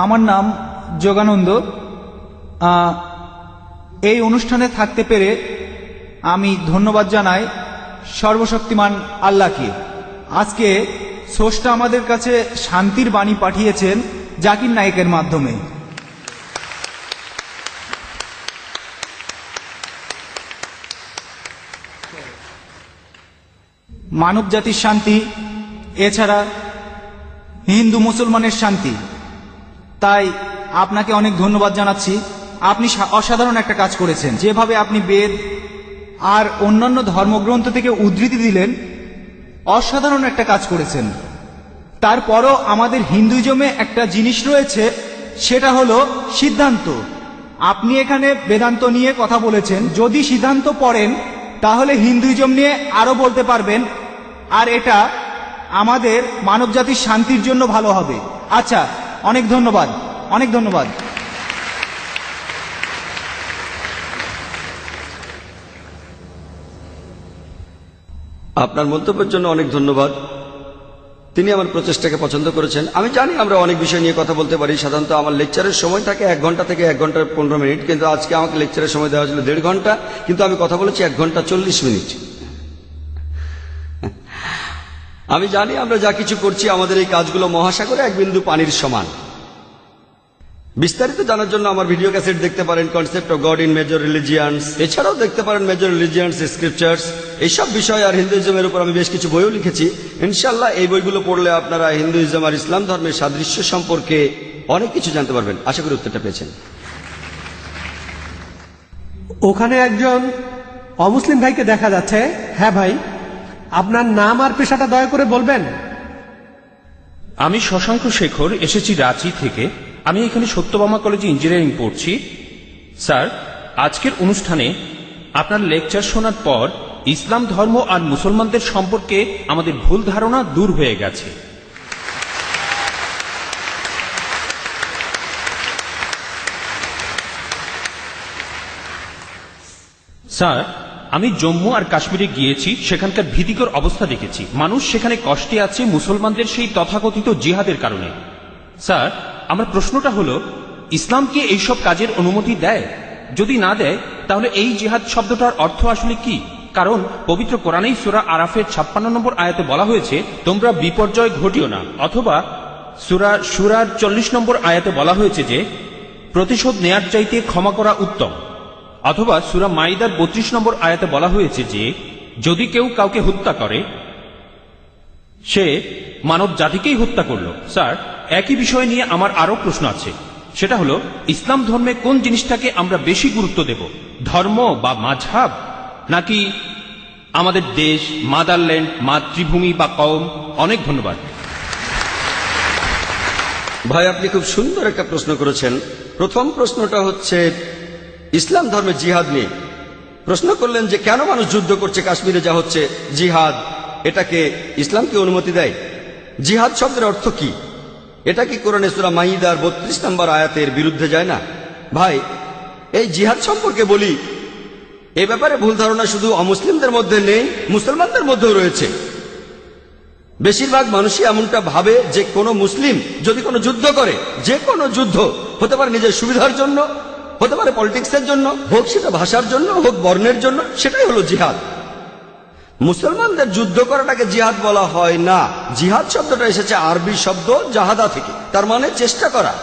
আমার নাম যোগানন্দ। এই অনুষ্ঠানে থাকতে পেরে আমি ধন্যবাদ জানাই সর্বশক্তিমান আল্লাহকে। আজকে স্রষ্টা আমাদের কাছে শান্তির বাণী পাঠিয়েছেন জাকির নায়েকের মাধ্যমে। মানব জাতির শান্তি, এছাড়া হিন্দু মুসলমানের শান্তি। তাই আপনাকে অনেক ধন্যবাদ জানাচ্ছি। আপনি অসাধারণ একটা কাজ করেছেন। যেভাবে আপনি বেদ আর অন্যান্য ধর্মগ্রন্থ থেকে উদ্ধৃতি দিলেন, অসাধারণ একটা কাজ করেছেন। তারপরও আমাদের হিন্দুইজমে একটা জিনিস রয়েছে, সেটা হলো সিদ্ধান্ত। আপনি এখানে বেদান্ত নিয়ে কথা বলেছেন। যদি সিদ্ধান্ত পড়েন তাহলে হিন্দুইজম নিয়ে আরো বলতে পারবেন, আর এটা আমাদের মানবজাতির শান্তির জন্য ভালো হবে। আচ্ছা, অনেক ধন্যবাদ, অনেক ধন্যবাদ। আপনার মন্তব্যের জন্য অনেক ধন্যবাদ। তিনি আমার প্রচেষ্টাকে পছন্দ করেছেন। আমি জানি আমরা অনেক বিষয় নিয়ে কথা বলতে পারি। সাধারণত আমার লেকচারের সময় থাকে 1 ঘন্টা থেকে 1 ঘন্টা 15 মিনিট, কিন্তু আজকে আমাকে লেকচারের সময় দেওয়া হয়েছিল 1.5 ঘন্টা, কিন্তু আমি কথা বলেছি 1 ঘন্টা 40 মিনিট। আমি জানি আমরা যা কিছু করছি, আমাদের এই কাজগুলো মহাসাগরে 1 বিন্দু পানির সমান। বিস্তারিত জানার জন্য আমার ভিডিও ক্যাসেট দেখতে পারেন, concept of god in major religions. এছাড়াও দেখতে পারেন মেজর রিলিজিয়ান্স স্ক্রিপচার্স। এইসব বিষয় আর হিন্দুইজমের উপর আমি বেশ কিছু বইও লিখেছি। ইনশাল্লাহ এই বইগুলো পড়লে আপনারা হিন্দুইজম আর ইসলাম ধর্মের সাদৃশ্য সম্পর্কে অনেক কিছু জানতে পারবেন। আশা করি উত্তরটা পেয়েছেন। ওখানে একজন অমুসলিম ভাইকে দেখা যাচ্ছে। হ্যাঁ ভাই, আপনার নাম আর পেশাটা দয়া করে বলবেন। আমি শশাঙ্ক শেখর, এসেছি রাঁচি থেকে। আমি এখানে সত্যভামা কলেজে ইঞ্জিনিয়ারিং পড়ছি। স্যার, আজকের অনুষ্ঠানে আপনার লেকচার শোনার পর ইসলাম ধর্ম আর মুসলমানদের সম্পর্কে আমাদের ভুল ধারণা দূর হয়ে গেছে। স্যার, আমি জম্মু আর কাশ্মীরে গিয়েছি, সেখানকার ভীতিকর অবস্থা দেখেছি। মানুষ সেখানে কষ্টে আছে মুসলমানদের সেই তথাকথিত জিহাদের কারণে। স্যার, আমার প্রশ্নটা হলো, ইসলাম কি এইসব কাজের অনুমতি দেয়? যদি না দেয়, তাহলে এই জিহাদ শব্দটার অর্থ আসলে কি? কারণ পবিত্র কোরআনেই সূরা আরাফের 56 নম্বর আয়াতে বলা হয়েছে, তোমরা বিপর্যয় ঘটিও না। অথবা সূরা শুরার 40 নম্বর আয়াতে বলা হয়েছে যে প্রতিশোধ নেয়ার চাইতে ক্ষমা করা উত্তম। অথবা সূরা মাইদার 32 নম্বর আয়াতে বলা হয়েছে যে যদি কেউ কাউকে হত্যা করে, সে মানব জাতিকেই হত্যা করল। স্যার, একই বিষয় নিয়ে আমার আরো প্রশ্ন আছে। সেটা হলো, ইসলাম ধর্মে কোন জিনিসটাকে আমরা বেশি গুরুত্ব দেব, ধর্ম বা মাযহাব, নাকি আমাদের দেশ, মাদারল্যান্ড, মাতৃভূমি বা কওম? অনেক ধন্যবাদ। ভাই, আপনি খুব সুন্দর একটা প্রশ্ন করেছেন। প্রথম প্রশ্নটা হচ্ছে ইসলাম ধর্মে জিহাদ নিয়ে। প্রশ্ন করলেন যে কেন মানুষ যুদ্ধ করছে, কাশ্মীরে যা হচ্ছে জিহাদ, এটাকে ইসলাম কি অনুমতি দেয়? জিহাদ শব্দের অর্থ কি? এটা কি কোরআনে সূরা মাইদার 32 নম্বর আয়াতের বিরুদ্ধে যায় না? ভাই, এই জিহাদ সম্পর্কে বলি, এ ব্যাপারে ভুল ধারণা শুধু অমুসলিমদের মধ্যে নেই, মুসলমানদের মধ্যেও রয়েছে। বেশিরভাগ মানুষই এমনটা ভাবে যে কোনো মুসলিম যদি কোনো যুদ্ধ করে, যে কোনো যুদ্ধ হতে পারে নিজের সুবিধার জন্য, হতে পারে পলিটিক্সের জন্য, হোক সেটা ভাষার জন্য, হোক বর্ণের জন্য, সেটাই হলো জিহাদ। মুসলমানদের যুদ্ধ করাটাকে জিহাদ বলা হয় না। জিহাদ শব্দটা এসেছে আরবি শব্দ জাহাদা থেকে, তার মানে চেষ্টা করা,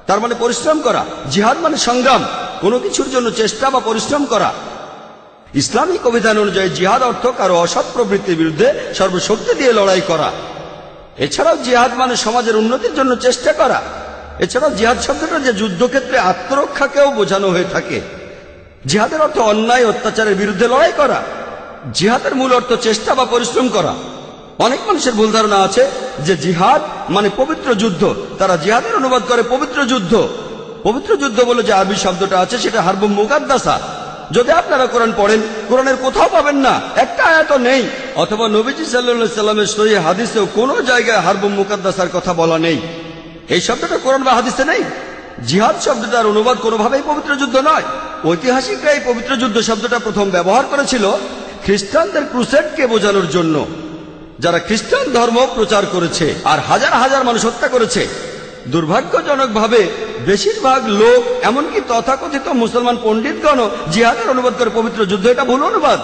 তার মানে পরিশ্রম করা। জিহাদ মানে সংগ্রাম, কোনো কিছুর জন্য চেষ্টা বা পরিশ্রম করা। ইসলামিক অভিধান অনুযায়ী জিহাদ অর্থ কারো অসৎ প্রবৃত্তির বিরুদ্ধে সর্বশক্তি দিয়ে লড়াই করা। এছাড়াও জিহাদ মানে সমাজের উন্নতির জন্য চেষ্টা করা। এছাড়াও জিহাদ শব্দটা যে যুদ্ধক্ষেত্রে আত্মরক্ষাকেও বোঝানো হয়ে থাকে। জিহাদের অর্থ অন্যায় অত্যাচারের বিরুদ্ধে লড়াই করা। জিহাদের মূল অর্থ চেষ্টা বা পরিশ্রম করা। অনেক মানুষের ভুল ধারণা আছে যে জিহাদ মানে পবিত্র যুদ্ধ। তারা জিহাদের অনুবাদ করে পবিত্র যুদ্ধ। পবিত্র যুদ্ধ বলে যে আরবি শব্দটা আছে, সেটা হারবুম মুকাদ্দাসা। যদি আপনারা কোরআন পড়েন, কোরআনের কোথাও পাবেন না, একটা আয়াত নেই। অথবা নবীজি সাল্লাল্লাহু আলাইহি সাল্লামের সহিহ হাদিসেও কোনো জায়গায় হারবুম মুকাদ্দাসার কথা বলা নেই। এই শব্দটা কোরআন বা হাদিসে নেই। জিহাদ শব্দটার অনুবাদ কোনোভাবেই পবিত্র যুদ্ধ নয়। ঐতিহাসিকরা এই পবিত্র যুদ্ধ শব্দটা প্রথম ব্যবহার করেছিল খ্রিস্টানদের ক্রুসেডকে বোঝানোর জন্য, যারা খ্রিস্টান ধর্ম প্রচার করেছে আর হাজার হাজার মানুষ হত্যা করেছে। দুর্ভাগ্যজনকভাবে বেশিরভাগ লোক, এমনকি তথাকথিত মুসলমান পণ্ডিতগণ জিহাদের অনুবাদ করে পবিত্র যুদ্ধ। এটা ভুল অনুবাদ।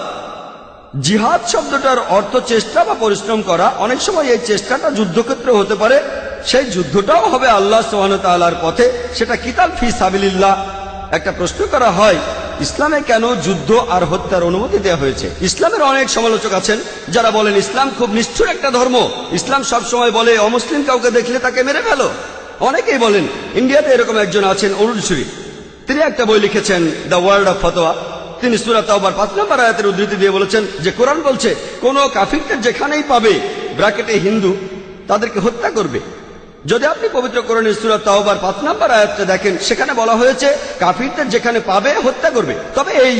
জিহাদ শব্দটার অর্থ চেষ্টা বা পরিশ্রম করা। অনেক সময় এই চেষ্টাটা যুদ্ধক্ষেত্রে হতে পারে, সেই যুদ্ধটাও হবে আল্লাহ সুবহানাহু ওয়া তাআলার পথে, সেটা কিতাল ফি সাবিলিল্লাহ। একটা প্রশ্ন করা হয়, ইসলামে কেন যুদ্ধ আর হত্যার অনুমতি দেওয়া হয়েছে? ইসলামের অনেক সমালোচক আছেন যারা বলেন ইসলাম খুব নিষ্ঠুর একটা ধর্ম। ইসলাম সব সময় বলে অমুসলিম কাউকে দেখলে তাকে মেরে ফেলো। অনেকেই বলেন, ইন্ডিয়াতে এরকম একজন আছেন অরুণ সুরি, তিনি একটা বই লিখেছেন দ্য ওয়ার্ল্ড অফ ফতোয়া। তিনি সূরা তাওবার 5 নম্বর আয়াতের উদ্ধৃতি দিয়ে বলেছেন যে কোরআন বলছে কোন কাফিরকে যেখানেই পাবে, ব্র্যাকেটে হিন্দু, তাদেরকে হত্যা করবে। যদি আপনি পবিত্র কোরআনের সূরা তাওবার 5 নম্বর আয়াতটা দেখেন, সেখানে বলা হয়েছে কাফিরদের যেখানে পাবে হত্যা করবে। তবে এই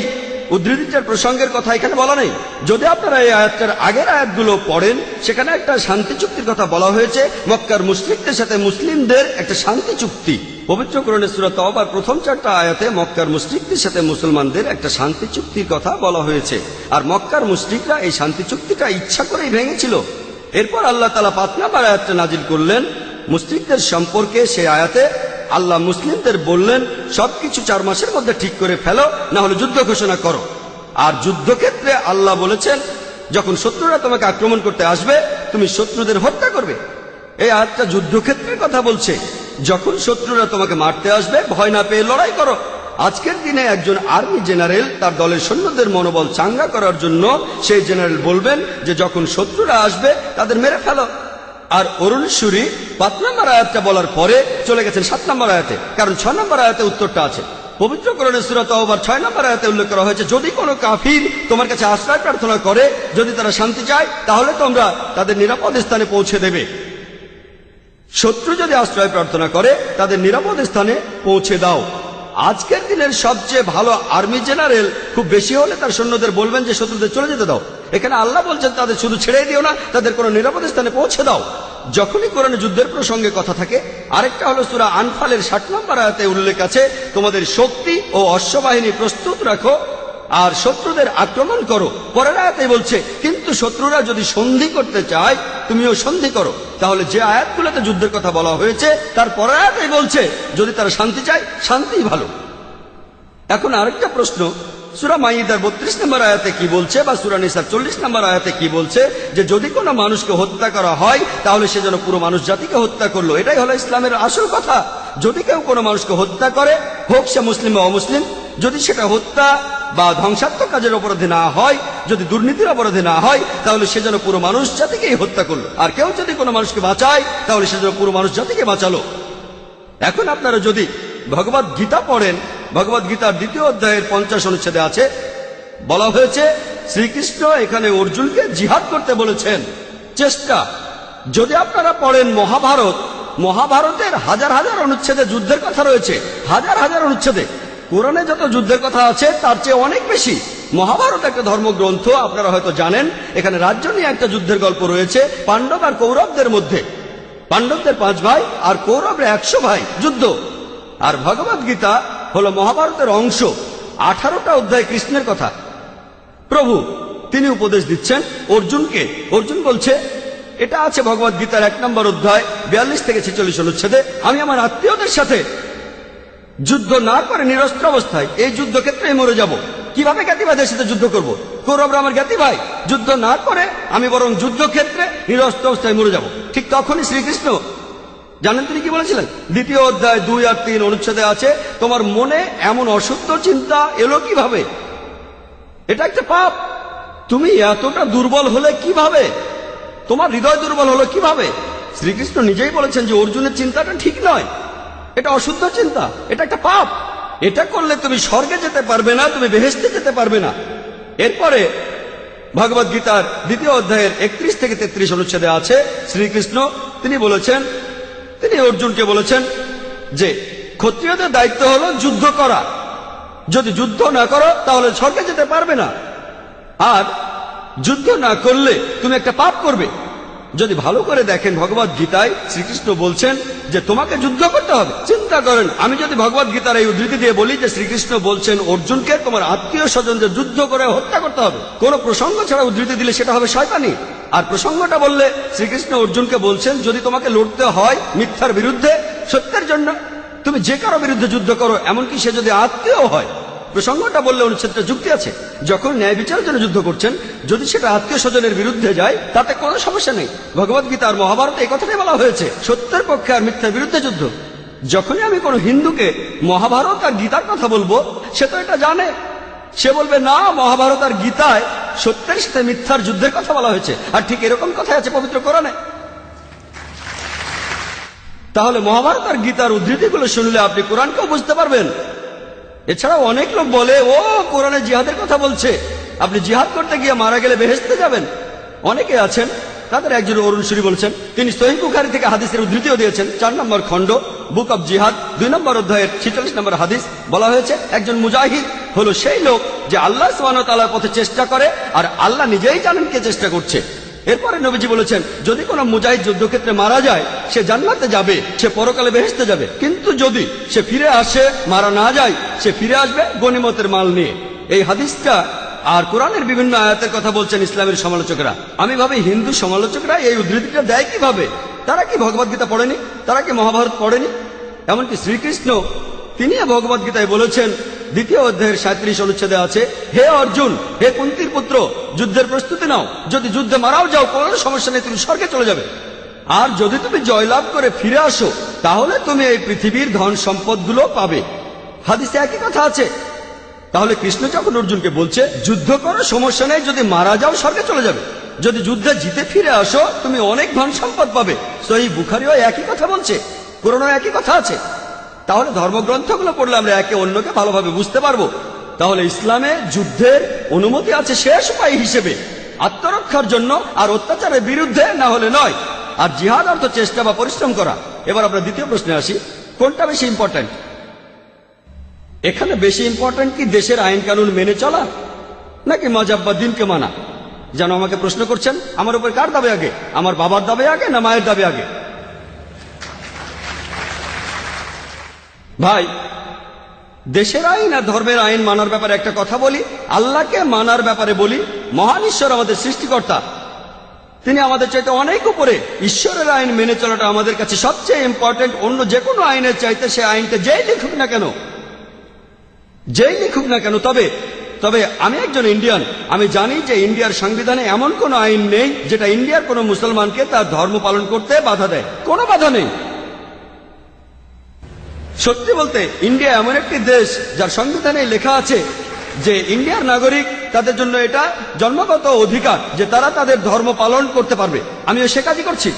উদ্ধৃতিটার প্রসঙ্গের কথা এখানে বলা নেই। যদি আপনারা এই আয়াতটার আগের আয়াতগুলো পড়েন, সেখানে একটা শান্তি চুক্তির কথা বলা হয়েছে, মক্কার মুশরিকদের সাথে মুসলিমদের একটা শান্তি চুক্তি। পবিত্র কোরআনের সূরা তাওবার প্রথম 4টা আয়াতে মক্কার মুশরিকদের সাথে মুসলমানদের একটা শান্তি চুক্তির কথা বলা হয়েছে, আর মক্কার মুশরিকরা এই শান্তি চুক্তিটা ইচ্ছা করেই ভেঙেছিল। এরপর আল্লাহ তাআলা 5 নম্বর আয়াতটা নাজিল করলেন মুশরিকদের সম্পর্কে। সেই আয়াতে আল্লাহ মুসলিমদের বললেন সবকিছু 4 মাসের মধ্যে ঠিক করে ফেলো, না হলে যুদ্ধ ঘোষণা করো। আর যুদ্ধক্ষেত্রে আল্লাহ বলেছেন যখন শত্রুরা তোমাকে আক্রমণ করতে আসবে, তুমি শত্রুদের হত্যা করবে। এই আয়াতটা যুদ্ধক্ষেত্রের কথা বলছে। যখন শত্রুরা তোমাকে মারতে আসবে, ভয় না পেয়ে লড়াই করো। আজকের দিনে একজন আর্মি জেনারেল তার দলের সৈন্যদের মনোবল চাঙ্গা করার জন্য সেই জেনারেল বলবেন যে যখন শত্রুরা আসবে তাদের মেরে ফেলো। আর অরুণ সুরি 5 নম্বর আয়াতটা বলার পরে চলে গেছেন 7 নম্বর আয়াতে, কারণ 6 নম্বর আয়াতে উত্তরটা আছে। পবিত্র কোরআনের সূরা তাওবার 6 নম্বর আয়াতে উল্লেখ করা হয়েছে যদি কোনো কাফির তোমার কাছে আশ্রয় প্রার্থনা করে, যদি তারা শান্তি চায়, তাহলে তোমরা তাদের নিরাপদ স্থানে পৌঁছে দেবে। শত্রু যদি আশ্রয় প্রার্থনা করে, তাদের নিরাপদ স্থানে পৌঁছে দাও। আজকের দিনের সবচেয়ে ভালো আর্মি জেনারেল খুব বেশি হলে তার সৈন্যদের বলবেন যে শত্রুদের চলে যেতে দাও। এখানে আল্লাহ বলছেন তাদের শুধু ছেড়ে দিও না, তাদের কোনো নিরাপদ স্থানে পৌঁছে দাও। যখনই কোরআনে যুদ্ধের প্রসঙ্গে কথা থাকে, আরেকটা হলো সূরা আনফালের 60 নম্বর আয়াতে উল্লেখ আছে তোমাদের শক্তি ও অশ্ববাহিনী প্রস্তুত রাখো আর শত্রুদের আক্রমণ করো। পরের আয়াতে বলছে কিন্তু শত্রুরা যদি সন্ধি করতে চায়, তুমিও সন্ধি করো। তাহলে যে আয়াতগুলোতে যুদ্ধের কথা বলা হয়েছে তার পরের আয়াতে বলছে যদি তারা শান্তি চায়, শান্তিই ভালো। এখন আরেকটা প্রশ্ন, সূরা মাইদার 32 নম্বর আয়াতে কি বলছে, বা সূরা নিসার 40 নম্বর আয়াতে কি বলছে যে যদি কোনো মানুষকে হত্যা করা হয় তাহলে সে যেন পুরো মানুষ জাতিকে হত্যা করলো। এটাই হলো ইসলামের আসল কথা। যদি কেউ কোনো মানুষকে হত্যা করে, হোক সে মুসলিম বা অমুসলিম, যদি সেটা হত্যা বা ধ্বংসাত্মক কাজের অপরাধে না হয়, যদি দুর্নীতির অপরাধে না হয়, তাহলে সে যেন পুরো মানুষ জাতিকেই হত্যা করলো। আর কেউ যদি কোনো মানুষকে বাঁচায়, তাহলে সে যেন পুরো মানুষ জাতিকে বাঁচালো। এখন আপনারা যদি ভগবদ গীতা পড়েন, ভগবদ গীতার 2য় অধ্যায়ের 50 অনুচ্ছেদে আছে, বলা হয়েছে শ্রীকৃষ্ণ এখানে অর্জুনকে জিহাদ করতে বলেছেন। চেষ্টা। যদি আপনারা পড়েন মহাভারত, মহাভারতের হাজার হাজার অনুচ্ছেদে যুদ্ধের কথা রয়েছে, হাজার হাজার অনুচ্ছেদে। কোরআনে যত যুদ্ধের কথা আছে তার চেয়ে অনেক বেশি। মহাভারত একটা ধর্মগ্রন্থ, আপনারা হয়তো জানেন। এখানে রাজ্য নিয়ে একটা যুদ্ধের গল্প রয়েছে পাণ্ডব আর কৌরবদের মধ্যে। পাণ্ডবদের 5 ভাই আর কৌরবরা 100 ভাই, যুদ্ধ। আর ভগবদ গীতা হলো মহাভারতের অংশ। 18টা অধ্যায় কৃষ্ণের কথা। প্রভু তিনি উপদেশ দিচ্ছেন অর্জুনকে। অর্জুন বলছে, এটা আছে ভগবদ গীতার 1 নম্বর অধ্যায় 42 থেকে 46 অনুচ্ছেদে, আমি আমার আত্মীয়দের সাথে যুদ্ধ না করে নিরস্ত্র অবস্থায় এই যুদ্ধক্ষেত্রে মরে যাব। কিভাবে জ্ঞাতি ভাইদের সাথে যুদ্ধ করব? কৌরবরা আমার জ্ঞাতি ভাই। যুদ্ধ না করে আমি বরং যুদ্ধক্ষেত্রে নিরস্ত্র অবস্থায় মরে যাব। ঠিক তখনই শ্রীকৃষ্ণ জানেন তিনি কি বলেছিলেন? 2য় অধ্যায় 2 আর 3 অনুচ্ছেদে আছে, তোমার মনে এমন অশুদ্ধ চিন্তা এলো কিভাবে? এটা একটা পাপ। তুমি এতটা দুর্বল হলে কিভাবে? তোমার হৃদয় দুর্বল হলো কিভাবে? শ্রীকৃষ্ণ নিজেই বলেছেন যে অর্জুনের চিন্তাটা ঠিক নয়, এটা অশুদ্ধ চিন্তা, এটা একটা পাপ। এটা করলে তুমি স্বর্গে যেতে পারবে না, তুমি বেহেশতে যেতে পারবে না। এরপরে ভগবদ গীতার 2য় অধ্যায়ের 31 থেকে 33 অনুচ্ছেদে আছে, শ্রীকৃষ্ণ তিনি বলেছেন, তিনি অর্জুনকে বলেছেন যে ক্ষত্রিয়দের দায়িত্ব হলো যুদ্ধ করা। যদি যুদ্ধ না করো তাহলে স্বর্গে যেতে পারবে না, আর যুদ্ধ না করলে তুমি একটা পাপ করবে। যদি ভালো করে দেখেন ভগবদ গীতায় শ্রীকৃষ্ণ বলছেন যে তোমাকে যুদ্ধ করতে হবে। চিন্তা করেন, আমি যদি ভগবদ গীতার এই উদ্ধৃতি দিয়ে বলি যে শ্রীকৃষ্ণ বলছেন অর্জুনকে তোমার আত্মীয় স্বজনদের যুদ্ধ করে হত্যা করতে হবে, কোন প্রসঙ্গ ছাড়া উদ্ধৃতি দিলে সেটা হবে শয়তানি। আর প্রসঙ্গটা বললে শ্রীকৃষ্ণ অর্জুনকে বলছেন যদি তোমাকে লড়তে হয় মিথ্যার বিরুদ্ধে, সত্যের জন্য তুমি যে কারো বিরুদ্ধে যুদ্ধ করো, এমনকি সে যদি আত্মীয় হয়। প্রসঙ্গটা বললে অনুচ্ছেদটা যুক্তি আছে। যখন ন্যায় বিচারের জন্য যুদ্ধ করছেন, যদি সেটা আত্মীয় স্বজনের বিরুদ্ধে যায়, তাতে কোনো সমস্যা নেই। ভগবত গীতা আর মহাভারতে এই কথাটাই বলা হয়েছে, সত্যের পক্ষে আর মিথ্যার বিরুদ্ধে যুদ্ধ। যখনই আমি কোনো হিন্দুকে মহাভারত আর গীতার কথা বলবো, সে তো এটা জানে। সে বলবে না, মহাভারত আর গীতায় সত্যের সাথে মিথ্যার যুদ্ধের কথা বলা হয়েছে, আর ঠিক এরকম কথাই আছে পবিত্র কোরআনে। তাহলে মহাভারত আর গীতার উদ্ধৃতিগুলো শুনলে আপনি কোরআনকেও বুঝতে পারবেন। এছাড়াও অনেক লোক বলে, ও কোরআনে জিহাদের কথা বলছে, আপনি জিহাদ করতে গিয়ে মারা গেলে বেহেশতে যাবেন। অনেকে আছেন, তাদের একজন অরুণ সুরি বলছেন, তিনি সহিহ বুখারী থেকে হাদিসের উদ্ধৃতিও দিয়েছেন। 4 নম্বর খণ্ড, বুক অব জিহাদ, 2 নম্বর অধ্যায়ের 46 নম্বর হাদিস বলা হয়েছে, একজন মুজাহিদ হলো সেই লোক যে আল্লাহ সুবহানাহু ওয়া তাআলার পথে চেষ্টা করে, আর আল্লাহ নিজেই জানেন কে চেষ্টা করছে। এরপরে নবীজি বলেছেন, যদি কোনো মুজাহিদ যুদ্ধক্ষেত্রে মারা যায়, সে জান্নাতে যাবে, সে পরকালে বেহেশতে যাবে। কিন্তু যদি সে ফিরে আসে, মারা না যায়, সে ফিরে আসবে গনিমতের মাল নিয়ে। এই হাদিসটা আর কোরআনের বিভিন্ন আয়াতের কথা বলছেন ইসলামের সমালোচকরা। আমি ভাবি, হিন্দু সমালোচকরা এই উদ্ধৃতিটা দেয় কিভাবে? তারা কি ভগবত গীতা পড়েনি? তারা কি মহাভারত পড়েনি? এমনকি শ্রীকৃষ্ণ তিনি ভগবত গীতায় বলেছেন, 2 অধ্যায়ের 37 অনুচ্ছেদে আছে, হে অর্জুন, হে কুন্তির পুত্র, যুদ্ধের প্রস্তুতি নাও। যদি যুদ্ধে মারাও যাও, কোনো সমস্যা নেই, তুমি স্বর্গে চলে যাবে। আর যদি তুমি জয়লাভ করে ফিরে আসো, তাহলে তুমি এই পৃথিবীর ধন সম্পদগুলো পাবে। হাদিসে একই কথা আছে। তাহলে কৃষ্ণ যখন অর্জুনকে বলছে, যুদ্ধ করো, সমস্যা নেই, যদি মারা যাও স্বর্গে চলে যাবে, যদি যুদ্ধে জিতে ফিরে আসো তুমি অনেক ধন সম্পদ পাবে। সহিহ বুখারীও একই কথা বলছে, কোরআনেও একই কথা আছে। তাহলে ধর্মগ্রন্থগুলো পড়লে আমরা একে অন্যকে ভালোভাবে বুঝতে পারবো। তাহলে ইসলামে যুদ্ধের অনুমতি আছে শেষ উপায় হিসেবে, আত্মরক্ষার জন্য, আর অত্যাচারের বিরুদ্ধে, না হলে নয়। আর জিহাদ অর্থ চেষ্টা বা পরিশ্রম করা। এবার আমরা দ্বিতীয় প্রশ্নে আসি, কোনটা বেশি ইম্পর্ট্যান্ট? এখানে বেশি ইম্পর্ট্যান্ট কি দেশের আইন কানুন মেনে চলা, নাকি মাযহাব বা দিনকে মানা? যেন আমাকে প্রশ্ন করছেন, আমার উপর কার দাবি আগে? আমার বাবার দাবি আগে না মায়ের দাবি আগে? ভাই, দেশের আইন আর ধর্মের আইন মানার ব্যাপারে একটা কথা বলি, আল্লাহকে মানার ব্যাপারে বলি। মহান ঈশ্বর আমাদের সৃষ্টিকর্তা, তিনি আমাদের চাইতে অনেক উপরে। ঈশ্বরের আইন মেনে চলাটা আমাদের কাছে সবচেয়ে ইম্পর্টেন্ট, অন্য যে কোনো আইনের চাইতে। সে আইনকে যেই লিখুক না কেন, যেই লিখুক না কেন। তবে আমি একজন ইন্ডিয়ান, আমি জানি যে ইন্ডিয়ার সংবিধানে এমন কোন আইন নেই যেটা ইন্ডিয়ার কোনো মুসলমানকে তার ধর্ম পালন করতে বাধা দেয়। কোনো বাধা নেই। সত্যি বলতে, ইন্ডিয়া এমন একটি দেশ যার সংবিধানে লেখা আছে যে ইন্ডিয়ার নাগরিক, তাদের জন্য এটা জন্মগত অধিকার যে তারা তাদের ধর্ম পালন করতে পারবে। আমিও সে কাজই করছি।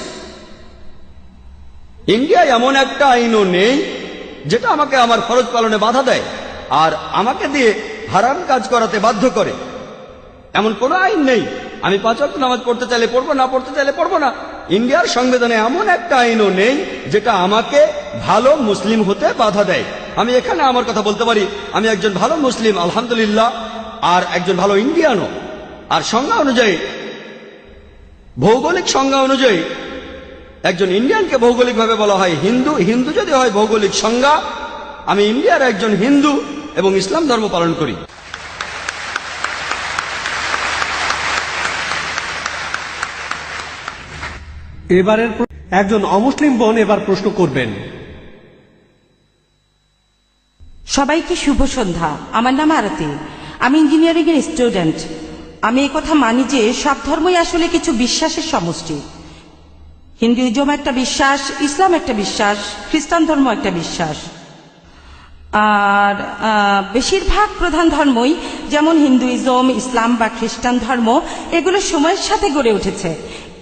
ইন্ডিয়ায় এমন একটা আইনও নেই যেটা আমাকে আমার ফরজ পালনে বাধা দেয় আর আমাকে দিয়ে হারাম কাজ করাতে বাধ্য করে। এমন কোনো আইন নেই। আমি 5 ওয়াক্ত নামাজ পড়তে চাইলে পড়বো, না পড়তে চাইলে পড়বো না। ইন্ডিয়ার সংবিধানে এমন একটা আইনও নেই যেটা আমাকে ভালো মুসলিম হতে বাধা দেয়। আমি এখানে আমার কথা বলতে পারি, আমি একজন ভালো মুসলিম আলহামদুলিল্লাহ, আর একজন ভালো ইন্ডিয়ানও। আর সংজ্ঞা অনুযায়ী, ভৌগোলিক সংজ্ঞা অনুযায়ী একজন ইন্ডিয়ানকে ভৌগোলিকভাবে বলা হয় হিন্দু। হিন্দু যদি হয় ভৌগোলিক সংজ্ঞা, আমি ইন্ডিয়ার একজন হিন্দু এবং ইসলাম ধর্ম পালন করি। এবারের একজন অমুসলিম বোন এবার প্রশ্ন করবেন। সবাইকে শুভ সন্ধ্যা। আমার নাম আরতি, আমি ইঞ্জিনিয়ারিং এর স্টুডেন্ট। আমি এই কথা মানি যে সব ধর্মই আসলে কিছু বিশ্বাসের সমষ্টি। হিন্দুইজম একটা বিশ্বাস, ইসলাম একটা বিশ্বাস, খ্রিস্টান ধর্ম একটা বিশ্বাস। আর বেশিরভাগ প্রধান ধর্মই, যেমন হিন্দুইজম, ইসলাম বা খ্রিস্টান ধর্ম, এগুলো সময়ের সাথে গড়ে উঠেছে।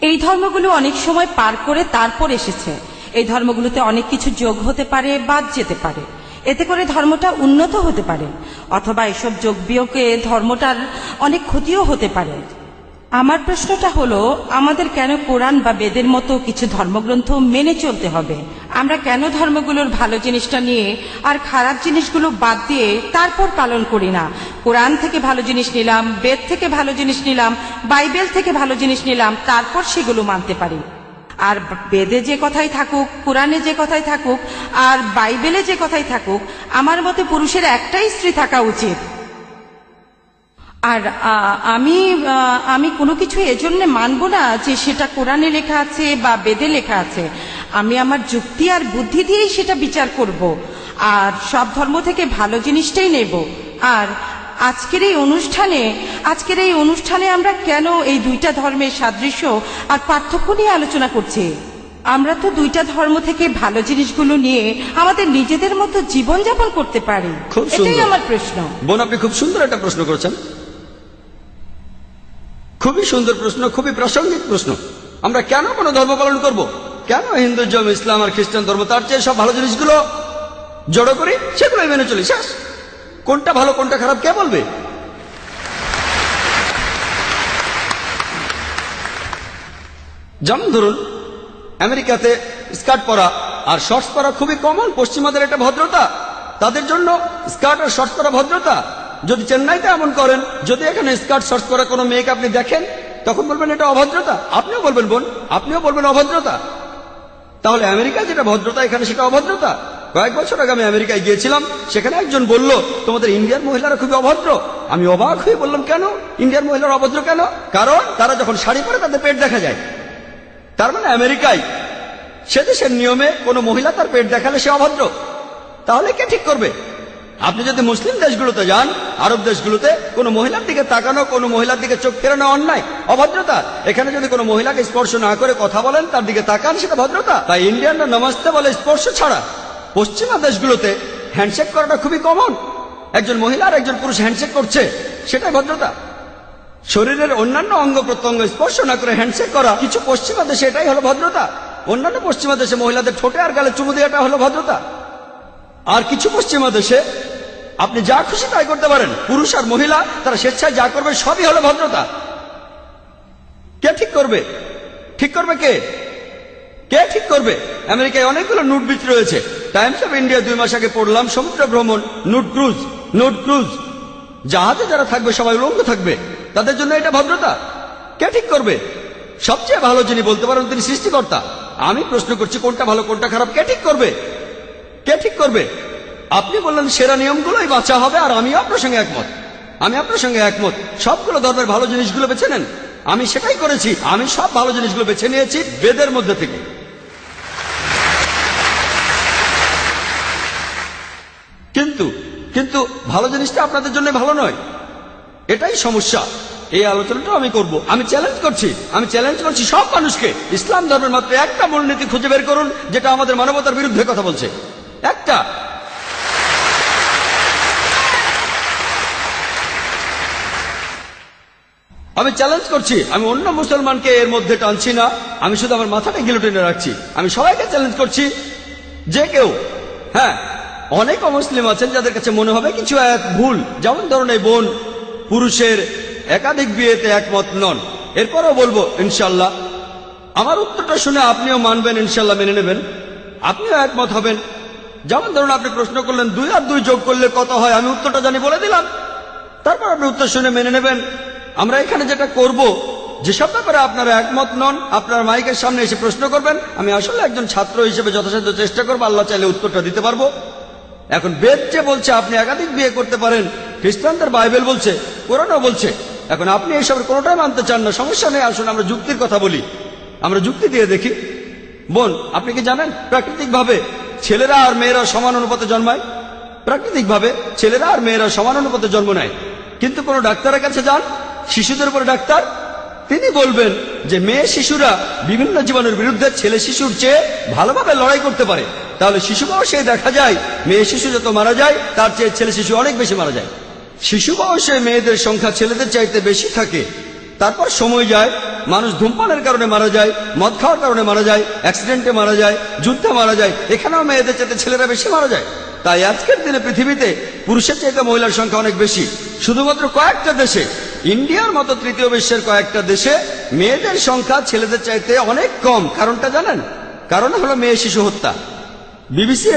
এই ধর্মগুলো অনেক সময় পার করে তারপর এসেছে। এই ধর্মগুলোতে অনেক কিছু যোগ হতে পারে, বাদ যেতে পারে। এতে করে ধর্মটা উন্নত হতে পারে, অথবা এসব যোগ বিয়োগে ধর্মটার অনেক ক্ষতিও হতে পারে। আমার প্রশ্নটা হলো, আমাদের কেন কোরআন বা বেদের মতো কিছু ধর্মগ্রন্থ মেনে চলতে হবে? আমরা কেন ধর্মগুলোর ভালো জিনিসটা নিয়ে আর খারাপ জিনিসগুলো বাদ দিয়ে তারপর পালন করি না? কোরআন থেকে ভালো জিনিস নিলাম, বেদ থেকে ভালো জিনিস নিলাম, বাইবেল থেকে ভালো জিনিস নিলাম, তারপর সেগুলো মানতে পারি। আর বেদে যে কথাই থাকুক, কোরআনে যে কথাই থাকুক, আর বাইবেলে যে কথাই থাকুক, আমার মতে পুরুষের একটাই স্ত্রী থাকা উচিত। আর আমি কোনো কিছু এজন্য মানব না যে সেটা কোরআনে লেখা আছে বা বেদে লেখা আছে। আমি আমার যুক্তি আর বুদ্ধি দিয়েই সেটা বিচার করব আর সব ধর্ম থেকে ভালো জিনিসটাই নেব। আর আজকের এই অনুষ্ঠানে আমরা কেন এই দুইটা ধর্মের সাদৃশ্য আর পার্থক্য নিয়ে আলোচনা করছি? আমরা তো দুইটা ধর্ম থেকে ভালো জিনিসগুলো নিয়ে আমাদের নিজেদের মতো জীবনযাপন করতে পারি। খুব এটাই সুন্দর। আমার প্রশ্ন। বোন, আপনি খুব সুন্দর একটা প্রশ্ন করেছেন, খুবই সুন্দর প্রশ্ন, খুবই প্রাসঙ্গিক প্রশ্ন। আমরা কেন কোনো ধর্ম পালন করব? কেন হিন্দুজম, ইসলাম আর খ্রিস্টান ধর্ম তার চেয়ে সব ভালো জিনিসগুলো জড়ো করি, সেগুলোই মেনে চলি, শেষ। কোনটা ভালো কোনটা খারাপ কে বলবে? যেমন ধরুন, আমেরিকাতে স্কার্ট পরা আর শর্টস পরা খুবই কমন। পশ্চিমাদের একটা ভদ্রতা, তাদের জন্য স্কার্ট আর শর্টস পরা ভদ্রতা। যদি চেন্নাইতে এমন করেন, যদি এখানে স্কার্ট শর্টস পরা কোনো মেয়েকে আপনি দেখেন, তখন বলবেন এটা অভদ্রতা। আপনিও বলবেন বোন, আপনিও বলবেন অভদ্রতা। তাহলে আমেরিকায় যেটা ভদ্রতা, এখানে সেটা অভদ্রতা। কয়েক বছর আগে আমি আমেরিকায় গিয়েছিলাম, সেখানে একজন বলল তোমাদের ইন্ডিয়ার মহিলারা খুবই অভদ্র। আমি অবাক হয়ে বললাম, কেন ইন্ডিয়ার মহিলারা অভদ্র কেন? কারণ তারা যখন শাড়ি পরে তাদের পেট দেখা যায়। তার মানে আমেরিকায়, সে দেশের নিয়মে কোনো মহিলা তার পেট দেখালে সে অভদ্র। তাহলে কে ঠিক করবে? আপনি যদি মুসলিম দেশগুলোতে যান, আরব দেশগুলোতে, কোনো মহিলার দিকে তাকানো, কোনো মহিলার দিকে চোখ ফেরানো অন্যায়, অভদ্রতা। এখানে যদি কোনো মহিলাকে স্পর্শ না করে কথা বলেন, তার দিকে তাকান, সেটা ভদ্রতা। তাই ইন্ডিয়ানরা নমস্তে বলে স্পর্শ ছাড়া। পশ্চিমা দেশগুলোতে হ্যান্ডশেক করাটা খুবই কমন। একজন মহিলা আর একজন পুরুষ হ্যান্ডশেক করছে, সেটাই ভদ্রতা। শরীরের অন্যান্য অঙ্গ প্রত্যঙ্গ স্পর্শ না করে হ্যান্ডশেক করা কিছু পশ্চিমা দেশে এটাই হলো ভদ্রতা। অন্যান্য পশ্চিমা দেশে মহিলাদের ঠোঁটে আর গালে চুমু দেওয়াটা হলো ভদ্রতা। আর কিছু পশ্চিমা দেশে আপনি যা খুশি তাই করতে পারেন। পুরুষ আর মহিলা তারা স্বেচ্ছায় যা করবে সবই হলো ভদ্রতা। কে ঠিক করবে? ঠিক করবে কে? কে ঠিক করবে? আমেরিকায় অনেকগুলো নুড বিচ রয়েছে। টাইমস অফ ইন্ডিয়া 2 মাস আগে পড়লাম, সমুদ্র ভ্রমণ, নুড ক্রুজ। জাহাজে যারা থাকবে সবাই উলঙ্গ থাকবে, তাদের জন্য এটা ভদ্রতা। কে ঠিক করবে? সবচেয়ে ভালো যিনি বলতে পারেন তিনি সৃষ্টিকর্তা। আমি প্রশ্ন করছি, কোনটা ভালো কোনটা খারাপ কে ঠিক করবে? কে ঠিক করবে? আপনি বললেন সেরা নিয়মগুলোই বাঁচা হবে, আর আমিও আপনার সঙ্গে একমত। আমি আপনার সঙ্গে একমত, সবগুলো ধর্মের ভালো জিনিসগুলো বেছে নেন। আমি সেটাই করেছি। আমি সব ভালো জিনিসগুলো বেছে নিয়েছি বেদের মধ্যে থেকে। কিন্তু ভালো জিনিসটা আপনাদের জন্য ভালো নয়, এটাই সমস্যা। এই আলোচনাটা আমি করব। আমি চ্যালেঞ্জ করছি সব মানুষকে, ইসলাম ধর্মের মাত্র একটা মূলনীতি খুঁজে বের করুন যেটা আমাদের মানবতার বিরুদ্ধে কথা বলছে। একটা। আমি চ্যালেঞ্জ করছি, আমি অন্য মুসলমানকে এর মধ্যে টানছি না, আমি শুধু আমার মাথাটা গিলোটিনে রাখছি। আমি সবাইকে চ্যালেঞ্জ করছি, যে কেউ, হ্যাঁ, অনেক অমুসলিম আছেন যাদের কাছে মনে হবে কিছু এক ভুল, যেমন ধরুন এই বোন পুরুষের একাধিক বিয়েতে একমত নন। এরপরও বলবো ইনশাল্লাহ, আমার উত্তরটা শুনে আপনিও মানবেন, ইনশাল্লাহ মেনে নেবেন, আপনিও একমত হবেন। যেমন ধরুন আপনি প্রশ্ন করলেন 2 আর 2 যোগ করলে কত হয়, আমি উত্তরটা জানি বলে দিলাম, তারপর আপনি উত্তর শুনে মেনে নেবেন। আমরা এখানে যেটা করব, যেসব ব্যাপারে আপনারা একমত নন, আপনার মাইকের সামনে এসে প্রশ্ন করবেন। আমি আসলে একজন ছাত্র হিসেবে যথাসাধ্য চেষ্টা করবো, আল্লাহ চাইলে উত্তরটা দিতে পারবো। এখন বেদ যে বলছে আপনি একাধিক বিয়ে করতে পারেন, খ্রিস্টানদের বাইবেল বলছে, কোরআনও বলছে। এখন আপনি এইসবের কোনোটাই মানতে চান না, সমস্যা নেই, আসুন আমরা যুক্তির কথা বলি, আমরা যুক্তি দিয়ে দেখি। বোন, আপনি কি জানেন প্রাকৃতিকভাবে ছেলেরা আর মেয়েরা সমান অনুপাতে জন্মায়? প্রাকৃতিকভাবে ছেলেরা আর মেয়েরা সমান অনুপাতে জন্ম নেয়। কিন্তু কোন ডাক্তারের কাছে যান, শিশুদের উপর ডাক্তার, তিনি বলবেন যে মেয়ে শিশুরা বিভিন্ন জীবাণুর বিরুদ্ধে ছেলে শিশুর চেয়ে ভালোভাবে লড়াই করতে পারে। তাহলে শিশু বয়সে দেখা যায় মেয়ে শিশু যত মারা যায় তার চেয়ে ছেলে শিশু অনেক বেশি মারা যায়। শিশু বয়সে মেয়েদের সংখ্যা ছেলেদের চাইতে বেশি থাকে। তারপর সময় যায়, মানুষ ধূমপানের কারণে মারা যায়, মদ খাওয়ার কারণে মারা যায়, অ্যাক্সিডেন্টে মারা যায়, যুদ্ধে মারা যায়, এখানেও মেয়েদের চাইতে ছেলেরা বেশি মারা যায়। তাই আজকের দিনে পৃথিবীতে পুরুষের চাইতে মহিলার সংখ্যা অনেক বেশি। শুধুমাত্র কয়েকটা দেশে, ইন্ডিয়ার মতো তৃতীয় বিশ্বের কয়েকটা দেশে মেয়েদের সংখ্যা ছেলেদের চাইতে অনেক কম। কারণটা জানেন? কারণ হলো মেয়ে শিশু হত্যা। বিবিসির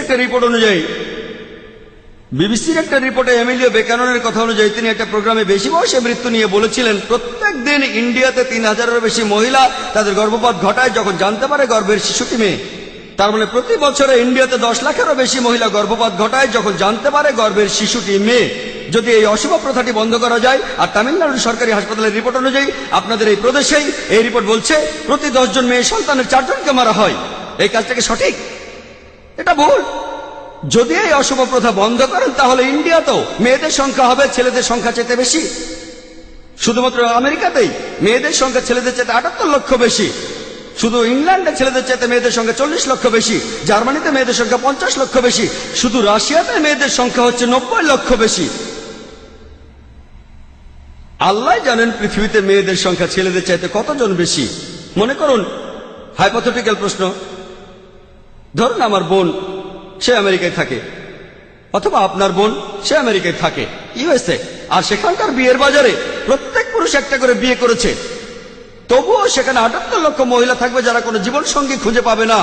একটা রিপোর্টে এমিলিও বেকাননের কথা অনুযায়ী তিনি একটা প্রোগ্রামে বেশি বয়সে মৃত্যু নিয়ে বলেছিলেন, প্রত্যেক দিন ইন্ডিয়াতে 3000-এরও বেশি মহিলা তাদের গর্ভপাত ঘটায় যখন জানতে পারে গর্ভের শিশুটি মেয়ে। তার মানে প্রতি বছরে ইন্ডিয়াতে 10 লাখেরও বেশি মহিলা গর্ভপাত ঘটায় যখন জানতে পারে গর্ভের শিশুটি মেয়ে। যদি এই অশুভ প্রথাটি বন্ধ করা যায়, আর তামিলনাড়ুর সরকারি হাসপাতালের রিপোর্ট অনুযায়ী আপনাদের এই প্রদেশেই এই রিপোর্ট বলছে প্রতি 10 জন মেয়ে সন্তানের 4 জনকে মারা হয়। এই কাজটাকে সঠিক? এটা ভুল। যদি এই অশুভ প্রথা বন্ধ করেন তাহলে ইন্ডিয়াতেও মেয়েদের সংখ্যা হবে ছেলেদের সংখ্যা চাইতে বেশি। শুধুমাত্র আমেরিকাতেই মেয়েদের সংখ্যা ছেলেদের চাইতে 78 লক্ষ বেশি। শুধু ইংল্যান্ডে ছেলেদের চাইতে মেয়েদের সংখ্যা 40 লক্ষ বেশি। জার্মানিতে মেয়েদের সংখ্যা 50 লক্ষ বেশি। শুধু রাশিয়াতে মেয়েদের সংখ্যা হচ্ছে 90 লক্ষ বেশি। আল্লাহ জানেন পৃথিবীতে মেয়েদের সংখ্যা ছেলেদের চাইতে কতজন বেশি। মনে করুন হাইপোথেটিক্যাল প্রশ্ন, ধরুন আমার বোন সে আমেরিকায় থাকে, অথবা আপনার বোন সে আমেরিকায় থাকে ইউএসএ, আর সেখানকার বিয়ের বাজারে প্রত্যেক পুরুষ একটা করে বিয়ে করেছে। তবুও সেখানে 78 লক্ষ মহিলা থাকবে যারা কোনো জীবন সঙ্গী খুঁজে পাবে না।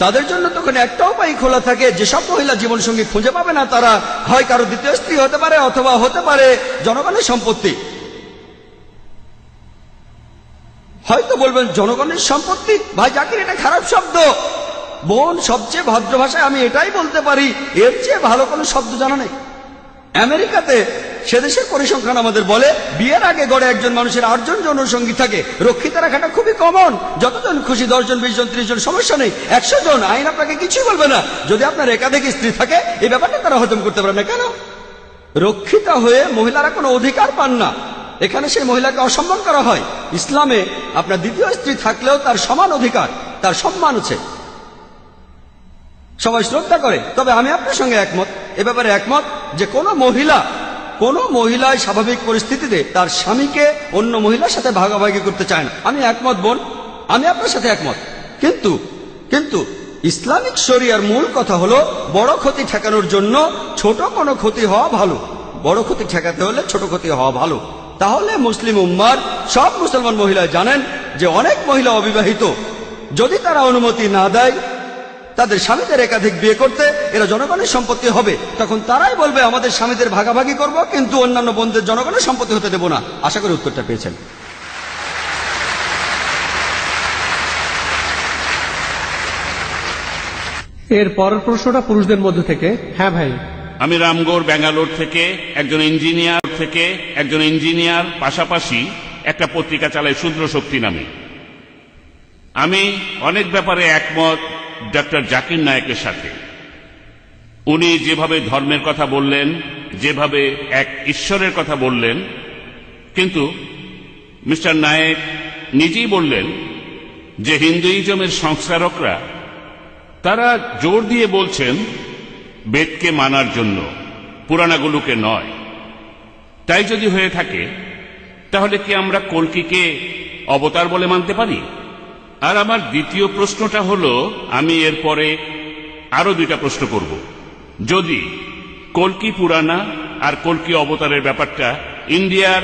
তাদের জন্য তখন একটা উপায় খোলা থাকে, যেসব মহিলা জীবন সঙ্গী খুঁজে পাবে না তারা হয় কারো দ্বিতীয় স্ত্রী হতে পারে অথবা হতে পারে জনগণের সম্পত্তি। হয়তো বলবেন জনগণের সম্পত্তি, ভাই জাকির এটা খারাপ শব্দ। বোন সবচেয়ে ভদ্র ভাষায় আমি এটাই বলতে পারি, এর চেয়ে ভালো কোনো শব্দ জানা নেই। আমেরিকাতে সে দেশের পরিসংখ্যান আমাদের বলে বিয়ের আগে গড়ে একজন মানুষের 8 জন যৌনসঙ্গী থাকে। রক্ষিত রাখাটা খুবই কমন, যতজন খুশি 10 জন 20 জন 30 জন সমস্যা নেই। 100 জন আইন আপনাকে কিছুই বলবে না। যদি আপনার একাধিক স্ত্রী থাকে এই ব্যাপারটা তারা হজম করতে পারে না। কেন? রক্ষিতা হয়ে মহিলারা কোনো অধিকার পান না, এখানে সেই মহিলাকে অসম্মান করা হয়। ইসলামে আপনার দ্বিতীয় স্ত্রী থাকলেও তার সমান অধিকার, তার সম্মান আছে, সবাই শ্রদ্ধা করে। তবে আমি আপনার সঙ্গে একমত, এ ব্যাপারে একমত যে কোনো মহিলাই স্বাভাবিক পরিস্থিতিতে তার স্বামীকে অন্য মহিলার সাথে ভাগাভাগি করতে চায় না। আমি একমত বোন, আমি আপনার সাথে একমত। কিন্তু ইসলামিক শরিয়ার মূল কথা হলো বড় ক্ষতি ঠেকানোর জন্য ছোট কোনো ক্ষতি হওয়া ভালো। বড় ক্ষতি ঠেকাতে হলে ছোট ক্ষতি হওয়া ভালো। তাহলে মুসলিম উম্মার সব মুসলমান মহিলা জানেন যে অনেক মহিলা অবিবাহিত, যদি তারা অনুমতি না দেয় তাদের স্বামীদের একাধিক বিয়ে করতে, এরা জনগণের সম্পত্তি হবে। তখন তারাই বলবে আমাদের স্বামীদের ভাগাভাগি করব, কিন্তু অন্যান্য বোনদের জনগণের সম্পত্তি হতে দেব না। আশা করি উত্তরটা পেয়েছেন। এর পরের প্রশ্নটা পুরুষদের মধ্য থেকে। হ্যাঁ ভাই। আমি রামগড় ব্যাঙ্গালোর থেকে একজন ইঞ্জিনিয়ার পাশাপাশি একটা পত্রিকা চালাই শূদ্র শক্তি নামে। আমি অনেক ব্যাপারে একমত ডক্টর জাকির নায়েকের সাথে। উনি যেভাবে ধর্মের কথা বললেন, যেভাবে এক ঈশ্বরের কথা বললেন, কিন্তু মিস্টার নায়েক নিজেই বললেন যে হিন্দুইজমের সংস্কারকরা তারা জোর দিয়ে বলছেন বেদকে মানার জন্য, পুরাণাগুলোকে নয়। তাই যদি হয়ে থাকে তাহলে কি আমরা কল্কিকে অবতার বলে মানতে পারি? আর আমার দ্বিতীয় প্রশ্নটা হলো, আমি এরপরে আরো 2টা প্রশ্ন করব। যদি কল্কি পুরাণা আর কল্কি অবতারের ব্যাপারটা ইন্ডিয়ার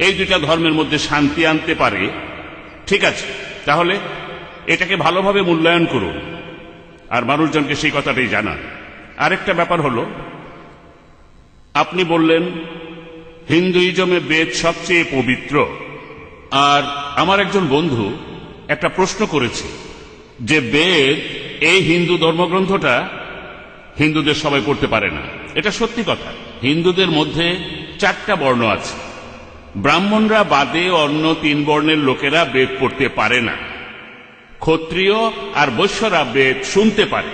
এই 2টা ধর্মের মধ্যে শান্তি আনতে পারে, ঠিক আছে, তাহলে এটাকে ভালোভাবে মূল্যায়ন করুন আর মানুষজনকে সেই কথাটাই জানান। আরেকটা ব্যাপার হলো, আপনি বললেন হিন্দুইজমে বেদ সবচেয়ে পবিত্র, আর আমার একজন বন্ধু একটা প্রশ্ন করেছে যে বেদ, এই হিন্দু ধর্মগ্রন্থটা হিন্দুদের সবাই পড়তে পারে না। এটা সত্যি কথা। হিন্দুদের মধ্যে 4টা বর্ণ আছে, ব্রাহ্মণরা বাদে অন্য 3 বর্ণের লোকেরা বেদ পড়তে পারে না। ক্ষত্রিয় আর বৈশ্যরা বেদ শুনতে পারে,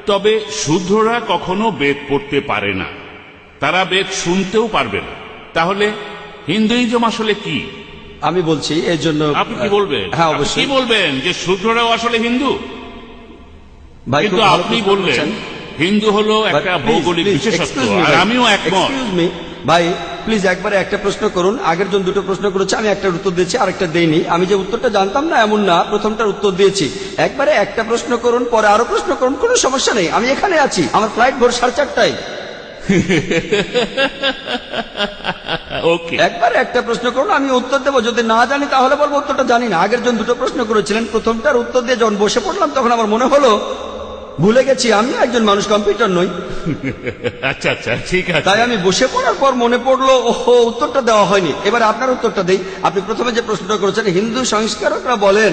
তবে শূদ্ররা কখনো বেদ পড়তে পারে না, তারা বেদ শুনতেও পারবে না। তাহলে হিন্দুইজম আসলে কি? আমি বলছি এই জন্য। আপনি কি বলবেন? হ্যাঁ, আপনি অবশ্যই। কি বলবেন যে শূদ্ররাও আসলে হিন্দু? ভাই, কিন্তু খুব ভালো আপনি প্রশ্ন বললেন করেছেন। হিন্দু হলো একটা ভৌগোলিক বিশেষত্ব, আর আমিও একমত। ভাই প্লিজ একবারে একটা প্রশ্ন করুন। আগের জন 2টো প্রশ্ন করেছে, আমি একটার উত্তর দিয়েছি, আরেকটা দেইনি। আমি যে উত্তরটা জানতাম না এমন না, প্রথমটার উত্তর দিয়েছি। একবারে একটা প্রশ্ন করুন, পরে আরো প্রশ্ন করুন, কোনো সমস্যা নেই। আমি এখানে আছি, আমার ফ্লাইট ভোর 4:30টায়। ওকে, একবারে একটা প্রশ্ন করুন, আমি উত্তর দেবো। যদি না জানি তাহলে বলবো উত্তরটা জানি না। আগের জন 2টো প্রশ্ন করেছিলেন, প্রথমটার উত্তর দিয়ে যখন বসে পড়লাম তখন আমার মনে হলো ভুলে গেছি আমি একজন মানুষ, কম্পিউটার নই। আচ্ছা আচ্ছা, ঠিক আছে। তাই আমি বসে পড়ার পর মনে পড়লো, ওহো, উত্তরটা দেওয়া হয়নি। এবার আপনার উত্তরটা দেই। আপনি প্রথমে যে প্রশ্নটা করেছেন, হিন্দু সংস্কারকরা বলেন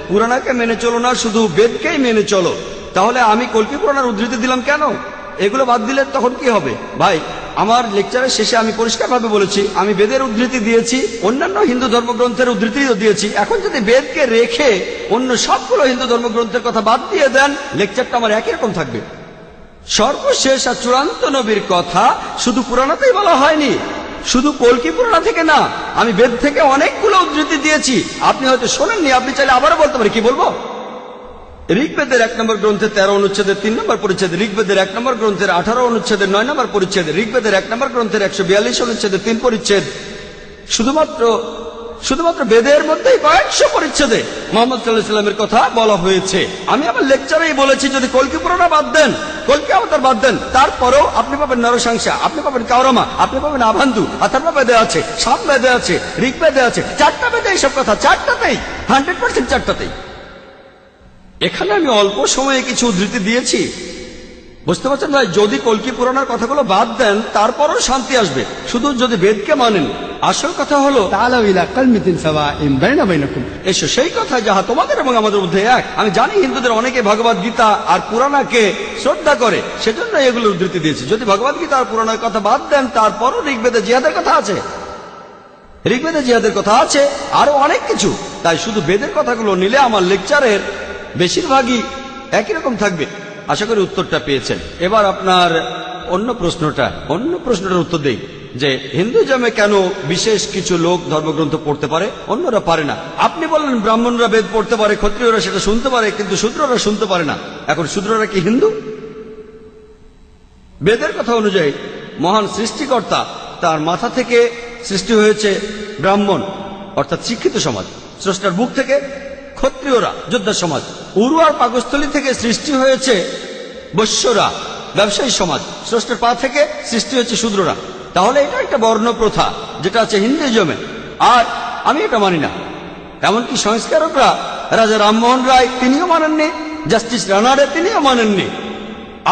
পুরাণাকে মেনে চলো না, শুধু বেদকেই মেনে চলো। তাহলে আমি কল্কি পুরাণার উদ্ধৃতি দিলাম কেন? এগুলো বাদ দিলে তখন কি হবে? ভাই আমার লেকচারের শেষে আমি পরিষ্কারভাবে বলেছি, আমি বেদের উদ্ধৃতি দিয়েছি, অন্যান্য হিন্দু ধর্মগ্রন্থের উদ্ধৃতিও দিয়েছি। এখন যদি বেদকে রেখে অন্য সবগুলো হিন্দু ধর্মগ্রন্থের কথা বাদ দিয়ে দেন, লেকচারটা আমার একই রকম থাকবে। সর্বশেষ আর চূড়ান্ত নবীর কথা শুধু পুরাণাতেই বলা হয়নি, শুধু কল্কি পুরাণ থেকে না, আমি বেদ থেকে অনেকগুলো উদ্ধৃতি দিয়েছি। আপনি হয়তো শোনেননি, আপনি চাইলে আবারও বলতে পারি। কি বলবো? ঋগ্বেদের 1 নম্বর গ্রন্থের 13 অনুচ্ছেদের 3 নম্বর পরিচ্ছেদ, ঋগ্বেদের 1 নম্বর গ্রন্থের 18 অনুচ্ছেদের 9 নম্বর পরিচ্ছেদ, ঋগ্বেদের 1 নম্বর গ্রন্থের 142 অনুচ্ছেদের 3 পরিচ্ছেদ, শুধুমাত্র বেদের মধ্যেই কয়েকশো পরিচ্ছেদে মোহাম্মদ সাল্লাল্লাহু আলাইহি ওয়াসাল্লামের কথা বলা হয়েছে। আমি আমার লেকচারেই বলেছি, যদি কল্কি পুরাণ বাদ দেন, কল্কি অবতার বাদ দেন, তারপরেও আপনি পাবেন নরসংসা, আপনি পাবেন কাওরামা, আপনি পাবেন আভান্দু, অথর্ব বেদে আছে, সাম বেদে আছে, ঋগ্বেদে আছে, 4টা বেদে এইসব কথা, 4টাতেই 100% 4টাতেই। এখানে আমি অল্প সময়ে কিছু উদ্ধৃতি দিয়েছি, বুঝতে পারছেন ভাই? যদি কল্কি পুরাণের কথাগুলো বাদ দেন, তারপরও শান্তি আসবে, শুধু যদি বেদকে মানেন। আসল কথা হলো تعالوا إلى كلمة سواء بيننا وبينكم এসো সেই কথা যাহা তোমাদের এবং আমাদের মধ্যে এক। আমি জানি হিন্দুদের অনেকে ভগবদ গীতা আর পুরাণাকে শ্রদ্ধা করে, সেজন্য এগুলো উদ্ধৃতি দিয়েছি। যদি ভগবদ গীতা আর পুরাণের কথা বাদ দেন, তারপরও ঋগ্বেদে জিহাদের কথা আছে, ঋগ্বেদে জিহাদের কথা আছে, আরো অনেক কিছু। তাই শুধু বেদের কথাগুলো নিলে আমার লেকচারের বেশিরভাগই একই রকম থাকবে। আশা করি উত্তরটা পেয়েছেন। এবার আপনার অন্য প্রশ্নটার উত্তর দেই, যে হিন্দুজমে কেন বিশেষ কিছু লোক ধর্মগ্রন্থ পড়তে পারে, অন্যরা পারে না। আপনি বললেন ব্রাহ্মণরা বেদ পড়তে পারে, ক্ষত্রিয়রা সেটা শুনতে পারে, কিন্তু শূদ্ররা শুনতে পারে না। এখন শূদ্ররা কি হিন্দু? বেদের কথা অনুযায়ী মহান সৃষ্টিকর্তা, তার মাথা থেকে সৃষ্টি হয়েছে ব্রাহ্মণ অর্থাৎ শিক্ষিত সমাজ, স্রষ্টার বুক থেকে ক্ষত্রিয়রা যোদ্ধা সমাজ, উরু আর পাকস্থলী থেকে সৃষ্টি হয়েছে বৈশ্যরা ব্যবসায়ী সমাজ, স্রষ্টার পা থেকে সৃষ্টি হয়েছে শূদ্ররা। তাহলে এটা একটা বর্ণ প্রথা যেটা আছে হিন্দুইজমে, আর আমি এটা মানি না। এমনকি সংস্কারকরা রাজা রামমোহন রায় তিনিও মানেননি, জাস্টিস রানারে তিনিও মানেননি।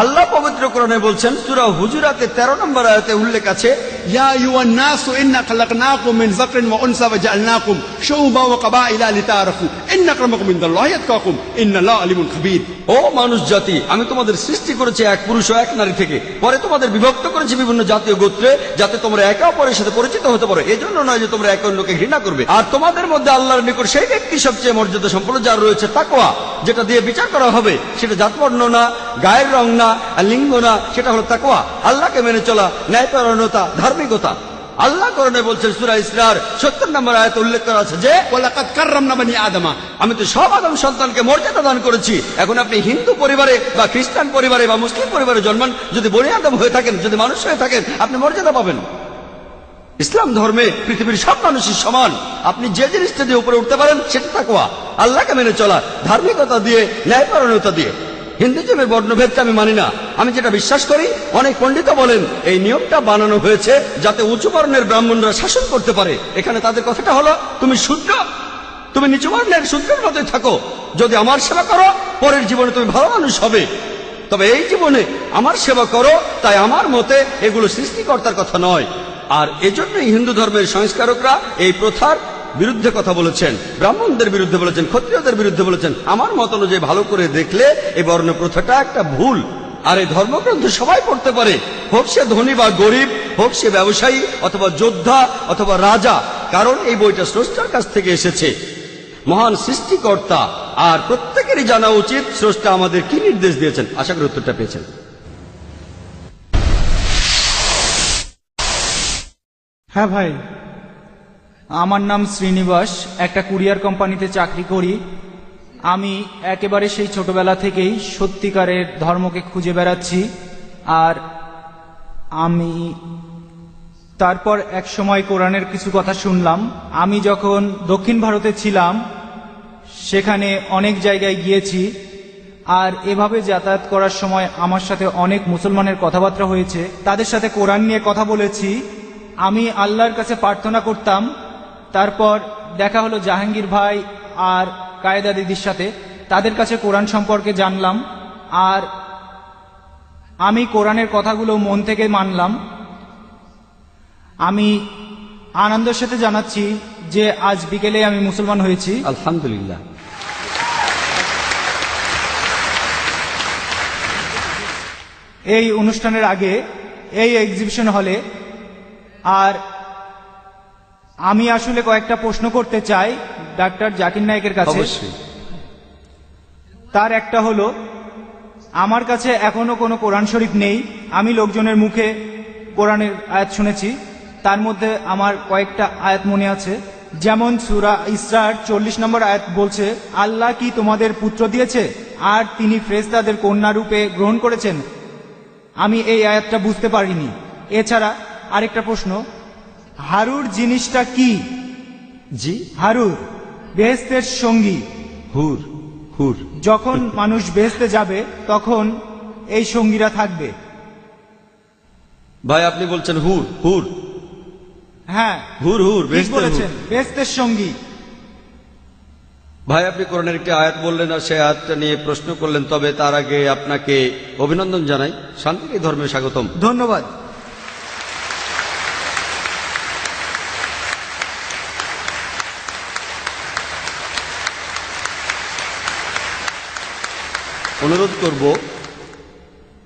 আল্লাহ পবিত্র কোরআনে বলছেন, সূরা হুজুরাতে 13 নম্বর আয়াতে উল্লেখ আছে, يا أيها الناس إنا خلقناكم من ذكر وأنثى وجعلناكم شعوبا وقبائل لتعارفوا إن أكرمكم عند الله أتقاكم إن الله عليم خبير। ও মানুষ জাতি, আমি তোমাদের সৃষ্টি করেছি এক পুরুষ ও এক নারী থেকে, পরে তোমাদের বিভক্ত করেছি বিভিন্ন জাতীয় গোত্রে, যাতে তোমরা একে অপরের সাথে পরিচিত হতে পারো। এজন্য নয় যে তোমরা একে অন্যকে ঘৃণা করবে। আর তোমাদের মধ্যে আল্লাহর নিকট সেই ব্যক্তি সবচেয়ে মর্যাদা সম্পন্ন যার রয়েছে তাকওয়া, যেটা দিয়ে বিচার করা হবে। সেটা জাতবর্ণ না, গায়ের রং না, আর লিঙ্গ না, সেটা হলো তাকওয়া, আল্লাহকে মেনে চলা, ন্যায়পরায়ণতা, ধার্মিকতা। আল্লাহ কোরআনে বলছেন, সূরা ইসরার 70 নম্বর আয়াতে উল্লেখ করা আছে যে, ولقد كرمنا بني آدم। আমি তো সব আদম সন্তানকে মর্যাদা দান করেছি। এখন আপনি হিন্দু পরিবারে বা খ্রিস্টান পরিবারে বা মুসলিম পরিবারে জন্মান, যদি বনি আদম হয়ে থাকেন, যদি মানুষ হয়ে থাকেন, আপনি মর্যাদা পাবেন। ইসলাম ধর্মে পৃথিবীর সব মানুষই সমান। আপনি যে জিনিসটা দিয়ে উপরে উঠতে পারেন সেটা তাকওয়া, আল্লাহকে মেনে চলা, ধার্মিকতা দিয়ে, ন্যায়পরায়ণতা দিয়ে। হিন্দুজমের বর্ণভেদটা আমি মানি না। আমি যেটা বিশ্বাস করি, অনেক পণ্ডিত বলেন এই নিয়মটা বানানো হয়েছে যাতে উঁচু বর্ণের ব্রাহ্মণরা শাসন করতে পারে। এখানে তাদের কথাটা হলো, তুমি শূদ্র, তুমি নিচু বর্ণের শূদ্রের মতোই থাকো, যদি আমার সেবা করো পরের জীবনে তুমি ভালো মানুষ হবে, তবে এই জীবনে আমার সেবা করো। তাই আমার মতে এগুলো সৃষ্টিকর্তার কথা নয়। আর এজন্যই হিন্দু ধর্মের সংস্কারকরা এই প্রথার বিরুদ্ধে কথা বলেছেন, ব্রাহ্মণদের বিরুদ্ধে বলেছেন, ক্ষত্রিয়দের বিরুদ্ধে বলেছেন। আমার মত অনুযায়ী ভালো করে দেখলে এই বর্ণ প্রথাটা একটা ভুল। আর এই ধর্মগ্রন্থ সবাই পড়তে পারে, হোক সে ধনী বা গরিব, হোক সে ব্যবসায়ী অথবা যোদ্ধা অথবা রাজা, কারণ এই বইটা স্রষ্টার কাছ থেকে এসেছে, মহান সৃষ্টিকর্তা। আর প্রত্যেকেরই জানা উচিত স্রষ্টা আমাদের কি নির্দেশ দিয়েছেন। আশা করি উত্তরটা পেয়েছেন। হ্যাঁ ভাই, আমার নাম শ্রীনিবাস, একটা কুরিয়ার কোম্পানিতে চাকরি করি। আমি একেবারে সেই ছোটবেলা থেকেই সত্যিকারের ধর্মকে খুঁজে বেড়াচ্ছি। আর আমি তারপর এক সময় কোরআনের কিছু কথা শুনলাম। আমি যখন দক্ষিণ ভারতে ছিলাম, সেখানে অনেক জায়গায় গিয়েছি। আর এভাবে যাতায়াত করার সময় আমার সাথে অনেক মুসলমানের কথাবার্তা হয়েছে, তাদের সাথে কোরআন নিয়ে কথা বলেছি। আমি আল্লাহর কাছে প্রার্থনা করতাম। তারপর দেখা হলো জাহাঙ্গীর ভাই আর কায়েদা দিদির সাথে, তাদের কাছে কোরআন সম্পর্কে জানলাম। আর আমি কোরআনের কথাগুলো মন থেকে মানলাম। আমি আনন্দের সাথে জানাচ্ছি যে আজ বিকেলে আমি মুসলমান হয়েছি। আলহামদুলিল্লাহ। এই অনুষ্ঠানের আগে এই এক্সিবিশন হলে। আর আমি আসলে কয়েকটা প্রশ্ন করতে চাই ডাক্তার জাকির নায়েকের কাছে। অবশ্যই। তার একটা হলো, আমার কাছে এখনো কোনো কোরআন শরীফ নেই। আমি লোকজনের মুখে কোরআনের আয়াত শুনেছি, তার মধ্যে আমার কয়েকটা আয়াত মনে আছে। যেমন সূরা ইসরার 40 নম্বর আয়াত বলছে, আল্লাহ কি তোমাদের পুত্র দিয়েছে আর তিনি ফেরেশতাদের কন্যা রূপে গ্রহণ করেছেন। আমি এই আয়াতটা বুঝতে পারিনি। এছাড়া আরেকটা প্রশ্ন, হারুর জিনিসটা কি? জি, হারুর বেহেশতের সঙ্গী। হুর, হুর। যখন মানুষ বেহেশতে যাবে তখন এই সঙ্গীরা থাকবে। ভাই আপনি বলছেন হুর, হুর, হ্যাঁ, হুর, হুর, ঠিক বেহেশতের বলেছেন, হুর। বেহেশতের সঙ্গী। ভাই আপনি কোরআনের একটি আয়াত বললেন আর সেই আয়াতটা নিয়ে প্রশ্ন করলেন, তবে তার আগে আপনাকে অভিনন্দন জানাই, শান্তির ধর্মে স্বাগতম। ধন্যবাদ। অনুরোধ করব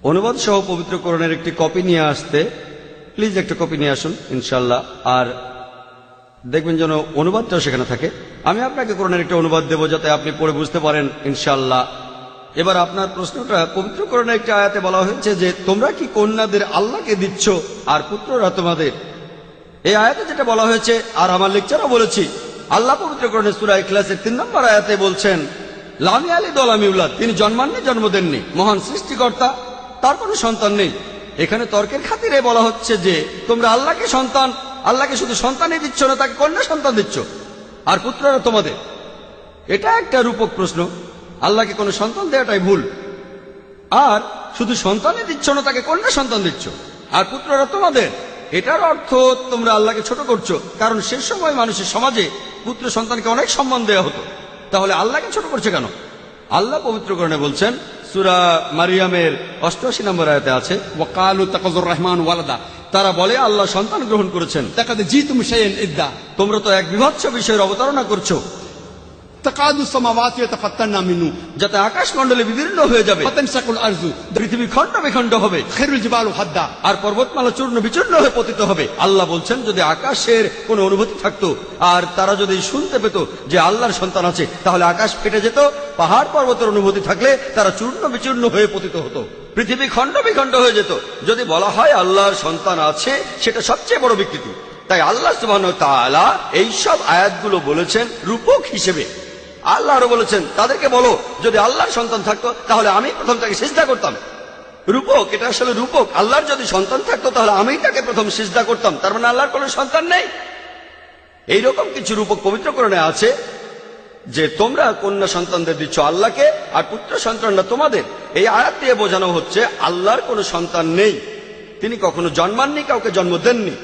অনুবাদ সহ পবিত্র কোরআনের একটি কপি নিয়ে আসতে। প্লিজ একটা কপি নিয়ে আসুন ইনশাল্লাহ। আর দেখবেন যেন অনুবাদটাও সেখানে থাকে। আমি আপনাকে কোরআনের একটা অনুবাদ দেব যাতে আপনি পড়ে বুঝতে পারেন ইনশাল্লাহ। এবার আপনার প্রশ্নটা, পবিত্র কোরআনের একটি আয়াতে বলা হয়েছে যে তোমরা কি কন্যাদের আল্লাহকে দিচ্ছ আর পুত্ররা তোমাদের। এই আয়াতে যেটা বলা হয়েছে, আর আমার লেকচারও বলেছি, আল্লাহ পবিত্র কোরআনের সূরা ইখলাসের 3 নম্বর আয়াতে বলছেন, লামি আলী দলামি উল্লাদ, তিনি জন্মাননি, জন্ম দেননি, মহান সৃষ্টিকর্তা, তার কোনো সন্তান নেই। এখানে তর্কের খাতিরে বলা হচ্ছে যে তোমরা আল্লাহকে সন্তান, আল্লাহকে শুধু সন্তানই দিচ্ছ না, তাকে কন্যা সন্তান দিচ্ছ আর পুত্ররা তোমাদের। এটা একটা রূপক প্রশ্ন। আল্লাহকে কোনো সন্তান দেওয়াটাই ভুল। আর শুধু সন্তানই দিচ্ছ না, তাকে কন্যা সন্তান দিচ্ছ আর পুত্ররা তোমাদের। এটার অর্থ তোমরা আল্লাহকে ছোট করছো, কারণ সে সময় মানুষের সমাজে পুত্র সন্তানকে অনেক সম্মান দেওয়া হতো। তাহলে আল্লাহকে ছোট করছে কেন? আল্লাহ পবিত্র কোরআনে বলছেন, সূরা মারিয়ামের 88 নম্বর আয়াতে আছে, وقالوا اتخذ الرحمن ولدا তারা বলে আল্লাহ সন্তান গ্রহণ করেছেন। لقد جئتم شيئا إدا তোমরা তো এক বিভৎস বিষয়ের অবতারণা করছো, تقاد السماوات يتفطرن منه যাতে আকাশ মণ্ডলে বিদীর্ণ হয়ে যাবে, وتنشق الأرض পৃথিবী খণ্ড বিখণ্ড হবে, خير الجبال هدا আর পর্বতমালা চূর্ণ বিচূর্ণ হয়ে পতিত হবে। আল্লাহ বলছেন, যদি আকাশের কোনো অনুভূতি থাকতো আর তারা যদি শুনতে পেত যে আল্লাহর সন্তান আছে, তাহলে আকাশ ফেটে যেত, পাহাড় পর্বতের অনুভূতি থাকলে তারা চূর্ণ বিচূর্ণ হয়ে পতিত হতো, পৃথিবী খণ্ড বিখণ্ড হয়ে যেত। যদি বলা হয় আল্লাহর সন্তান আছে, সেটা সবচেয়ে বড় বিকৃতি। তাই আল্লাহ সুবহানাহু ওয়া তাআলা এইসব আয়াতগুলো বলেছেন রূপক হিসেবে। আল্লাহ আরো বলেছেন, তাদেরকে বলো যদি আল্লাহর সন্তান থাকতো তাহলে আমি প্রথম তাকে সিজদা করতাম। রূপক, এটা আসলে রূপক। আল্লাহর যদি সন্তান থাকতো তাহলে আমি তাকে প্রথম সিজদা করতাম, তার মানে আল্লাহর কোনো সন্তান নেই। এইরকম কিছু রূপক পবিত্র কোরআনে আছে যে তোমরা কন্যা সন্তানদের দিচ্ছ আল্লাহকে আর পুত্র সন্তানরা তোমাদের। এই আয়াত দিয়ে বোঝানো হচ্ছে আল্লাহর কোনো সন্তান নেই, তিনি কখনো জন্মাননি, কাউকে জন্ম দেননি।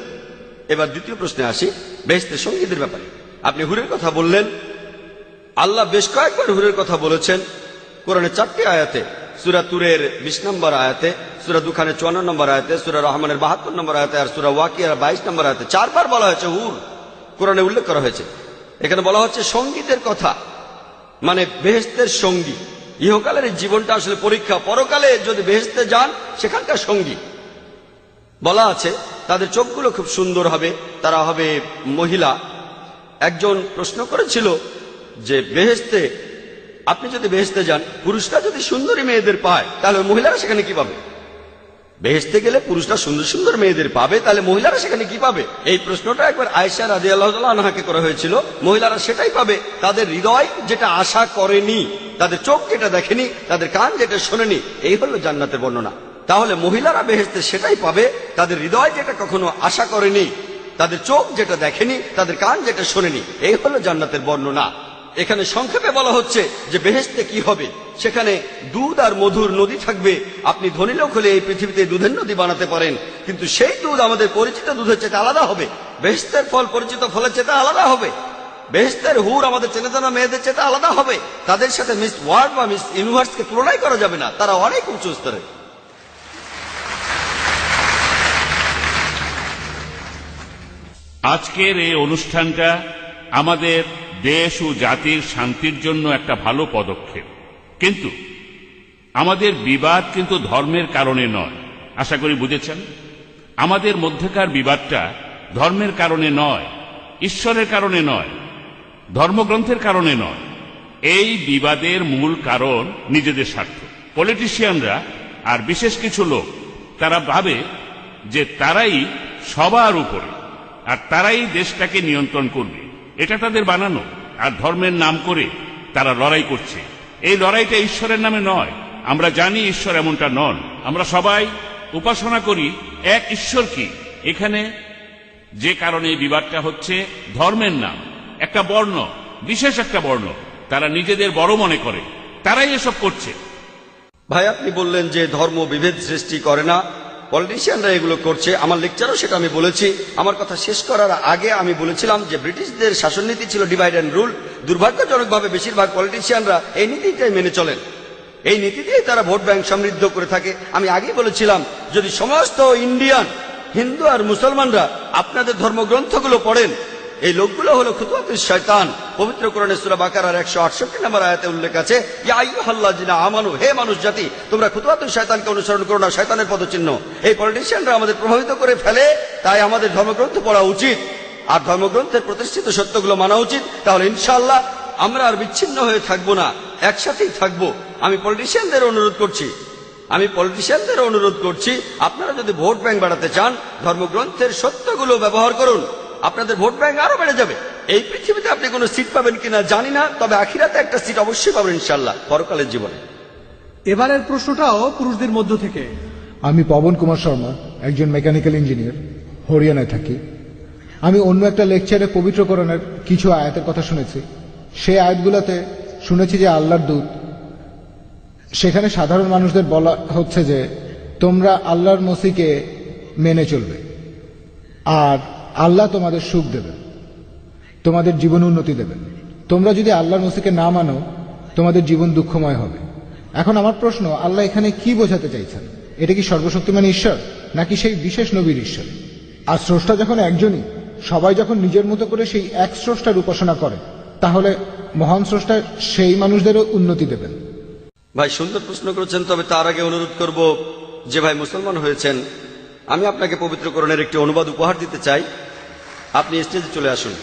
এবার দ্বিতীয় প্রশ্নে আসি, বেহেশতের সঙ্গীদের ব্যাপারে। আপনি হুরের কথা বললেন। আল্লাহ বেশ কয়েকবার হুরের কথা বলেছেন কোরআনের 4টি আয়াতে। সূরা তুরের 20 নম্বর আয়াতে, সূরা দুখানের 54 নম্বর আয়াতে, সূরা রহমানের 72 নম্বর আয়াতে আর সূরা ওয়াকিয়ার 22 নম্বর আয়াতে 4 বার বলা হয়েছে হুর, কোরআনে উল্লেখ করা হয়েছে। এখানে বলা হচ্ছে সঙ্গীদের কথা, মানে বেহেশতের সঙ্গী। ইহকালের এই জীবনটা আসলে পরীক্ষা, পরকালে যদি বেহেশতে যান সেখানকার সঙ্গী। বলা আছে তাদের চোখগুলো খুব সুন্দর হবে, তারা হবে মহিলা। একজন প্রশ্ন করেছিল যে বেহেশতে, আপনি যদি বেহেশতে যান, পুরুষরা যদি সুন্দরী মেয়েদের পায় তাহলে মহিলারা সেখানে কি পাবে? বেহেশতে গেলে পুরুষরা সুন্দর সুন্দর মেয়েদের পাবে, তাহলে মহিলারা সেখানে কি পাবে? এই প্রশ্নটা একবার আয়েশা রাদিয়াল্লাহু তাআলা আনহাকে করা হয়েছিল। মহিলারা সেটাই পাবে, তাদের হৃদয় যেটা আশা করেনি, তাদের চোখ যেটা দেখেনি, তাদের কান যেটা শোনেনি। এই হলো জান্নাতের বর্ণনা। তাহলে মহিলারা বেহেশতে সেটাই পাবে, তাদের হৃদয় যেটা কখনো আশা করেনি, তাদের চোখ যেটা দেখেনি, তাদের কান যেটা শোনেনি। এই হলো জান্নাতের বর্ণনা। এখানে সংক্ষেপে বলা হচ্ছে যে বেহেশতে কি হবে, সেখানে দুধ আর মধুর নদী থাকবে। আপনি ধনী লোক হলে এই পৃথিবীতে দুধের নদী বানাতে পারেন, কিন্তু সেই দুধ আমাদের পরিচিত দুধের চেয়ে আলাদা হবে। বেহেশতের ফল পরিচিত ফলের চেয়ে আলাদা হবে। বেহেশতের হুর আমাদের চেনা জানা মেয়েদের চেয়ে আলাদা হবে। তাদের সাথে মিস ওয়ার্ল্ড বা মিস ইউনিভার্সকে তুলনাই করা যাবে না, তারা অনেক উঁচু স্তরে। আজকের এই অনুষ্ঠানটা আমাদের দেশ ও জাতির শান্তির জন্য একটা ভালো পদক্ষেপ, কিন্তু আমাদের বিবাদ কিন্তু ধর্মের কারণে নয়। আশা করি বুঝেছেন। আমাদের মধ্যকার বিবাদটা ধর্মের কারণে নয়, ঈশ্বরের কারণে নয়, ধর্মগ্রন্থের কারণে নয়। এই বিবাদের মূল কারণ নিজেদের স্বার্থ। পলিটিশিয়ানরা আর বিশেষ কিছু লোক তারা ভাবে যে তারাই সবার উপরে আর তারাই দেশটাকে নিয়ন্ত্রণ করবে। এটা তাদের বানানো। আর ধর্মের নাম করে তারা লড়াই করছে। এই লড়াইটা ঈশ্বরের নামে নয়। আমরা জানি ঈশ্বর এমনটা নন। আমরা সবাই উপাসনা করি এক ঈশ্বরকে। এখানে যে কারণে এই বিবাদটা হচ্ছে ধর্মের নাম, একটা বর্ণ, বিশেষ একটা বর্ণ তারা নিজেদের বড় মনে করে, তারাই এসব করছে। ভাই আপনি বললেন যে ধর্ম বিভেদ সৃষ্টি করে না, পলিটিশিয়ানরা এগুলো করছে। আমার লেকচারও সেটা আমি বলেছি। আমার কথা শেষ করার আগে আমি বলেছিলাম যে ব্রিটিশদের শাসননীতি ছিল ডিভাইড অ্যান্ড রুল। দুর্ভাগ্যজনকভাবে বেশিরভাগ পলিটিশিয়ানরা এই নীতিটাই মেনে চলেন। এই নীতি দিয়ে তারা ভোট ব্যাংক সমৃদ্ধ করে থাকে। আমি আগেই বলেছিলাম যদি সমস্ত ইন্ডিয়ান হিন্দু আর মুসলমানরা আপনাদের ধর্মগ্রন্থগুলো পড়েন, এই লোকগুলো হলো খুতুওয়াতুশ শয়তান। পবিত্র কোরআনে সূরা বাকারার 168 নম্বর আয়াতে উল্লেখ আছে, ইয়া আইয়ুহাল্লাযিনা আমানু, হে মানুষ জাতি তোমরা খুতুওয়াতুশ শয়তানকে অনুসরণ করো না, শয়তানের পদচিহ্ন। এই পলিটিশিয়ানরা আমাদের প্রভাবিত করে ফেলে, তাই আমাদের ধর্মগ্রন্থ পড়া উচিত আর ধর্মগ্রন্থের প্রতিষ্ঠিত সত্যগুলো মানা উচিত। তাহলে ইনশাআল্লাহ আমরা আর বিচ্ছিন্ন হয়ে থাকবো না, একসাথেই থাকবো। আমি পলিটিশিয়ানদের অনুরোধ করছি আপনারা যদি ভোট ব্যাংক বাড়াতে চান ধর্মগ্রন্থের সত্যগুলো ব্যবহার করুন, আপনাদের ভোট ব্যাংক আরো বেড়ে যাবে। এই পৃথিবীতে আপনি কোনো সিট পাবেন কিনা জানি না, তবে আখিরাতে একটা সিট অবশ্যই পাবেন ইনশাআল্লাহ, পরকালের জীবনে। এবারের প্রশ্নটাও পুরুষদের মধ্য থেকে। আমি পবন কুমার শর্মা, একজন মেকানিক্যাল ইঞ্জিনিয়ার, হরিয়ানায় থাকি। আমি অন্য একটা লেকচারে পবিত্র কোরআনের কিছু আয়াতের কথা শুনেছি। সেই আয়াতগুলোতে শুনেছি যে আল্লাহর দূত, সেখানে সাধারণ মানুষদের বলা হচ্ছে যে তোমরা আল্লাহর মসিকে মেনে চলবে আর আল্লাহ তোমাদের সুখ দেবেন, তোমাদের জীবন উন্নতি দেবেন। তোমরা যদি আল্লাহর মসিকে না মানো তোমাদের জীবন দুঃখময় হবে। এখন আমার প্রশ্ন, আল্লাহ এখানে কি বোঝাতে চাইছেন? এটা কি সর্বশক্তিমান ঈশ্বর নাকি সেই বিশেষ নবীর ঈশ্বর? আর স্রষ্টা যখন একজনই, সবাই যখন নিজের মতো করে সেই এক স্রষ্টার উপাসনা করে, তাহলে মহান স্রষ্টা সেই মানুষদেরও উন্নতি দেবেন। ভাই সুন্দর প্রশ্ন করেছেন, তবে তার আগে অনুরোধ করব যে ভাই মুসলমান হয়েছেন, আমি আপনাকে পবিত্র কোরআনের একটি অনুবাদ উপহার দিতে চাই। আপনি স্টেজে চলে আসুন।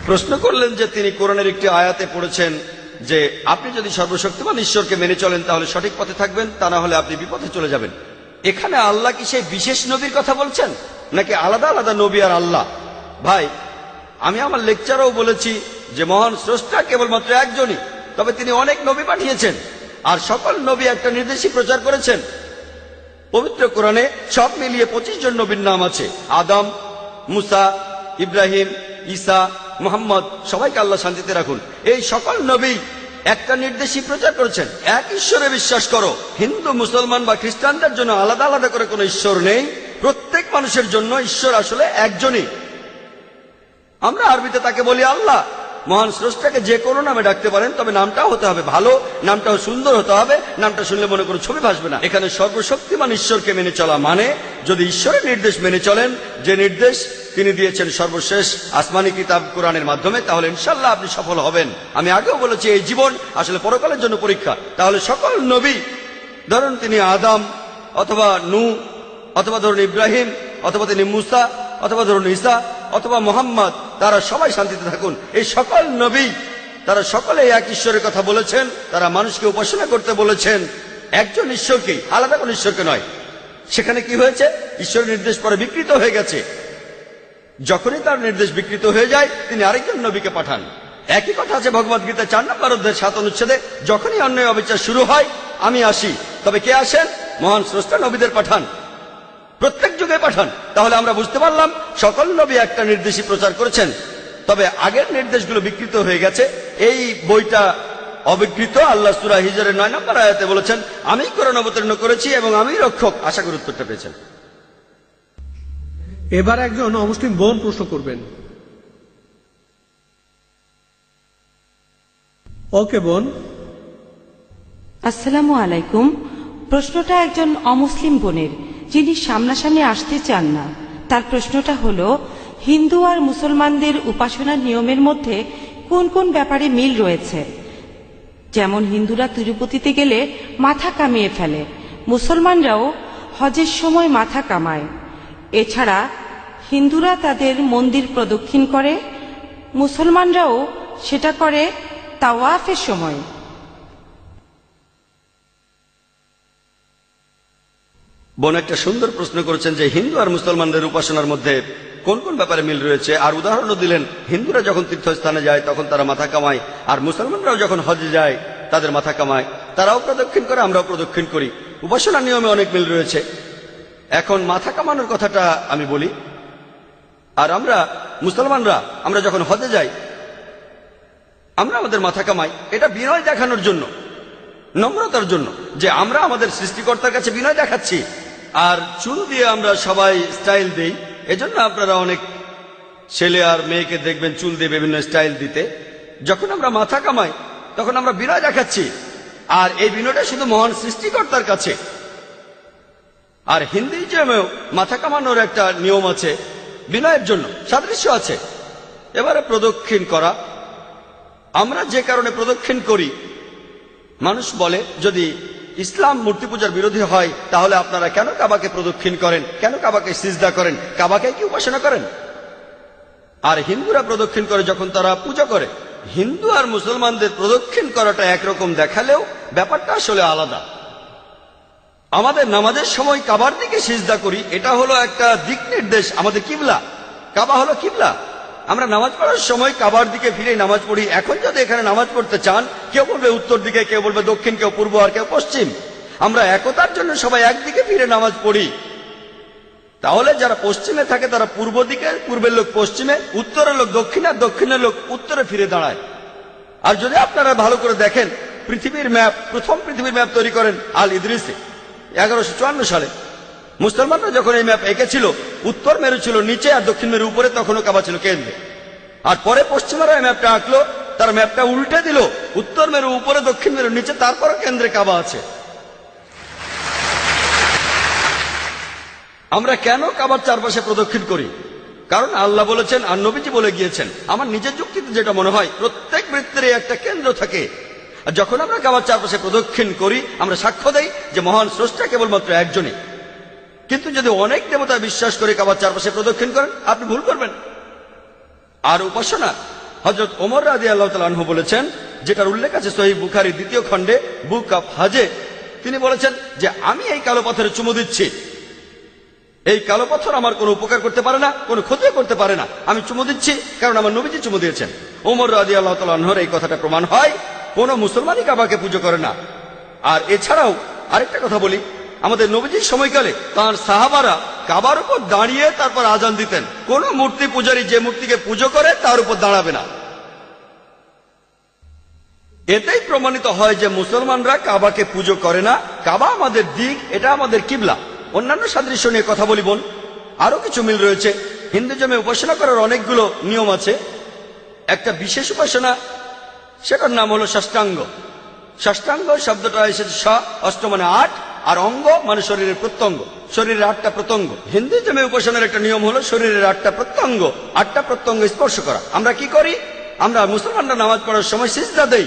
প্রশ্ন করলেন যে তিনি কোরআনের একটি আয়াতে পড়েছেন যে আপনি যদি সর্বশক্তিমান ঈশ্বরকে মেনে চলেন তাহলে সঠিক পথে থাকবেন, তা না হলে আপনি বিপথে চলে যাবেন। এখানে আল্লাহ কি সেই বিশেষ নবীর কথা বলছেন নাকি আলাদা আলাদা নবী আর আল্লাহ? ভাই আমি আমার লেকচারেও বলেছি যে মহান স্রষ্টা কেবলমাত্র একজনই, তবে তিনি অনেক নবী পাঠিয়েছেন আর সকল নবী একটা নির্দেশই প্রচার করেছেন। পবিত্র কোরআনে সব মিলিয়ে 25 জন নবীর নাম আছে। আদম, মুসা, ইব্রাহিম, ঈসা, মুহাম্মদ, সবাইকে আল্লাহ শান্তিতে রাখুন। এই সকল নবী একটা নির্দেশই প্রচার করেছেন, এক ঈশ্বরে বিশ্বাস করো। হিন্দু, মুসলমান বা খ্রিস্টানদের জন্য আলাদা আলাদা করে কোনো ঈশ্বর নেই, প্রত্যেক মানুষের জন্য ঈশ্বর আসলে একজনই। আমরা আরবিতে তাকে বলি আল্লাহ। মহান স্রষ্টাকে যে কোনো নামে ডাকতে পারেন, তবে নামটাও হতে হবে ভালো, নামটাও সুন্দর হতে হবে, নামটা শুনলে মনে কোনো ছবি ভাসবে না। এখানে সর্বশক্তিমান ঈশ্বরকে মেনে চলা মানে যদি ঈশ্বরের নির্দেশ মেনে চলেন, যে নির্দেশ তিনি দিয়েছেন সর্বশেষ আসমানি কিতাব কোরআনের মাধ্যমে, তাহলে ইনশাল্লাহ আপনি সফল হবেন। আমি আগেও বলেছি এই জীবন আসলে পরকালের জন্য পরীক্ষা। তাহলে সকল নবী, ধরুন তিনি আদম অথবা নূহ অথবা ধরুন ইব্রাহিম অথবা তিনি মুসা অথবা ধরুন ঈসা অথবা মুহাম্মদ, তারা সবাই শান্তিতে থাকুন। এই সকল নবী তারা সকলে এক ঈশ্বরের কথা বলেছেন, তারা মানুষকে উপাসনা করতে বলেছেন একজন ঈশ্বরকেই, আলাদা কোন ঈশ্বরকে নয়। সেখানে কি হয়েছে? ঈশ্বরের নির্দেশ পরে বিকৃত হয়ে গেছে। যখনই তার নির্দেশ বিকৃত হয়ে যায় তিনি আরেকজন নবীকে পাঠান। একই কথা আছে ভগবদ গীতা 4 নম্বর অধ্যায় 7 অনুচ্ছেদে, যখনই অন্যায় অবিচার শুরু হয় আমি আসি। তবে কে আসেন? মহান স্রষ্টা নবীদের পাঠান, প্রত্যেক যুগে পাঠান। তাহলে আমরা বুঝতে পারলাম সকল নবী একটা নির্দেশই প্রচার করেছেন, তবে আগের নির্দেশগুলো বিকৃত হয়ে গেছে। এই বইটা অবিকৃত। আল্লাহ সূরা হিজরের 9 নম্বর আয়াতে বলেছেন, আমি কোরআন অবতীর্ণ করেছি এবং আমি রক্ষক। আশা করি উত্তরটা পেয়েছেন। এবার একজন অমুসলিম বোন প্রশ্ন করবেন। ওকে বোন। আসসালামু আলাইকুম। প্রশ্নটা একজন অমুসলিম বোনের, যিনি সামনাসামনি আসতে চান না। তার প্রশ্নটা হলো, হিন্দু আর মুসলমানদের উপাসনার নিয়মের মধ্যে কোন কোন ব্যাপারে মিল রয়েছে? যেমন হিন্দুরা তিরুপতিতে গেলে মাথা কামিয়ে ফেলে, মুসলমানরাও হজের সময় মাথা কামায়। এছাড়া হিন্দুরা তাদের মন্দির প্রদক্ষিণ করে, মুসলমানরাও সেটা করে তাওয়াফের সময়। বোন একটা সুন্দর প্রশ্ন করেছেন যে হিন্দু আর মুসলমানদের উপাসনার মধ্যে কোন কোন ব্যাপারে মিল রয়েছে, আর উদাহরণও দিলেন হিন্দুরা যখন তীর্থস্থানে যায় তখন তারা মাথা কামায়, আর মুসলমানরাও যখন হজে যায় তাদের মাথা কামায়। তারাও প্রদক্ষিণ করে, আমরাও প্রদক্ষিণ করি। উপাসনার নিয়মে অনেক মিল রয়েছে। এখন মাথা কামানোর কথাটা আমি বলি। আর আমরা মুসলমানরা আমরা যখন হজে যাই আমরা আমাদের মাথা কামাই, এটা বিনয় দেখানোর জন্য, নম্রতার জন্য, যে আমরা আমাদের সৃষ্টিকর্তার কাছে বিনয় দেখাচ্ছি। আর চুল দিয়ে আমরা সবাই স্টাইল দেই, এজন্য আপনারা অনেক ছেলে আর মেয়েকে দেখবেন চুল দিয়ে বিভিন্ন স্টাইল দিতে। যখন আমরা মাথা কামাই তখন আমরা বিনয় দেখাচ্ছি, আর এই বিনয়টা শুধু মহান সৃষ্টিকর্তার কাছে। আর হিন্দুইজমেও মাথা কামানোর একটা নিয়ম আছে, বিনয়ের জন্য সাদৃশ্য আছে। এবারে প্রদক্ষিণ করা, আমরা যে কারণে প্রদক্ষিণ করি, মানুষ বলে যদি ইসলাম মূর্তি পূজার বিরোধী হয় তাহলে আপনারা কেন কাবাকে প্রদক্ষিণ করেন, কেন কাবাকে সিজদা করেন, কাবাকে কি উপাসনা করেন? আর হিন্দুরা প্রদক্ষিণ করে যখন তারা পূজা করে। হিন্দু আর মুসলমানদের প্রদক্ষিণ করাটা একরকম দেখালেও ব্যাপারটা আসলে আলাদা। আমাদের নামাজের সময় কাবার দিকে সিজদা করি, এটা হলো একটা দিক নির্দেশ, আমাদের কিবলা। কাবা হলো কিবলা। আমরা নামাজ পড়ার সময় কাবার দিকে ফিরে নামাজ পড়ি। এখন যদি এখানে নামাজ পড়তে চান, কেউ বলবে উত্তর দিকে, কেউ বলবে দক্ষিণ, কেউ পূর্ব, আর কেউ পশ্চিম। আমরা একতার জন্য সবাই একদিকে ফিরে নামাজ পড়ি। তাহলে যারা পশ্চিমে থাকে তারা পূর্ব দিকে, পূর্বের লোক পশ্চিমে, উত্তরের লোক দক্ষিণে, আর দক্ষিণের লোক উত্তরে ফিরে দাঁড়ায়। আর যদি আপনারা ভালো করে দেখেন, পৃথিবীর ম্যাপ, প্রথম পৃথিবীর ম্যাপ তৈরি করেন আল ইদ্রিসে 1154 সালে। মুসলমানরা যখন এই ম্যাপ এঁকেছিল, উত্তর মেরু ছিল নিচে আর দক্ষিণ মেরু উপরে, তখনও কাবা ছিল কেন্দ্রে। আর পরে পশ্চিমারা এই ম্যাপটা আঁকলো, তার ম্যাপটা উল্টে দিল, উত্তর মেরু উপরে, দক্ষিণ মেরু নিচে, তারপরে কেন্দ্রে কাবা আছে। আমরা কেন কাবার চারপাশে প্রদক্ষিণ করি? কারণ আল্লাহ বলেছেন আর নবীজি বলে গিয়েছেন। আমার নিজের যুক্তিতে যেটা মনে হয়, প্রত্যেক বৃত্তের একটা কেন্দ্র থাকে। আর যখন আমরা কাবার চারপাশে প্রদক্ষিণ করি, আমরা সাক্ষ্য দেই যে মহান স্রষ্টা কেবলমাত্র একজনই। কিন্তু যদি অনেক দেবতা বিশ্বাস করে কাবার চারপাশে প্রদক্ষিণ করেন, আপনি ভুল করবেন। আর উপাসনা, হযরত ওমর রাদিয়াল্লাহু তাআলা আনহু বলেছেন, যেটার উল্লেখ আছে সহিহ বুখারী 2য় খণ্ডে বুক অফ হাজে। তিনি বলেছেন যে আমি এই কালো পাথরে চুমু দিচ্ছি, এই কালো পাথর আমার কোনো উপকার করতে পারে না, কোনো ক্ষতিও করতে পারে না, আমি চুমু দিচ্ছি কারণ আমার নবীজি চুমু দিয়েছেন। ওমর রাদিয়াল্লাহু তাআলা আনহুর এই কথাটা প্রমাণ হয় কোন মুসলমানই কাবাকে পুজো করে না। আর এছাড়াও আরেকটা কথা বলি, আমাদের নবীজির সময়কালে তাঁর সাহাবারা কাবার উপর দাঁড়িয়ে তারপর আজান দিতেন। কোন মূর্তি পূজারী যে মূর্তিকে পুজো করে তার উপর দাঁড়াবে না। এতেই প্রমাণিত হয় যে মুসলমানরা কাবাকে পুজো করে না। কাবা আমাদের দিক, এটা আমাদের কিবলা। অন্যান্য সাদৃশ্য নিয়ে কথা বলি বোন, আরো কিছু মিল রয়েছে। হিন্দুজমে উপাসনা করার অনেকগুলো নিয়ম আছে। একটা বিশেষ উপাসনা, সেটার নাম হলো ষষ্ঠাঙ্গ। ষষ্ঠাঙ্গ শব্দটা এসেছে ষ, অষ্ট মানে 8, আর অঙ্গ মানে শরীরের প্রত্যঙ্গ। শরীরের 8টা প্রত্যঙ্গ। হিন্দুজমে উপাসনার একটা নিয়ম হলো শরীরের 8টা প্রত্যঙ্গ, 8টা প্রত্যঙ্গ স্পর্শ করা। আমরা কি করি? আমরা মুসলমানরা নামাজ পড়ার সময় সিজদা দেই,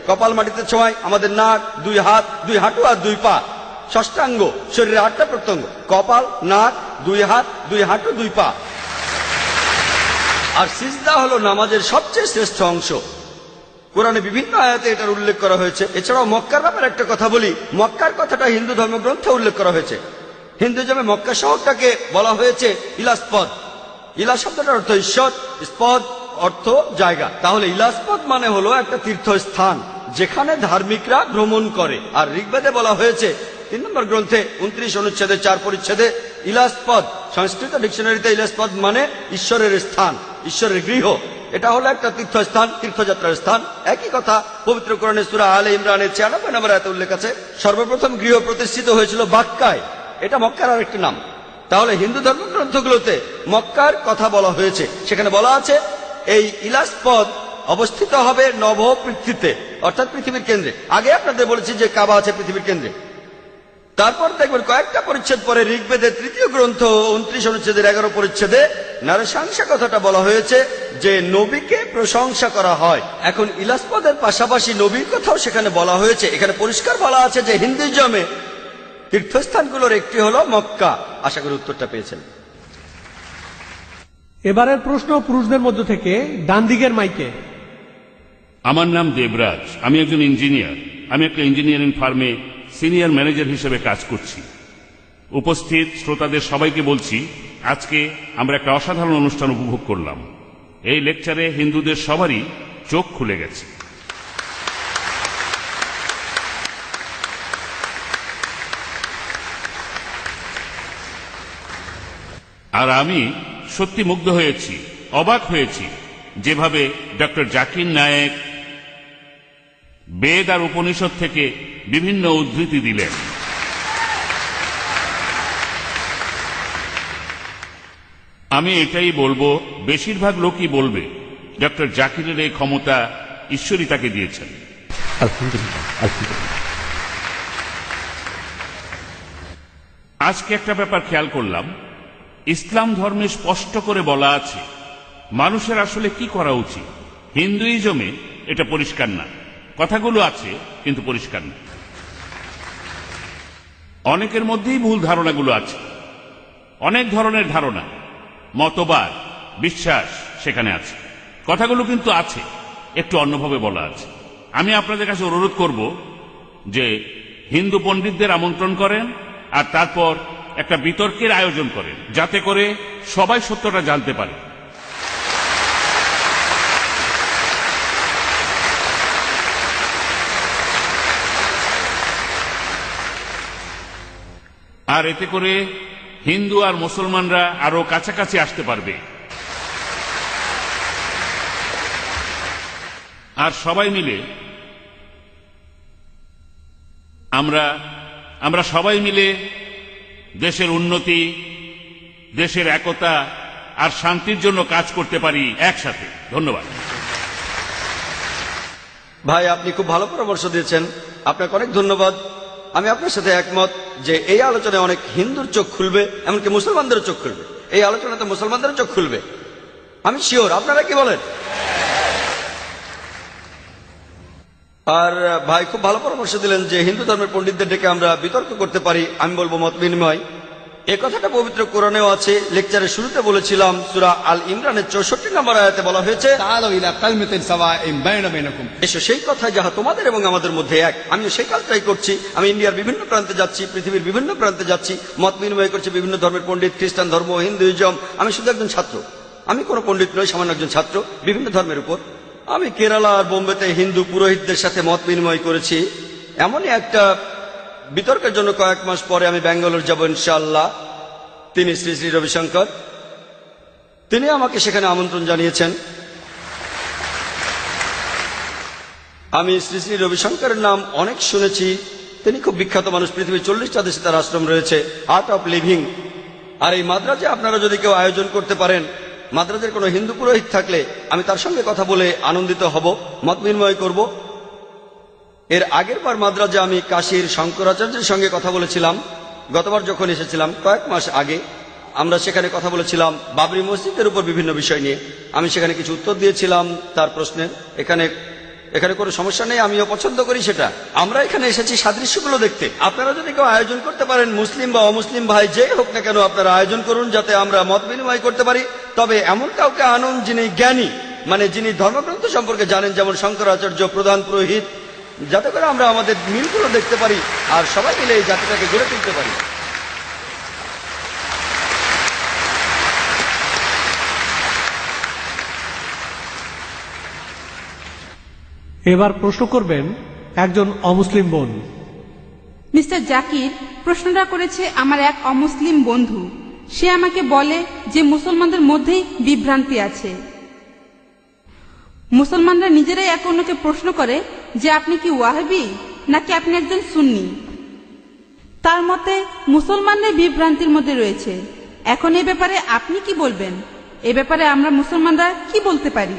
কপাল মাটিতে ছোঁয়াই, আমাদের নাক, 2 হাত, 2 হাঁটু আর 2 পা। ষষ্ঠাঙ্গ, শরীরের 8টা প্রত্যঙ্গ, কপাল, নাক, 2 হাত, 2 হাঁটু, 2 পা। আর সিজদা হলো নামাজের সবচেয়ে শ্রেষ্ঠ অংশ। কোরআনে বিভিন্ন আয়াতে এটার উল্লেখ করা হয়েছে। এছাড়াও মক্কার ব্যাপারে একটা কথা বলি, মক্কার কথাটা হিন্দু ধর্মগ্রন্থে উল্লেখ করা হয়েছে। হিন্দুজমে মক্কা শহরটাকে বলা হয়েছে ইলাস্পদ। ইলা শব্দটার অর্থ ঈশ্বর, স্পদ অর্থ জায়গা। তাহলে ইলাস্পদ মানে হলো একটা তীর্থস্থান যেখানে ধার্মিকরা ভ্রমণ করে। আর ঋগ্বেদে বলা হয়েছে 3 নম্বর গ্রন্থে 29 অনুচ্ছেদে 4 পরিচ্ছেদে, ইলাস্পদ, সংস্কৃত ডিকশনারিতে ইলাস্পদ মানে ঈশ্বরের স্থান, ঈশ্বরের গৃহ। এটা হলো একটা তীর্থস্থান, তীর্থযাত্রার স্থান। একই কথা পবিত্র কোরআনে সূরা আলে ইমরানের 96 নম্বর আয়াতে উল্লেখ আছে, সর্বপ্রথম গৃহ প্রতিষ্ঠিত হয়েছিল বাক্কায়। এটা মক্কার আরেকটি নাম। তাহলে হিন্দু ধর্মগ্রন্থগুলোতে মক্কার কথা বলা হয়েছে। সেখানে বলা আছে এই ইলাস পদ অবস্থিত হবে নবপৃথিবীতে, অর্থাৎ পৃথিবীর কেন্দ্রে। আগে আপনাদের বলেছি যে কাবা আছে পৃথিবীর কেন্দ্রে। তারপর দেখবেন কয়েকটা পরিচ্ছেদ পরে ঋগ্বেদের 3য় গ্রন্থ 29 অনুচ্ছেদের 11 পরিচ্ছেদে নরসংসা কথাটা বলা হয়েছে যে নবীকে প্রশংসা করা হয়। এখন ইলাসপদের পাশাপাশি নবীর কথাও সেখানে বলা হয়েছে। এখানে পরিষ্কার বলা আছে যে হিন্দুইজমে তীর্থস্থানগুলোর একটি হলো মক্কা। আশা করি উত্তরটা পেয়েছেন। এবারের প্রশ্ন পুরুষদের মধ্য থেকে ডান দিকের মাইকে। আমার নাম দেবরাজ, আমি একজন ইঞ্জিনিয়ার। আমি একটা ইঞ্জিনিয়ারিং ফার্মে সিনিয়র ম্যানেজার হিসেবে কাজ করছি। উপস্থিত শ্রোতাদের সবাইকে বলছি, আজকে আমরা একটা অসাধারণ অনুষ্ঠান উপভোগ করলাম। এই লেকচারে হিন্দুদের সবারই চোখ খুলে গেছে। আর আমি সত্যি মুগ্ধ হয়েছি, অবাক হয়েছি যেভাবে ডক্টর জাকির নায়েক বেদ আর উপনিষদ থেকে বিভিন্ন উদ্ধৃতি দিলেন। আমি এটাই বলবো, বেশিরভাগ লোকই বলবে ডক্টর জাকিরের এই ক্ষমতা ঈশ্বরই তাকে দিয়েছেন। আজকে একটা ব্যাপার খেয়াল করলাম, ইসলাম ধর্মে স্পষ্ট করে বলা আছে মানুষের আসলে কি করা উচিত। হিন্দুইজমে এটা পরিষ্কার না। কথাগুলো আছে কিন্তু পরিষ্কার না। অনেকের মধ্যেই ভুল ধারণাগুলো আছে। অনেক ধরনের ধারণা, মতবাদ, বিশ্বাস সেখানে আছে। কথাগুলো কিন্তু আছে, একটু অন্যভাবে বলা আছে। আমি আপনাদের কাছে অনুরোধ করব যে হিন্দু পণ্ডিতদের আমন্ত্রণ করেন আর তারপর একটা বিতর্কের আয়োজন করেন, যাতে করে সবাই সত্যটা জানতে পারে। আর এতে করে হিন্দু আর মুসলমানরা আরো কাছাকাছি আসতে পারবে। আর সবাই মিলে আমরা সবাই মিলে দেশের উন্নতি, দেশের একতা আর শান্তির জন্য কাজ করতে পারি একসাথে। ধন্যবাদ ভাই, আপনি খুব ভালো পরামর্শ দিয়েছেন, আপনাকে অনেক ধন্যবাদ। আমি আপনার সাথে একমত যে এই আলোচনায় অনেক হিন্দুর চোখ খুলবে, এমনকি মুসলমানদেরও চোখ খুলবে। এই আলোচনাতে মুসলমানদেরও চোখ খুলবে, আমি শিওর। আপনারা কি বলেন? আর ভাই খুব ভালো পরামর্শ দিলেন যে হিন্দু ধর্মের পণ্ডিতদের ডেকে আমরা বিতর্ক করতে পারি। আমি বলবো মত বিনিময়। এ কথাটা পবিত্র কোরআনেও আছে। লেকচারের শুরুতে বলেছিলাম সূরা আল ইমরানের 64 নম্বর আয়াতে বলা হয়েছে, تعالوا إلى كلمة سواء بينكم। এসো সেই কথা যাহা তোমাদের এবং আমাদের মধ্যে এক। আমিও সেই কাজটাই করছি। আমি ইন্ডিয়ার বিভিন্ন প্রান্তে যাচ্ছি, পৃথিবীর বিভিন্ন প্রান্তে যাচ্ছি, মত বিনিময় করছি বিভিন্ন ধর্মের পণ্ডিত, খ্রিস্টান ধর্ম, হিন্দুইজম। আমি শুধু একজন ছাত্র, আমি কোনো পণ্ডিত নই, সামান্য একজন ছাত্র বিভিন্ন ধর্মের উপর। আমি কেরালা আর বোম্বেতে হিন্দু পুরোহিতদের সাথে মত বিনিময় করেছি। এমনই একটা বিতর্কের জন্য কয়েক মাস পরে আমি ব্যাঙ্গালোর যাব ইনশাআল্লাহ। তিনি শ্রী শ্রী রবিশঙ্কর, তিনি আমাকে সেখানে আমন্ত্রণ জানিয়েছেন। আমি শ্রী শ্রী রবিশঙ্করের নাম অনেক শুনেছি। তিনি খুব বিখ্যাত মানুষ, পৃথিবীর 40টা দেশে তার আশ্রম রয়েছে, আর্ট অফ লিভিং। আর এই মাদ্রাজে আপনারা যদি কেউ আয়োজন করতে পারেন, মাদ্রাজের কোনো হিন্দু পুরোহিত থাকলে আমি তার সঙ্গে কথা বলে আনন্দিত হব, মত বিনিময় করব। এর আগের বার মাদ্রাজে আমি কাশীর শঙ্করাচার্যের সঙ্গে কথা বলেছিলাম। গতবার যখন এসেছিলাম কয়েক মাস আগে, আমরা সেখানে কথা বলেছিলাম বাবরি মসজিদের উপর বিভিন্ন বিষয় নিয়ে। আমি সেখানে কিছু উত্তর দিয়েছিলাম তার প্রশ্নের। এখানে কোনো সমস্যা নেই, আমিও পছন্দ করি সেটা। আমরা এখানে এসেছি সাদৃশ্যগুলো দেখতে। আপনারা যদি কেউ আয়োজন করতে পারেন, মুসলিম বা অমুসলিম ভাই যে হোক না কেন, আপনারা আয়োজন করুন যাতে আমরা মত বিনিময় করতে পারি। তবে এমন কাউকে আনুন যিনি জ্ঞানী, মানে যিনি ধর্মগ্রন্থ সম্পর্কে জানেন, যেমন শঙ্করাচার্য প্রধান পুরোহিত, যাতে করে আমরা আমাদের মিলগুলো দেখতে পারি আর সবাই মিলে এই জাতিটাকে গড়ে তুলতে পারি। এবার প্রশ্ন করবেন একজন অমুসলিম বোন। মিস্টার জাকির, প্রশ্নটা করেছে আমার এক অমুসলিম বন্ধু। সে আমাকে বলে যে মুসলমানদের মধ্যেই বিভ্রান্তি আছে। মুসলমানরা নিজেরাই এক অন্যকে প্রশ্ন করে যে আপনি কি ওয়াহাবি নাকি আপনি একজন সুন্নি। তার মতে মুসলমানরা বিভ্রান্তির মধ্যে রয়েছে। এখন এ ব্যাপারে আপনি কি বলবেন? এ ব্যাপারে আমরা মুসলমানরা কি বলতে পারি?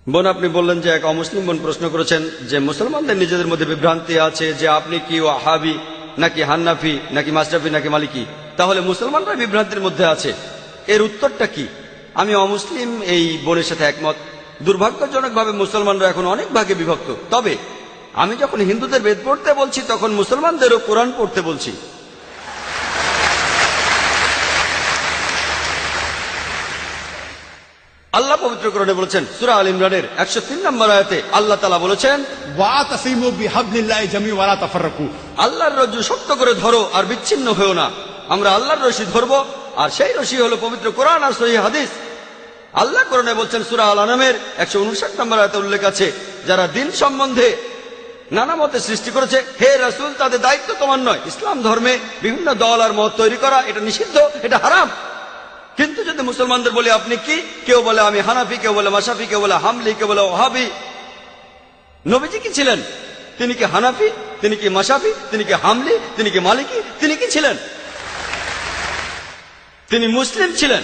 বোন, আপনি বললেন যে এক অমুসলিম বোন প্রশ্ন করেছেন যে মুসলমানদের নিজেদের মধ্যে বিভ্রান্তি আছে যে আপনি কি ওয়াহাবি নাকি হান্নাফি নাকি মাশরাফি নাকি মালিকি, তাহলে মুসলমানরা বিভ্রান্তির মধ্যে আছে, এর উত্তরটা কি? আমি অমুসলিম এই বোনের সাথে একমত। দুর্ভাগ্যজনকভাবে মুসলমানরা এখন অনেক ভাগে বিভক্ত। তবে আমি যখন হিন্দুদের বেদ পড়তে বলছি তখন মুসলমানদেরও কোরআন পড়তে বলছি। আল্লাহ পবিত্র কোরআনে বলেছেন সূরা আল ইমরানের 103 নম্বর আয়াতে আল্লাহ তাআলা বলেছেন, ওয়াতাসিমু বিহাবলিল্লাহি জামিআ ওয়া লা তাফাররাকু। আল্লাহর রজ্জু শক্ত করে ধরো আর বিচ্ছিন্ন হয়েও না। আমরা আল্লাহর রশি ধরবো, আর সেই রশি হলো পবিত্র কোরআন আর সহিহ হাদিস। আল্লাহ কোরআনে বলছেন সূরা আল আনামের 159 নম্বর আয়াতে উল্লেখ আছে, যারা দিন সম্বন্ধে নানা মতে সৃষ্টি করেছে, হে রাসূল তাদের দায়িত্ব তোমার নয়। ইসলাম ধর্মে বিভিন্ন দল আর মত তৈরি করা এটা নিষিদ্ধ, এটা হারাম। কিন্তু যদি মুসলমানদের বলি আপনি কি, কেউ বলে আমি হানাফি, কেউ বলে মাশরাফি, কেউ বলে হামলি, কেউ বলে ওয়াহাবি। নবীজি কি ছিলেন? তিনি কি হানাফি? তিনি কি মাশরাফি? তিনি কি হামলি? তিনি কি মালিকি? তিনি কি ছিলেন? তিনি মুসলিম ছিলেন।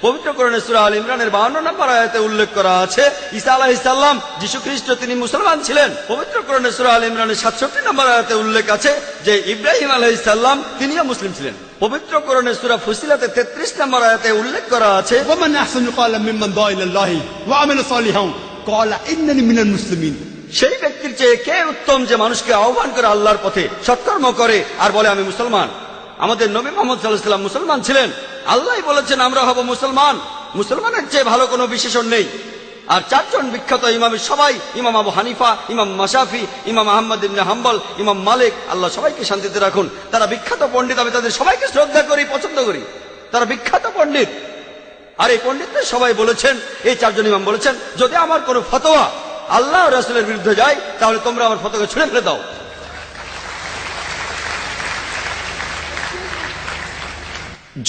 পবিত্র কোরআনে সূরা আল ইমরানের 52 নম্বর আয়াতে উল্লেখ করা আছে ঈসা আলাইহিস সালাম, যিশু খ্রিস্ট, তিনি মুসলমান ছিলেন। পবিত্র কোরআনে সূরা আল ইমরানের 67 নম্বর আয়াতে উল্লেখ আছে যে ইব্রাহিম আলাইহিস সালাম তিনিও মুসলিম ছিলেন। পবিত্র কোরআনে সূরা ফুসিলাতে 33 নম্বর আয়াতে উল্লেখ করা আছে, ওয়ামান আহসানু ক্বালাম মিম্মান দা ইলাল্লাহি ওয়া আমিলা সালিহান ক্বালা ইন্নানি মিনাল মুসলিমিন। সেই ব্যক্তির চেয়ে কে উত্তম যে মানুষকে আহ্বান করে আল্লাহর পথে, সৎকর্ম করে আর বলে আমি মুসলমান। আমাদের নবী মুহাম্মদ সাল্লাল্লাহু আলাইহি ওয়াসাল্লাম মুসলমান ছিলেন। আল্লাহই বলেছেন আমরা হব মুসলমান। মুসলমানের চেয়ে ভালো কোনো বিশেষণ নেই। আর চারজন বিখ্যাত ইমামের সবাই, ইমাম আবু হানিফা, ইমাম মাশরাফি, ইমাম আহমদ ইবনে হাম্বল, ইমাম মালিক, আল্লাহ সবাইকে শান্তিতে রাখুন, তারা বিখ্যাত পণ্ডিত। আমি তাদের সবাইকে শ্রদ্ধা করি, পছন্দ করি। তারা বিখ্যাত পণ্ডিত। আর এই পণ্ডিতদের সবাই বলেছেন, এই চারজন ইমাম বলেছেন, যদি আমার কোনো ফতোয়া আল্লাহ ও রাসূলের বিরুদ্ধে যায় তাহলে তোমরা আমার ফতোয়াকে ছুঁড়ে ফেলে দাও।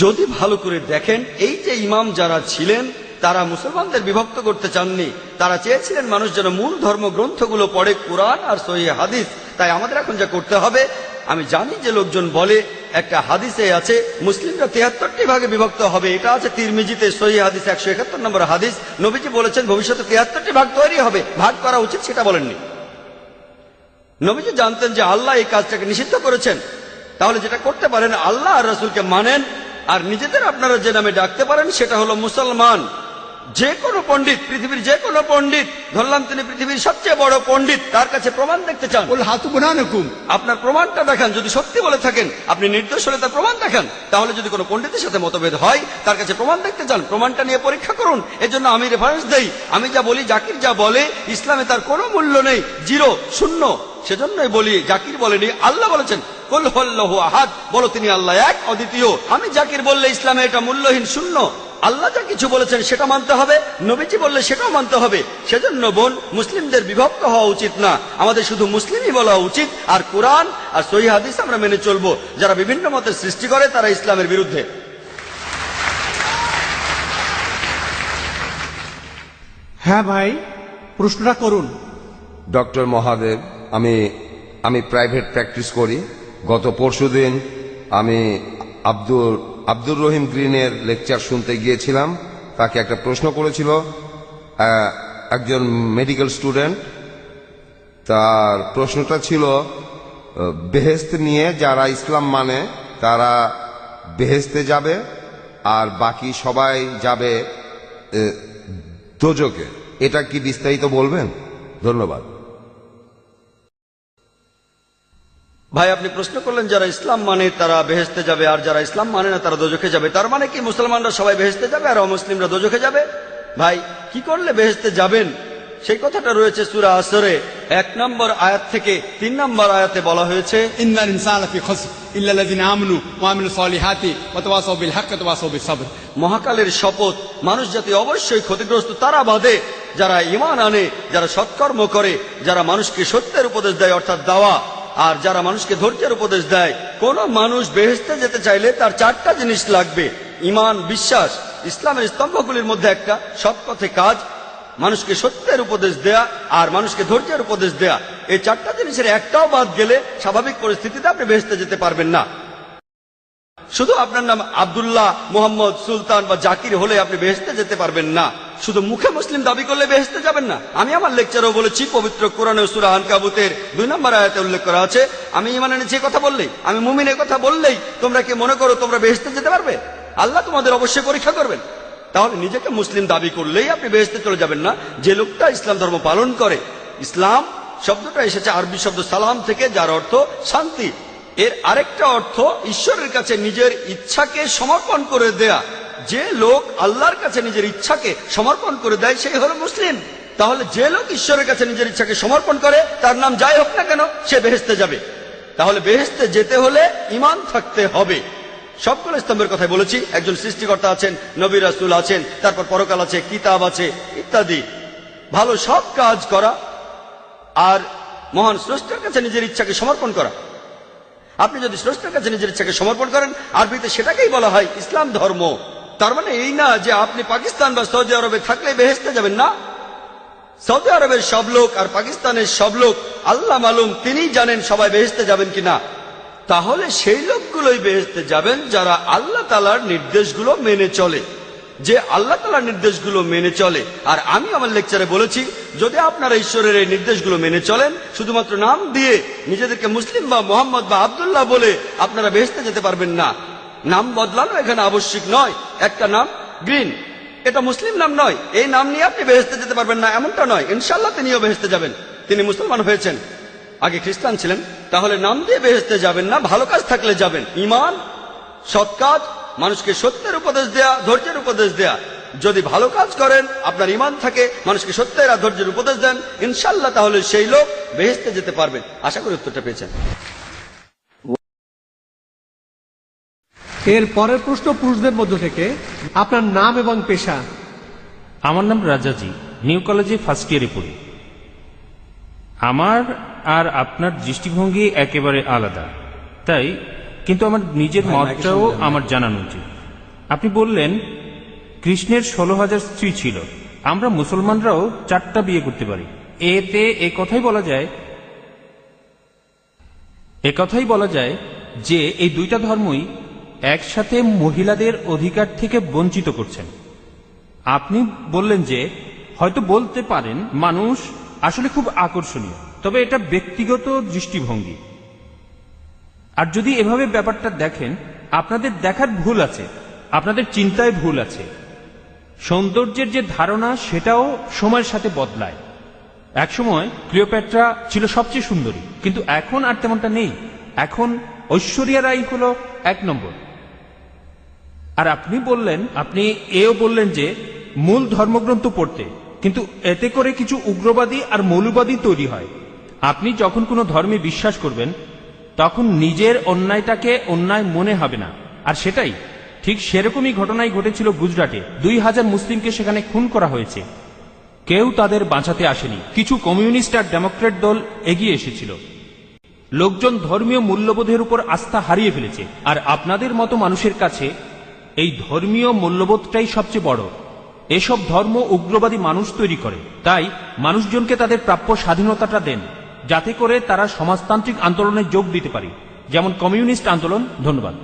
যদি ভালো করে দেখেন, এই যে ইমাম যারা ছিলেন তারা মুসলমানদের বিভক্ত করতে চাননি। তারা চেয়েছিলেন মানুষ যেন মূল ধর্মগ্রন্থগুলো পড়ে, কোরআন আর সহিহ হাদিস। তাই আমাদের এখন যা করতে হবে, আমি জানি যে লোকজন বলে একটা হাদিসে আছে মুসলিমরা 73টি ভাগে বিভক্ত হবে, এটা আছে তিরমিজিতে সহিহ হাদিস 171 নম্বর হাদিস। নবীজি বলেছেন ভবিষ্যতে 73টি ভাগ তৈরি হবে, ভাগ করা উচিত সেটা বলেননি। নবীজি জানতেন যে আল্লাহ এই কাজটাকে নিষিদ্ধ করেছেন। তাহলে যেটা করতে পারেন, আল্লাহ আর রাসূলকে মানেন, আর নিজেদের আপনারা যে নামে ডাকতে পারেন সেটা হলো মুসলমান। যে কোনো পণ্ডিত, পৃথিবীর যে কোনো পণ্ডিত, ধরলাম তিনি পৃথিবীর সবচেয়ে বড় পণ্ডিত, তার কাছে প্রমাণ দেখতে চান, কুল হাতু বুরহানাকুম, আপনার প্রমাণটা দেখান। যদি সত্যি বলে থাকেন, আপনি নির্দোষ হলে তার প্রমাণ দেখান। তাহলে যদি কোনো পণ্ডিতের সাথে মতভেদ হয়, তার কাছে প্রমাণ দেখতে চান, প্রমাণটা নিয়ে পরীক্ষা করুন। এজন্য আমি রেফারেন্স দেই, আমি যা বলি, জাকির যা বলে, ইসলামে তার কোনো মূল্য নেই, জিরো, শূন্য। সেজন্যই বলি, জাকির বলেনি, আল্লাহ বলেছেন কুল হুয়াল্লাহু আহাদ, বলো তিনি আল্লাহ এক, অদ্বিতীয়। আমি জাকির বললে ইসলামে এটা মূল্যহীন, শূন্য। আল্লাহ যা কিছু বলেছেন সেটা মানতে হবে, নবীজি বললে সেটাও মানতে হবে। সেজন্য বোন, মুসলিমদের বিভক্ত হওয়া উচিত না, আমাদের শুধু মুসলিমই বলা উচিত। আর কোরআন আর সহিহ হাদিস আমরা মেনে চলবো। যারা বিভিন্ন মতের সৃষ্টি করে তারা ইসলামের বিরুদ্ধে। হ্যাঁ ভাই, প্রশ্নটা করুন। ডক্টর মহাদেব, আমি প্রাইভেট প্র্যাকটিস করি। গত পরশুদিন আমি আব্দুর রহিম গ্রিনের লেকচার শুনতে গিয়েছিলাম। তাকে একটা প্রশ্ন করেছিল একজন মেডিকেল স্টুডেন্ট। তার প্রশ্নটা ছিল বেহেশত নিয়ে, যারা ইসলাম মানে তারা বেহেশতে যাবে আর বাকি সবাই যাবে দোজখে। এটা কি বিস্তারিত বলবেন? ধন্যবাদ। ভাই, আপনি প্রশ্ন করলেন যারা ইসলাম মানে তারা বেহেশতে যাবে আর যারা ইসলাম মানে না তারা দোজখে যাবে। তার মানে কি মুসলমানরা সবাই বেহেশতে যাবে আর অমুসলিমরা দোজখে যাবে? ভাই, কি করলে বেহেশতে যাবেন সেই কথাটা রয়েছে সূরা আসরে 1 নম্বর আয়াত থেকে 3 নম্বর আয়াতে বলা হয়েছে, ইন্নাল ইনসানা ফি খুসর ইল্লাল্লাযিনা আমানু ওয়া আমিলুস সলিহাতি ওয়া তাওয়াসাউ বিল হাক্কি ওয়া তাওয়াসাউ বিস সাবর। মহাকালের শপথ, মানুষ জাতি অবশ্যই ক্ষতিগ্রস্ত তারা বাদে যারা ঈমান আনে, যারা সৎকর্ম করে, যারা মানুষকে সত্যের উপদেশ দেয় অর্থাৎ দাওয়া, আর যারা মানুষকে ধৈর্যের উপদেশ দেয়। কোন মানুষ বেহেশতে যেতে চাইলে তার 4টা জিনিস লাগবে: ঈমান, বিশ্বাস। ইসলামের স্তম্ভগুলির মধ্যে একটা সৎ পথে কাজ, মানুষকে সত্যের উপদেশ দেয়া আর মানুষকে ধৈর্যের উপদেশ দেয়া, এই চারটা জিনিসের একটাও বাদ গেলে স্বাভাবিক পরিস্থিতিতে আপনি বেহেশতে যেতে পারবেন না। শুধু আপনার নাম আব্দুল্লাহ, মোহাম্মদ, সুলতান বা জাকির হলে আপনি বেহেশতে যেতে পারবেন না। শুধু মুখে মুসলিম দাবি করলে বেহেশতে যাবেন না। আমি আমার লেকচারেও বলেছি, পবিত্র কোরআনে সূরা আনকাবুতের 2 নম্বর আয়াতে উল্লেখ করা আছে, আমি ঈমান এনেছি কথা বললেই, আমি মুমিন কথা বললেই তোমরা কি মনে করো তোমরা বেহেশতে যেতে পারবে? আল্লাহ তোমাদের অবশ্যই পরীক্ষা করবেন। তাহলে নিজেকে মুসলিম দাবি করলেই আপনি বেহেশতে চলে যাবেন না। যে লোকটা ইসলাম ধর্ম পালন করে, ইসলাম শব্দটা এসেছে আরবি শব্দ সালাম থেকে, যার অর্থ শান্তি। এর আরেকটা অর্থ ঈশ্বরের কাছে নিজের ইচ্ছাকে সমর্পণ করে দেয়া। যে লোক আল্লাহর কাছে নিজের ইচ্ছাকে সমর্পণ করে দেয় সেই হলো মুসলিম। তাহলে যে লোক ঈশ্বরের কাছে নিজের ইচ্ছাকে সমর্পণ করে, তার নাম যাই হোক না কেন, সে বেহেশতে যাবে। তাহলে বেহেশতে যেতে হলে ঈমান থাকতে হবে। সবগুলো স্তম্ভের কথাই বলেছি। একজন সৃষ্টিকর্তা আছেন, নবী রাসূল আছেন, তারপর পরকাল আছে, কিতাব আছে ইত্যাদি। ভালো সব কাজ করা আর মহান স্রষ্টার কাছে নিজের ইচ্ছাকে সমর্পণ করা। আপনি যদি স্রষ্টার কাছে নিজের ইচ্ছাকে সমর্পণ করেন, আরবিতে সেটাকেই বলা হয় ইসলাম ধর্ম। তার মানে এই না যে আপনি পাকিস্তান বা সৌদি আরবে থাকলে বেহেশতে যাবেন না। সৌদি আরবের সব লোক আর পাকিস্তানের সব লোক আল্লাহ মালুম, তিনিই জানেন সবাই বেহেশতে যাবেন কিনা। তাহলে সেই লোকগুলোই বেহেশতে যাবেন যারা আল্লাহ তাআলার নির্দেশগুলো মেনে চলে, যে আল্লাহ তাআলার নির্দেশগুলো মেনে চলে। আর আমি আমার লেকচারে বলেছি, যদি আপনারা ঈশ্বরের এই নির্দেশগুলো মেনে চলেন, শুধুমাত্র নাম দিয়ে নিজেদেরকে মুসলিম বা মোহাম্মদ বা আব্দুল্লাহ বলে আপনারা বেহেশতে যেতে পারবেন না। নাম বদলানো এখানে আবশ্যিক নয়। একটা নাম গ্রিন, এটা মুসলিম নাম নয়, এই নাম নিয়ে আপনি বেহেশতে যেতে পারবেন না এমনটা নয়। ইনশাআল্লাহ তিনিও বেহেশতে যাবেন, তিনি মুসলমান হয়েছেন, আগে খ্রিস্টান ছিলেন। তাহলে নাম দিয়ে বেহেশতে যাবেন না, ভালো কাজ থাকলে যাবেন। ঈমান, সৎ কাজ, মানুষকে সত্যের উপদেশ দেয়া, ধৈর্যের উপদেশ দেয়া। যদি ভালো কাজ করেন, আপনার ঈমান থাকে, মানুষকে সত্যের আর ধৈর্যের উপদেশ দেন, ইনশাআল্লাহ তাহলে সেই লোক বেহেশতে যেতে পারবেন। আশা করি উত্তরটা পেয়েছেন। এর পরের প্রশ্ন পুরুষদের মধ্য থেকে, আপনার নাম এবং পেশা। আমার নাম রাজাজি, নিউ কলেজে ফার্স্ট ইয়ারে পড়ি। আমার আর আপনার দৃষ্টিভঙ্গি একেবারে আলাদা, তাই কিন্তু আমার নিজের মতটাও আমার জানানো উচিত। আপনি বললেন কৃষ্ণের 16,000 স্ত্রী ছিল, আমরা মুসলমানরাও 4টা বিয়ে করতে পারি। এতে একথাই বলা যায় যে এই দুইটা ধর্মই একসাথে মহিলাদের অধিকার থেকে বঞ্চিত করছেন। আপনি বললেন যে হয়তো বলতে পারেন মানুষ আসলে খুব আকর্ষণীয়, তবে এটা ব্যক্তিগত দৃষ্টিভঙ্গি। আর যদি এভাবে ব্যাপারটা দেখেন, আপনাদের দেখার ভুল আছে, আপনাদের চিন্তায় ভুল আছে। সৌন্দর্যের যে ধারণা সেটাও সময়ের সাথে বদলায়। একসময় ক্লিওপেট্রা ছিল সবচেয়ে সুন্দরী, কিন্তু এখন আর তেমনটা নেই। এখন ঐশ্বরিয়া রাই হলো 1 নম্বর। আর আপনি বললেন যে মূল ধর্মগ্রন্থ পড়তে, কিন্তু এতে করে কিছু উগ্রবাদী আর মৌলবাদী তৈরি হয়। আপনি যখন কোনো ধর্মে বিশ্বাস করবেন, তখন নিজের অন্যায়টাকে অন্যায় মনে হবে না। আর সেটাই ঠিক সেরকমই ঘটনাই ঘটেছিল গুজরাটে। 2000 মুসলিমকে সেখানে খুন করা হয়েছে, কেউ তাদের বাঁচাতে আসেনি। কিছু কমিউনিস্ট আর ডেমোক্রেট দল এগিয়ে এসেছিল। লোকজন ধর্মীয় মূল্যবোধের উপর আস্থা হারিয়ে ফেলেছে। আর আপনাদের মতো মানুষের কাছে এই ধর্মীয় মূল্যবোধটাই সবচেয়ে বড়। এসব ধর্ম উগ্রবাদী মানুষ তৈরি করে। তাই মানুষজনকে তাদের প্রাপ্য স্বাধীনতাটা দেন, যাতে করে তারা সমাজতান্ত্রিক আন্দোলনে যোগ দিতে পারে, যেমন কমিউনিস্ট আন্দোলন। ধন্যবাদ।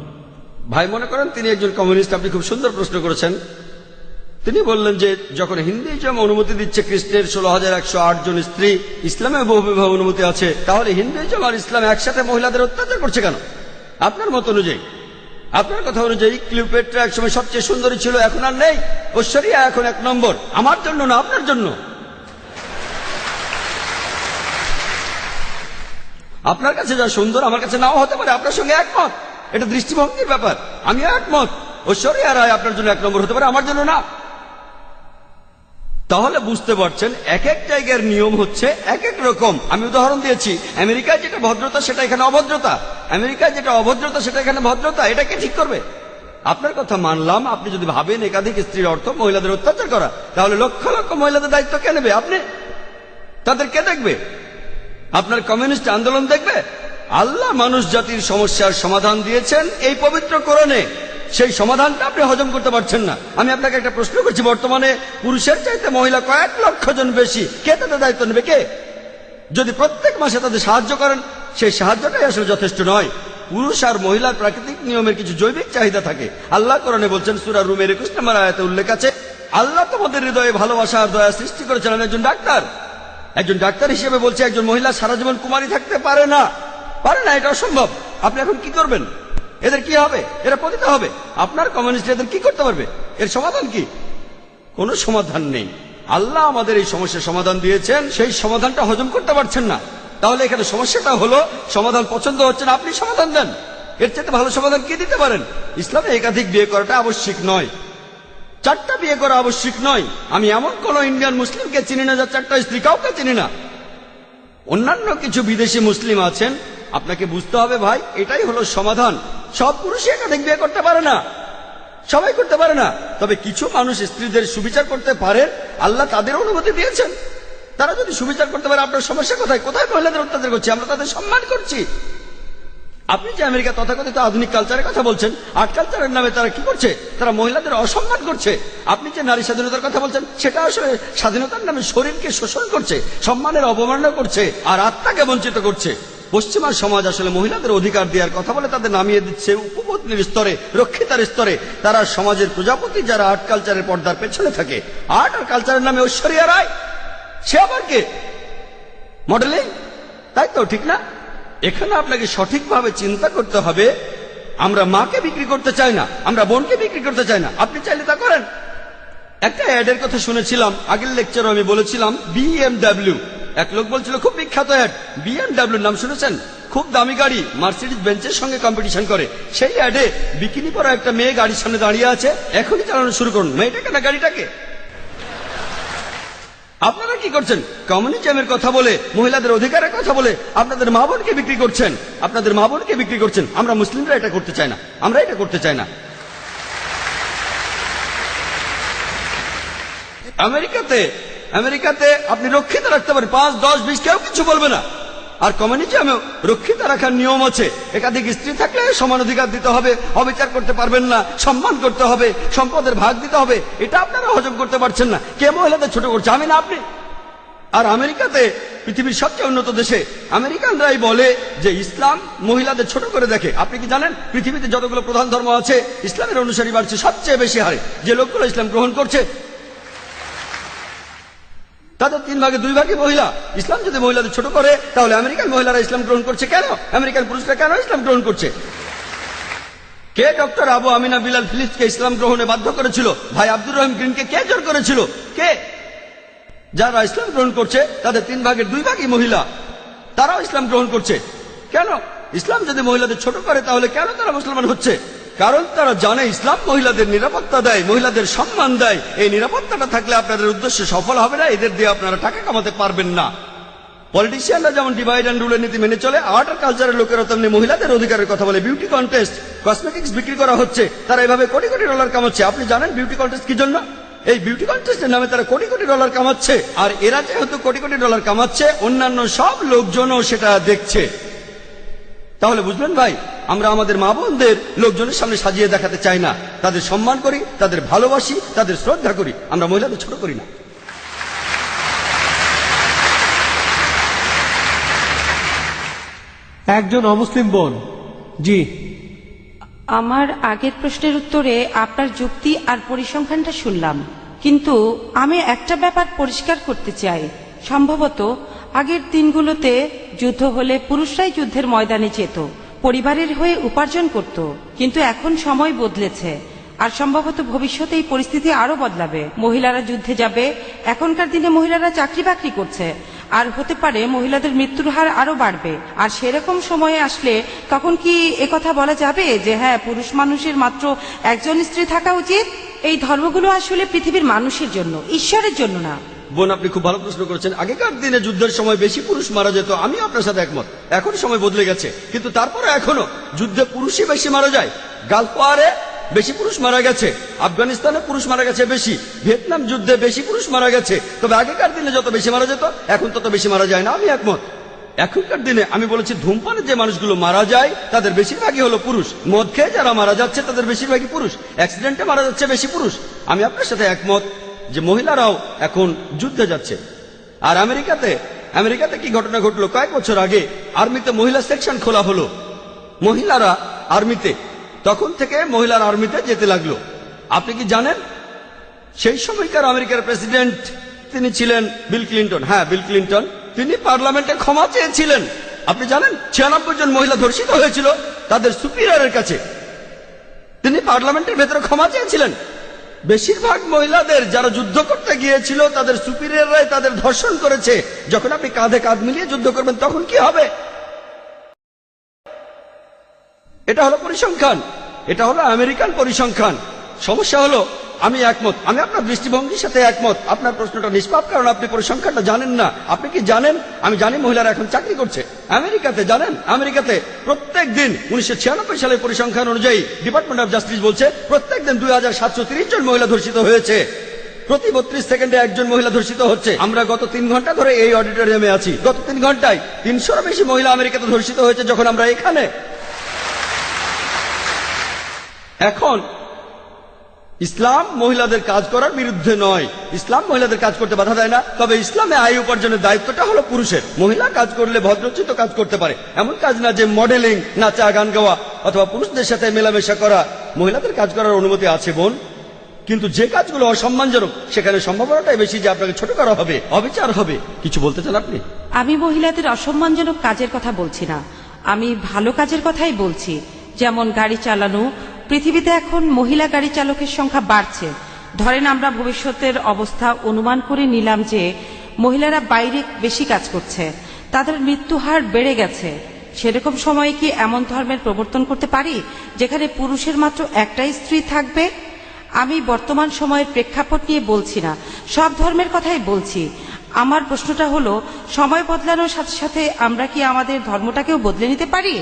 ভাই মনে করেন তিনি একজন কমিউনিস্ট। আপনি খুব সুন্দর প্রশ্ন করেছেন। তিনি বললেন যে যখন হিন্দুইজম অনুমতি দিচ্ছে কৃষ্ণের 16,108 জন স্ত্রী, ইসলামে বহু বিবাহ অনুমতি আছে, তাহলে হিন্দুইজম আর ইসলাম একসাথে মহিলাদের অত্যাচার করছে কেন? আপনার মত অনুযায়ী, আপনার কথা অনুযায়ী ক্লিওপেট্রা একসময় সবচেয়ে সুন্দরী ছিল, এখন আর নেই। ঐশ্বরিয়া এখন 1 নম্বর। আমার জন্য না, আপনার জন্য। আপনার কাছে যা সুন্দর আমার কাছে নাও হতে পারে, আপনার সঙ্গে একমত। এটা দৃষ্টিভঙ্গির ব্যাপার। আমি একমত, ঐশ্বরিয়া রায় আপনার জন্য 1 নম্বর হতে পারে, আমার জন্য না। তাহলে বুঝতে পারছেন এক এক জায়গার নিয়ম হচ্ছে এক এক রকম। আমি উদাহরণ দিয়েছি, আমেরিকায় যেটা ভদ্রতা সেটা এখানে অভদ্রতা, আমেরিকায় যেটা অভদ্রতা সেটা এখানে ভদ্রতা। এটাকে ঠিক করবে? আপনার কথা মানলাম। আপনি যদি ভাবেন একাধিক স্ত্রীর অর্থ মহিলাদের অত্যাচার করা, তাহলে লক্ষ লক্ষ মহিলাদের দায়িত্ব কে নেবে? আপনি। তাদের কে দেখবে? আপনার কমিউনিস্ট আন্দোলন দেখবে? আল্লাহ মানুষ জাতির সমস্যার সমাধান দিয়েছেন এই পবিত্র কোরআনে। সেই সমাধানটা আপনি হজম করতে পারছেন না। আমি আপনাকে একটা প্রশ্ন করছি, বর্তমানে পুরুষের চাইতে মহিলা কয়েক লক্ষ জন বেশি, কে তাদের দায়িত্ব নেবে? কে? যদি প্রত্যেক মাসে তাদের সাহায্য করেন, সেই সাহায্যটাই আসলে যথেষ্ট নয়। পুরুষ আর মহিলার প্রাকৃতিক নিয়মের কিছু জৈবিক চাহিদা থাকে। আল্লাহ কোরআনে বলছেন, সূরা রুমের 21 নম্বর আয়াতে উল্লেখ আছে, আল্লাহ তোমাদের হৃদয়ে ভালোবাসা আর দয়া সৃষ্টি করেছেন। আমি একজন ডাক্তার হিসেবে বলছি, একজন মহিলা সারা জীবন কুমারী থাকতে পারে না, এটা অসম্ভব। আপনি এখন কি করবেন? এদের কি হবে? এরা পতিত হবে। আপনার কমিউনিস্ট এদের কি করতে পারবে? এর সমাধান কি? কোনো সমাধান নেই। আল্লাহ আমাদের এই সমস্যার সমাধান দিয়েছেন, সেই সমাধানটা হজম করতে পারছেন না। তাহলে এখানে সমস্যাটা হলো সমাধান পছন্দ হচ্ছে না, আপনি সমাধান দেন। এর চাইতে ভালো সমাধান কি দিতে পারেন? ইসলামে একাধিক বিয়ে করাটা আবশ্যিক নয়, 4টা বিয়ে করা আবশ্যিক নয়। আমি এমন কোন ইন্ডিয়ান মুসলিমকে চিনি না যার 4টা স্ত্রী, কাউকে চিনি না। অন্যান্য কিছু বিদেশি মুসলিম আছেন, আপনাকে বুঝতে হবে ভাই, এটাই হলো সমাধান। সব পুরুষই একাধিক বিয়ে করতে পারে না, সবাই করতে পারে না। তবে কিছু মানুষ স্ত্রীদের সুবিচার করতে পারে, আল্লাহ তাদের অনুমতি দিয়েছেন। তারা যদি সুবিচার করতে পারে, আপনার সমস্যা কোথায়? কোথায় মহিলাদের অত্যাচার করছি? আমরা তাদের সম্মান করছি। আপনি যে আমেরিকা তথাকথিত আধুনিক কালচারের কথা বলছেন, আর্ট কালচারের নামে তারা কি করছে? তারা মহিলাদের অসম্মান করছে। আপনি যে নারী স্বাধীনতার কথা বলছেন, সেটা আসলে স্বাধীনতার নামে শরীরকে শোষণ করছে, সম্মানের অবমাননা করছে আর আত্মাকে বঞ্চিত করছে। পশ্চিমা সমাজ আসলে মহিলাদের অধিকার দেওয়ার কথা বলে তাদের নামিয়ে দিচ্ছে উপপত্নীর স্তরে, রক্ষিতার স্তরে। তারা সমাজের প্রজাপতি, যারা আর্ট কালচারের পর্দার পেছনে থাকে। আর্ট আর কালচারের নামে ঐশ্বরিয়া রায়, সে আবার কে? মডেলিং, তাই তো? ঠিক না? এখানে আপনাকে সঠিকভাবে চিন্তা করতে হবে। আমরা মাকে বিক্রি করতে চাই না, আমরা বোনকে বিক্রি করতে চাই না। আপনি চাইলে তা করেন। একটা অ্যাডের কথা শুনেছিলাম, আগের লেকচারে আমি বলেছিলাম, BMW। এক লোক বলছিল, খুব বিখ্যাত অ্যাড, BMW নাম শুনেছেন? খুব দামি গাড়ি, মার্সিডিজ বেঞ্চের সঙ্গে কম্পিটিশন করে। সেই অ্যাডে বিকিনি পরা একটা মেয়ে গাড়ির সামনে দাঁড়িয়ে আছে, এখনই চালানো শুরু করুন। মেয়েটাকে না গাড়িটাকে? আপনারা কি করছেন? কমিউনিজমের কথা বলে, মহিলাদের অধিকারের কথা বলে আপনাদের মা বোনকে বিক্রি করছেন, আপনাদের মা বোনকে বিক্রি করছেন। আমরা মুসলিমরা এটা করতে চাই না, আমরা এটা করতে চাই না। আমেরিকাতে আপনি রক্ষিত রাখতে পারেন 5, 10, 20, কেউ কিছু বলবে না। আর কমিউনিজমেও রক্ষিত রাখার নিয়ম আছে। একাধিক স্ত্রী থাকলে সমান অধিকার দিতে হবে, অবিচার করতে পারবেন না, সম্মান করতে হবে, সম্পদের ভাগ দিতে হবে। এটা আপনারা হজম করতে পারছেন না। কে মহিলাদের ছোট করছে? আমি না আপনি। আর আমেরিকাতে, পৃথিবীর সবচেয়ে উন্নত দেশে, আমেরিকানরাই বলে যে ইসলাম মহিলাদের ছোট করে দেখে। আপনি কি জানেন, পৃথিবীতে যতগুলো প্রধান ধর্ম আছে, ইসলামের অনুসারী বাড়ছে সবচেয়ে বেশি হারে। যে লোকগুলো ইসলাম গ্রহণ করছে, তাদের 3 ভাগে 2 ভাগই মহিলা। ইসলাম যদি মহিলাদের ছোট করে, তাহলে আমেরিকান মহিলারা ইসলাম গ্রহণ করছে কেন? আমেরিকান পুরুষরা কেন ইসলাম গ্রহণ করছে? কে ডক্টর আবু আমিনা বিলাল ফিলিপসকে ইসলাম গ্রহণে বাধ্য করেছিল? ভাই আব্দুর রহিম গ্রিনকে কে জোর করেছিল? কে? যারা ইসলাম গ্রহণ করছে তাদের 3 ভাগের 2 ভাগই মহিলা, তারাও ইসলাম গ্রহণ করছে। কেন? ইসলাম যদি মহিলাদের ছোট করে, তাহলে কেন তারা মুসলমান হচ্ছে? কারণ তারা জানে ইসলাম মহিলাদের নিরাপত্তা দেয়, মহিলাদের সম্মান দেয়। এই নিরাপত্তাটা থাকলে আপনাদের উদ্দেশ্য সফল হবে না, এদের দিয়ে আপনারা টাকা কামাতে পারবেন না। পলিটিশিয়ানরা যেমন ডিভাইড অ্যান্ড রুলের নীতি মেনে চলে, আর্ট আর কালচারের লোকেরা তেমনি মহিলাদের অধিকারের কথা বলে। বিউটি কন্টেস্ট, কসমেটিক্স বিক্রি করা হচ্ছে, তারা এভাবে কোটি কোটি ডলার কামাচ্ছে। আপনি জানেন বিউটি কন্টেস্ট কি জন্য? এই বিউটি কন্টেস্টের নামে তারা কোটি কোটি ডলার কামাচ্ছে। আর এরা যেহেতু কোটি কোটি ডলার কামাচ্ছে, অন্যান্য সব লোকজনও সেটা দেখছে। তাহলে বুঝলেন ভাই, আমরা আমাদের মা বোনদের লোকজনের সামনে সাজিয়ে দেখাতে চাই না। তাদের সম্মান করি, তাদের ভালোবাসি, তাদের শ্রদ্ধা করি। আমরা মহিলাদের ছোট করি না। একজন অমুসলিম বোন। জি, আমার আগের প্রশ্নের উত্তরে আপনার যুক্তি আর পরিসংখ্যানটা শুনলাম, কিন্তু আমি একটা ব্যাপার পরিষ্কার করতে চাই। সম্ভবত আগের দিনগুলোতে যুদ্ধ হলে পুরুষরাই যুদ্ধের ময়দানে যেত, পরিবারের হয়ে উপার্জন করত, কিন্তু এখন সময় বদলেছে। আর সম্ভবত ভবিষ্যতে এই পরিস্থিতি আরো বদলাবে। মহিলারা যুদ্ধে যাবে, এখনকার দিনে মহিলারা চাকরি বাকরি করছে, আর হতে পারে মহিলাদের মৃত্যুর হার আরো বাড়বে। আর সেরকম সময়ে আসলে তখন কি একথা বলা যাবে যে হ্যাঁ, পুরুষ মানুষের মাত্র একজন স্ত্রী থাকা উচিত? এই ধর্মগুলো আসলে পৃথিবীর মানুষের জন্য, ঈশ্বরের জন্য না। বোন, আপনি খুব ভালো প্রশ্ন করেছেন। আগেকার দিনে যুদ্ধের সময় বেশি পুরুষ মারা যেত, আমি আপনার সাথে একমত। এখন সময় বদলে গেছে, কিন্তু তারপরে এখনো যুদ্ধে পুরুষই বেশি মারা যায়। গালফ ওয়ারে বেশি পুরুষ মারা গেছে, আফগানিস্তানে পুরুষ মারা গেছে বেশি, ভিয়েতনাম যুদ্ধে বেশি পুরুষ মারা গেছে। তবে আগেকার দিনে যত বেশি মারা যেত, এখন তত বেশি মারা যায় না, আমি একমত। এখনকার দিনে আমি বলেছি ধূমপানে যে মানুষগুলো মারা যায় তাদের বেশিরভাগই হলো পুরুষ, মদ খেয়ে যারা মারা যাচ্ছে তাদের বেশিরভাগই পুরুষ, অ্যাক্সিডেন্টে মারা যাচ্ছে বেশি পুরুষ। আমি আপনার সাথে একমত যে মহিলারাও এখন যুদ্ধে যাচ্ছে। আর আমেরিকাতে কি ঘটনা ঘটলো, কয়েক বছর আগে আর্মিতে মহিলা সেকশন খোলা হলো, মহিলারা আর্মিতে, তখন থেকে মহিলার আর্মিতে যেতে লাগলো। আপনি কি জানেন সেই সময়কার আমেরিকার প্রেসিডেন্ট তিনি ছিলেন বিল ক্লিন্টন। হ্যাঁ, বিল ক্লিন্টন। তিনি পার্লামেন্টে ক্ষমা চেয়েছিলেন। আপনি জানেন 96 জন মহিলা ধর্ষিত হয়েছিল তাদের সুপিরিয়রের কাছে। তিনি পার্লামেন্টের ভেতরে ক্ষমা চেয়েছিলেন। বেশিরভাগ মহিলাদের যারা যুদ্ধ করতে গিয়েছিল তাদের সুপিরিয়ররাই তাদের ধর্ষণ করেছে। যখন আপনি কাঁধে কাঁধ মিলিয়ে যুদ্ধ করবেন তখন কি হবে? এটা হলো পরিসংখ্যান, এটা হলো আমেরিকান পরিসংখ্যান। সমস্যা হলো আমি একমত, আমি আপনার দৃষ্টিভঙ্গির সাথে একমত। আপনার প্রশ্নটা নিষ্পাপ, কারণ আপনি পরিসংখ্যানটা জানেন না। আপনি কি জানেন? আমি জানি মহিলারা এখন চাকরি করছে আমেরিকাতে। জানেন আমেরিকাতে প্রত্যেক দিন 1996 সালের পরিসংখ্যান অনুযায়ী ডিপার্টমেন্ট অফ জাস্টিস বলছে প্রত্যেক দিন 2730 জন মহিলা ধর্ষিত হয়েছে। প্রতি 32 সেকেন্ডে একজন মহিলা ধর্ষিত হচ্ছে। আমরা গত 3 ঘন্টা ধরে এই অডিটোরিয়ামে আছি, গত 3 ঘন্টায় 300-এর বেশি মহিলা আমেরিকাতে ধর্ষিত হয়েছে যখন আমরা এখানে। এখন ইসলাম মহিলাদের কাজ করার বিরুদ্ধে নয়, ইসলাম মহিলাদের কাজ করতে বাধা দেয় না। তবে ইসলামে আয় উপার্জনের দায়িত্বটা হলো পুরুষের। মহিলা কাজ করলে ভদ্রোচিত কাজ করতে পারে, এমন কাজ না যে মডেলিং, নাচা, গান গাওয়া অথবা পুরুষদের সাথে মেলামেশা করা। মহিলাদের কাজ করার অনুমতি আছে বোন, কিন্তু যে কাজগুলো অসম্মানজনক সেখানে সম্ভাবনাটাই বেশি যে আপনাকে ছোট করা হবে, অবিচার হবে। কিছু বলতে চান আপনি? আমি মহিলাদের অসম্মানজনক কাজের কথা বলছি না, আমি ভালো কাজের কথাই বলছি। যেমন গাড়ি চালানো। পৃথিবীতে এখন মহিলা গাড়ি চালকের সংখ্যা বাড়ছে। ধরেন আমরা ভবিষ্যতের অবস্থা অনুমান করে নিলাম যে মহিলারা বাইরে বেশি কাজ করছে, তাদের মৃত্যু হার বেড়ে গেছে। সেরকম সময়ে কি এমন ধর্মের প্রবর্তন করতে পারি যেখানে পুরুষের মাত্র একটাই স্ত্রী থাকবে? আমি বর্তমান সময়ের প্রেক্ষাপট নিয়ে বলছি না, সব ধর্মের কথাই বলছি। আমার প্রশ্নটা হলো, সময় বদলানোর সাথে সাথে আমরা কি আমাদের ধর্মটাকেও বদলে নিতে পারি?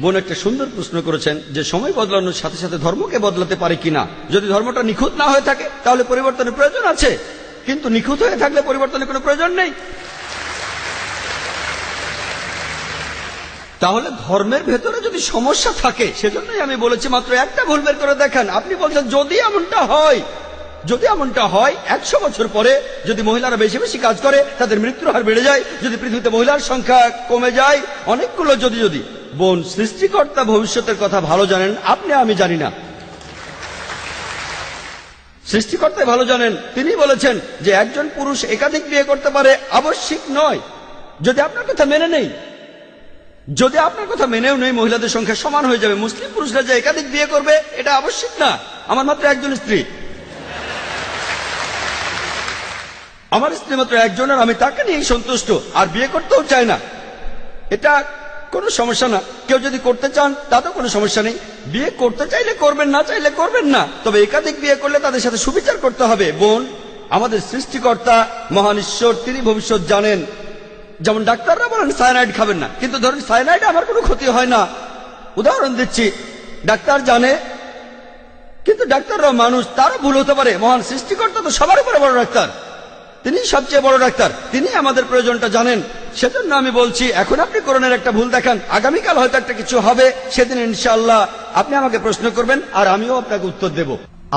বোন একটা সুন্দর প্রশ্ন করেছেন যে সময় বদলানোর সাথে সাথে ধর্মকে বদলাতে পারে কিনা। যদি ধর্মটা নিখুঁত না হয়ে থাকে তাহলে পরিবর্তনের প্রয়োজন আছে, কিন্তু নিখুঁত হয়ে থাকলে পরিবর্তনের কোনো প্রয়োজন নেই। তাহলে ধর্মের ভেতরে যদি সমস্যা থাকে, সেজন্যই আমি বলেছি মাত্র একটা ভুল বের করে দেখান। আপনি বলছেন যদি এমনটা হয়, যদি এমনটা হয় 100 বছর পরে যদি মহিলারা বেশি বেশি কাজ করে তাদের মৃত্যুর হার বেড়ে যায়, যদি পৃথিবীতে মহিলার সংখ্যা কমে যায়, অনেকগুলো যদি। বোন, সৃষ্টিকর্তা ভবিষ্যতের কথা ভালো জানেন, আপনি আমি জানি না। সৃষ্টিকর্তা ভালো জানেন। তিনি বলেছেন যে একজন পুরুষ একাধিক বিয়ে করতে পারে, আবশ্যিক নয়। যদি আপনার কথা মেনে নেই, যদি আপনার কথা মেনেও নেই, মহিলাদের সংখ্যা সমান হয়ে যাবে। মুসলিম পুরুষরা যে একাধিক বিয়ে করবে এটা আবশ্যিক না। আমার মাত্র একজন স্ত্রী, আমার স্ত্রী মাত্র একজন, আর আমি তাকে নিয়েই সন্তুষ্ট, আর বিয়ে করতেও চাই না। এটা কোনো সমস্যা না। কেউ যদি করতে চান তাতেও কোনো সমস্যা নেই। বিয়ে করতে চাইলে করবেন, না চাইলে করবেন না। তবে একাধিক বিয়ে করলে তাদের সাথে সুবিচার করতে হবে। বোন, আমাদের সৃষ্টিকর্তা মহান ঈশ্বর, তিনি ভবিষ্যৎ জানেন। যেমন ডাক্তাররা বলেন সায়ানাইড খাবেন না, কিন্তু ধরেন সায়ানাইডে আমার কোনো ক্ষতি হয় না। উদাহরণ দিচ্ছি, ডাক্তার জানে, কিন্তু ডাক্তাররা মানুষ, তারও ভুল হতে পারে। মহান সৃষ্টিকর্তা তো সবার উপরে বড় ডাক্তার, তিনি সবচেয়ে বড় ডাক্তার, তিনি আমাদের প্রয়োজনটা জানেন। সেজন্য আমি বলছি, এখন আপনি কোরআনের একটা ভুল দেখান, আগামীকাল হয়তো একটা কিছু হবে, সেদিন ইনশাআল্লাহ আপনি আমাকে প্রশ্ন করবেন আর আমিও আপনাকে উত্তর দেব।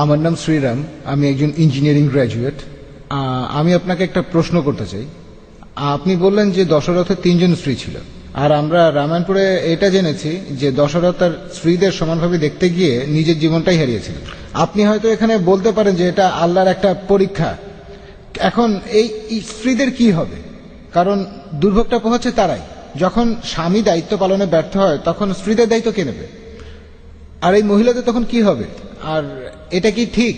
আমার নাম শ্রীরাম, আমি একজন ইঞ্জিনিয়ারিং গ্র্যাজুয়েট। আমি আপনাকে একটা প্রশ্ন করতে চাই। আপনি বললেন যে দশরথের 3 জন স্ত্রী ছিল, আর আমরা রামায়ণপুরে এটা জেনেছি যে দশরথ তার স্ত্রীদের সমানভাবে দেখতে গিয়ে নিজের জীবনটাই হারিয়েছিলেন। আপনি হয়তো এখানে বলতে পারেন যে এটা আল্লাহর একটা পরীক্ষা। এখন এই স্ত্রীদের কি হবে? কারণ দুর্ভোগটা পোহাচ্ছে তারাই। যখন স্বামী দায়িত্ব পালনে ব্যর্থ হয় তখন স্ত্রীদের দায়িত্ব কে নেবে? আর এই মহিলাদের তখন কি হবে? আর এটা কি ঠিক?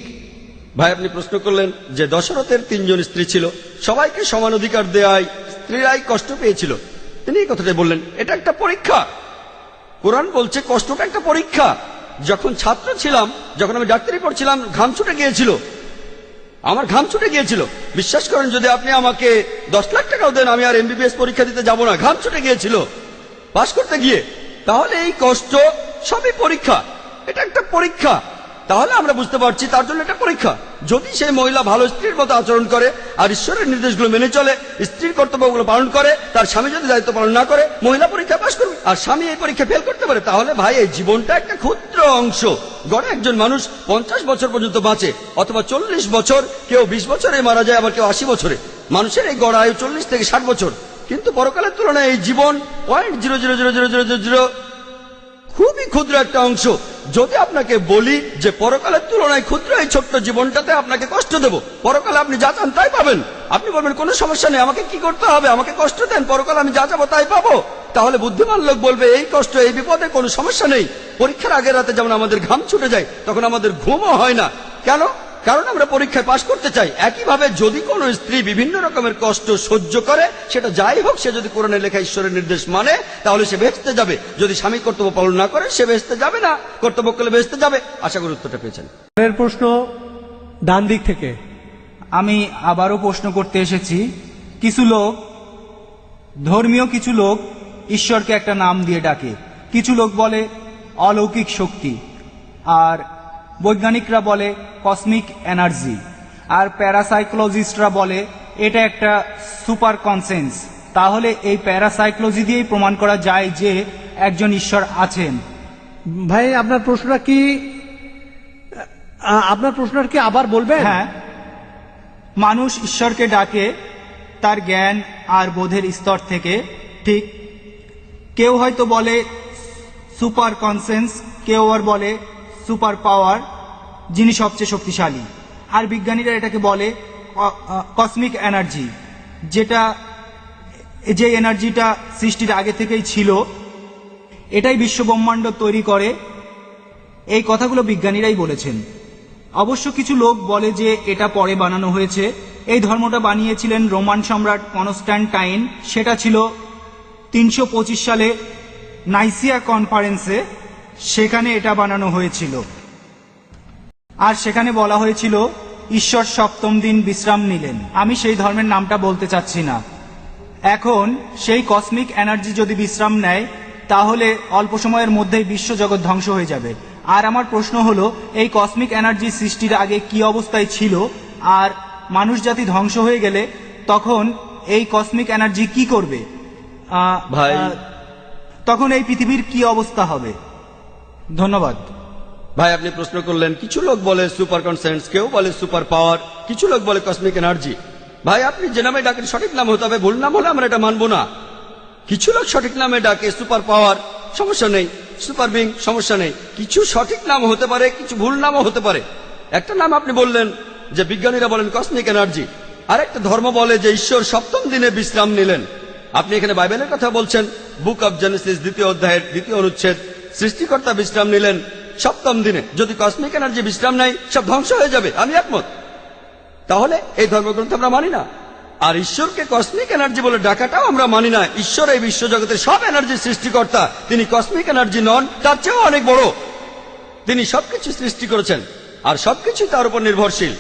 ভাই, আপনি প্রশ্ন করলেন যে দশরথের 3 জন স্ত্রী ছিল, সবাইকে সমান অধিকার দেয়ায় স্ত্রীরাই কষ্ট পেয়েছিল। তিনি এই কথাটাই বললেন, এটা একটা পরীক্ষা। কোরআন বলছে কষ্টটা একটা পরীক্ষা। যখন ছাত্র ছিলাম, যখন আমি ডাক্তারি পড়ছিলাম, ঘাম ছুটে গিয়েছিল, আমার ঘাম ছুটে গিয়েছিল। বিশ্বাস করেন, যদি আপনি আমাকে 10 লাখ টাকাও দেন আমি আর MBBS পরীক্ষা দিতে যাব না। ঘাম ছুটে গিয়েছিল পাশ করতে গিয়ে। তাহলে এই কষ্ট সবই পরীক্ষা, এটা একটা পরীক্ষা। তাহলে আমরা বুঝতে পারছি তার জন্য একটা পরীক্ষা। যদি সেই মহিলা ভালো স্ত্রীর মতো আচরণ করে আর ঈশ্বরের নির্দেশগুলো মেনে চলে, স্ত্রীর কর্তব্যগুলো পালন করে, তার স্বামী যদি দায়িত্ব পালন না করে, মহিলা পরীক্ষা পাশ করবে আর স্বামী এই পরীক্ষা ফেল করতে পারে, তাহলে ভাই এই জীবনটা একটা ক্ষুদ্র অংশ। গড়ে একজন মানুষ 50 বছর পর্যন্ত বাঁচে, অথবা 40 বছর, কেউ 20 বছরে মারা যায়, আবার কেউ 80 বছরে। মানুষের এই গড় আয়ু 40 থেকে 60 বছর, কিন্তু পরকালের তুলনায় এই জীবন 0.00000 খুবই ক্ষুদ্র একটা অংশ। যদি আপনাকে বলি যে পরকালের তুলনায় ক্ষুদ্র এই ছোট্ট জীবনটাতে আপনাকে কষ্ট দেব, পরকালে আপনি যা চান তাই পাবেন, আপনি বলবেন কোনো সমস্যা নেই, আমাকে কি করতে হবে, আমাকে কষ্ট দেন, পরকালে আমি যা চাবো তাই পাবো, তাহলে বুদ্ধিমান লোক বলবে এই কষ্ট এই বিপদে কোনো সমস্যা নেই। পরীক্ষার আগের রাতে যেমন আমাদের ঘাম ছুটে যায়, তখন আমাদের ঘুমও হয় না। কেন? কারণ আমরা পরীক্ষায় পাশ করতে চাই। একইভাবে যদি কোনো স্ত্রী বিভিন্ন রকমের কষ্ট সহ্য করে, সেটা যাই হোক, সে যদি কোরআনের লেখা ঈশ্বরের নির্দেশ মানে, তাহলে সে বেহেশতে যাবে। যদি স্বামী কর্তব্য পালন না করে, সে বেহেশতে যাবে না, কর্তব্য করলে বেহেশতে যাবে। আশা করি উত্তরটা পেয়েছেন। পরের প্রশ্ন ডান দিক থেকে। আমি আবারও প্রশ্ন করতে এসেছি। কিছু লোক, ধর্মীয় কিছু লোক ঈশ্বরকে একটা নাম দিয়ে ডাকে, কিছু লোক বলে অলৌকিক শক্তি, আর বৈজ্ঞানিকরা বলে কসমিক এনার্জি, আর প্যারাসাইকোলজিস্টরা বলে এটা একটা সুপার কনসেন্স। তাহলে এই প্যারাসাইকোলজি দিয়েই প্রমাণ করা যায় যে একজন ঈশ্বর আছেন। ভাই আপনার প্রশ্নটা কি, আবার বলবেন? হ্যাঁ, মানুষ ঈশ্বরকে ডাকে তার জ্ঞান আর বোধের স্তর থেকে। ঠিক, কেউ হয়তো বলে সুপার কনসেন্স, কেউ আর বলে সুপার পাওয়ার, যিনি সবচেয়ে শক্তিশালী, আর বিজ্ঞানীরা এটাকে বলে কসমিক এনার্জি, যে এনার্জিটা সৃষ্টির আগে থেকেই ছিল, এটাই বিশ্বব্রহ্মাণ্ড তৈরি করে। এই কথাগুলো বিজ্ঞানীরাই বলেছেন। অবশ্য কিছু লোক বলে যে এটা পরে বানানো হয়েছে। এই ধর্মটা বানিয়েছিলেন রোমান সম্রাট কনস্ট্যান্টাইন। সেটা ছিল 325 সালে নাইসিয়া কনফারেন্সে, সেখানে এটা বানানো হয়েছিল। আর সেখানে বলা হয়েছিল ঈশ্বর সপ্তম দিন বিশ্রাম নিলেন। আমি সেই ধর্মের নামটা বলতে চাচ্ছি না। এখন সেই কসমিক এনার্জি যদি বিশ্রাম নেয়, তাহলে অল্প সময়ের মধ্যেই বিশ্বজগৎ ধ্বংস হয়ে যাবে। আর আমার প্রশ্ন হলো, এই কসমিক এনার্জি সৃষ্টির আগে কি অবস্থায় ছিল, আর মানুষ জাতি ধ্বংস হয়ে গেলে তখন এই কসমিক এনার্জি কি করবে? ভাই, তখন এই পৃথিবীর কি অবস্থা হবে? ধন্যবাদ। ভাই আপনি প্রশ্ন করলেন, কিছু লোক বলে সুপার কনসেন্স, কেউ বলে সুপার পাওয়ার, কিছু লোক বলে কসমিক এনার্জি। ভাই আপনি যে নামে ডাকেন সঠিক নাম হতে হবে, ভুল নাম হলে আমরা এটা মানবো না। কিছু লোক সঠিক নামে ডাকে সুপার পাওয়ার, সমস্যা নেই, সুপার বিং, সমস্যা নেই। কিছু সঠিক নাম হতে পারে, কিছু ভুল নামও হতে পারে। একটা নাম আপনি বললেন যে বিজ্ঞানীরা বলেন কসমিক এনার্জি, আর একটা ধর্ম বলে যে ঈশ্বর সপ্তম দিনে বিশ্রাম নিলেন। আপনি এখানে বাইবেলের কথা বলছেন, বুক অব জেনেসিস 2য় অধ্যায়ের 2য় অনুচ্ছেদ, সৃষ্টিকর্তা বিশ্রাম নিলেন সপ্তম দিনে। যদি কসমিক এনার্জি বিশ্রাম নেয়, সব ধ্বংস হয়ে যাবে। আমি একমত। তাহলে এই ধর্মগ্রন্থ আমরা মানি না। আর ঈশ্বরকে কসমিক এনার্জি বলে ডাকাটাও আমরা মানি না। ঈশ্বর এই বিশ্বজগতের সব এনার্জির সৃষ্টিকর্তা। তিনি কসমিক এনার্জি নন, তার চেয়েও অনেক বড়। তিনি সবকিছু সৃষ্টি করেছেন আর সবকিছু তার উপর নির্ভরশীল।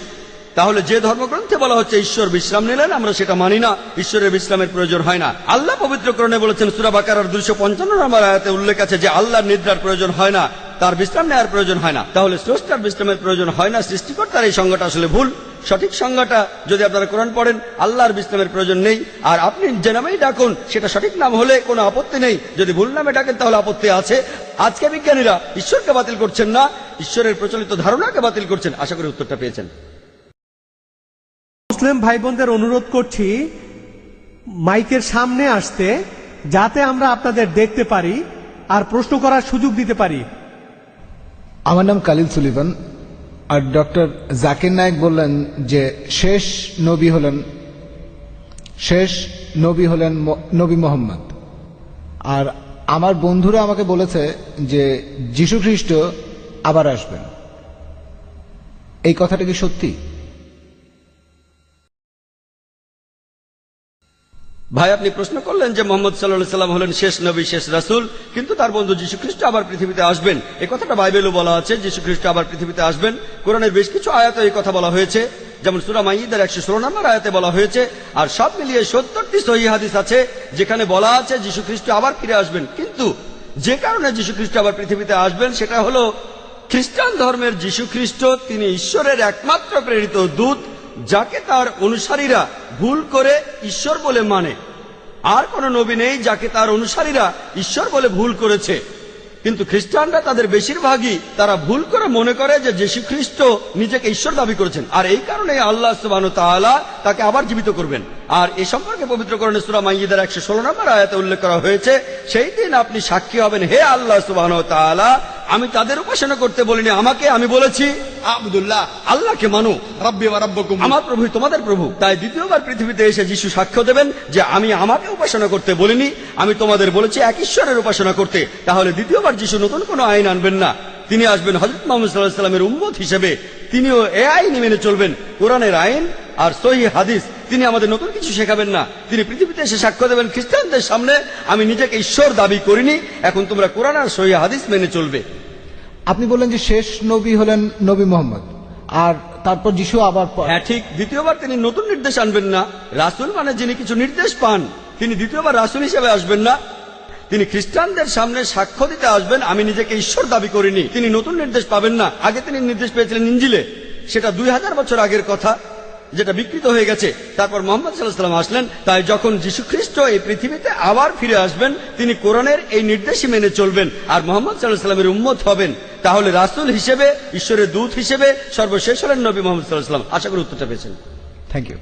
তাহলে যে ধর্মগ্রন্থে বলা হচ্ছে ঈশ্বর বিশ্রাম নিলেন, আমরা সেটা মানি না। ঈশ্বরের বিশ্রামের প্রয়োজন হয় না। আল্লাহ পবিত্রকরণে বলেছেন, সূরা বাকারার 255 নম্বর আয়াতে উল্লেখ আছে যে আল্লাহর নিদ্রার প্রয়োজন হয় না, তার বিশ্রাম নেওয়ার প্রয়োজন হয় না। তাহলে স্রষ্টার বিশ্রামের প্রয়োজন হয় না। সৃষ্টিকর্তার এই সংজ্ঞাটা আসলে ভুল। সঠিক সংজ্ঞাটা যদি আপনারা কোরআন পড়েন, আল্লাহর বিশ্রামের প্রয়োজন নেই। আর আপনি যে নামেই ডাকুন, সেটা সঠিক নাম হলে কোনো আপত্তি নেই। যদি ভুল নামে ডাকেন, তাহলে আপত্তি আছে। আজকে বিজ্ঞানীরা ঈশ্বরকে বাতিল করছেন না, ঈশ্বরের প্রচলিত ধারণাকে বাতিল করছেন। আশা করি উত্তরটা পেয়েছেন। মুসলিম ভাই বোনদের অনুরোধ করছি মাইকের সামনে আসতে, যাতে আমরা আপনাদের দেখতে পারি আর প্রশ্ন করার সুযোগ দিতে পারি। আমার নাম কালিল সুলিভান। আর ডক্টর জাকির নায়েক বললেন যে শেষ নবী হলেন নবী মোহাম্মদ। আর আমার বন্ধুরা আমাকে বলেছে যে যীশু খ্রিস্ট আবার আসবেন। এই কথাটা কি সত্যি? ভাই আপনি প্রশ্ন করলেন যে মোহাম্মদ সাল্লাল্লাহু আলাইহি সাল্লাম হলেন শেষ নবী, শেষ রাসূল, কিন্তু তার বন্ধু যীশু খ্রিস্ট আবার পৃথিবীতে আসবেন। এই কথাটা বাইবেলও বলা আছে, যীশু খ্রিস্ট আবার পৃথিবীতে আসবেন। কোরআনের বেশ কিছু আয়াতে এই কথা বলা হয়েছে, যেমন সূরা মাইদার 116 নম্বর আয়াতে বলা হয়েছে। আর সব মিলিয়ে 70টি সহিহ হাদিস আছে যেখানে বলা আছে যীশু খ্রিস্ট আবার ফিরে আসবেন। কিন্তু যে কারণে যীশু খ্রিস্ট আবার পৃথিবীতে আসবেন, সেটা হলো খ্রিস্টান ধর্মের যীশু খ্রিস্ট তিনি ঈশ্বরের একমাত্র প্রেরিত দূত, যাকে তার অনুসারীরা ভুল করে ঈশ্বর বলে মানে। আর কোন নবী নেই যাকে তার অনুসারীরা ঈশ্বর বলে ভুল করেছে। কিন্তু খ্রিস্টানরা তাদের বেশিরভাগই তারা ভুল করে মনে করে যে যীশু খ্রিস্ট নিজেকে ঈশ্বর দাবি করেছেন, আর এই কারণে আল্লাহ সুবহানাহু ওয়া তাআলা তাকে আবার জীবিত করবেন। আর এ সম্পর্কে পবিত্র কোরআনে সূরা মাইদার 116 নম্বর আয়াতে উল্লেখ করা হয়েছে, সেই দিন আপনি সাক্ষী হবেন, হে আল্লাহ সুবহানাহু ওয়া তাআলা, আমি তাদের উপাসনা করতে বলিনি, আমাকে আমি বলেছি আবুদুল্লাহ আল্লাহকে মানো, রব্বি ওয়া রাব্বুকুম। আমার প্রভু তোমাদের প্রভু। তাই দ্বিতীয়বার পৃথিবীতে এসে যিশু সাক্ষ্য দেবেন যে আমি আমাকে উপাসনা করতে বলিনি, আমি তোমাদের বলেছি এক ঈশ্বরের উপাসনা করতে। তাহলে দ্বিতীয়বার যিশু নতুন কোনো আইন আনবেন না, তিনি আসবেন হযরত মুহাম্মদ সাল্লাল্লাহু আলাইহি ওয়াসাল্লামের উম্মত হিসেবে। তিনিও এ আইন মেনে চলবেন, কোরআনের আইন আর সহিহ হাদিস। তিনি আমাদের নতুন কিছু শেখাবেন না। তিনি পৃথিবীতে এসে সাক্ষ্য দেবেন খ্রিস্টানদের সামনে, আমি নিজেকে ঈশ্বর দাবি করিনি, এখন তোমরা কোরআন আর সহিহ হাদিস মেনে চলবে। আপনি বললেন যে শেষ নবী হলেন নবী মোহাম্মদ, আর তারপর যিশু আবার হ্যাঁ ঠিক, দ্বিতীয়বার তিনি নতুন নির্দেশ আনবেন না। রাসূল মানে যিনি কিছু নির্দেশ পান, তিনি দ্বিতীয়বার রাসূল হিসেবে আসবেন না। তিনি খ্রিস্টানদের সামনে সাক্ষ্য দিতে আসবেন, আমি নিজেকে ঈশ্বর দাবি করিনি। তিনি নতুন নির্দেশ পাবেন না। আগে তিনি নির্দেশ পেয়েছিলেন ইঞ্জিলে, সেটা 2000 বছর আগের কথা, যেটা বিকৃত হয়ে গেছে। তারপর মুহাম্মদ সাল্লাল্লাহু আলাইহি ওয়াসাল্লাম আসলেন। তাই যখন যীশু খ্রিস্ট এই পৃথিবীতে আবার ফিরে আসবেন, তিনি কোরআনের এই নির্দেশই মেনে চলবেন আর মুহাম্মদ সাল্লাল্লাহু আলাইহি ওয়াসাল্লামের উম্মত হবেন। তাহলে রাসূল হিসেবে, ঈশ্বরের দূত হিসেবে সর্বশেষ হলেন নবী মুহাম্মদ সাল্লাল্লাহু আলাইহি ওয়াসাল্লাম। আশা করি উত্তরটা পেয়েছেন। Thank you.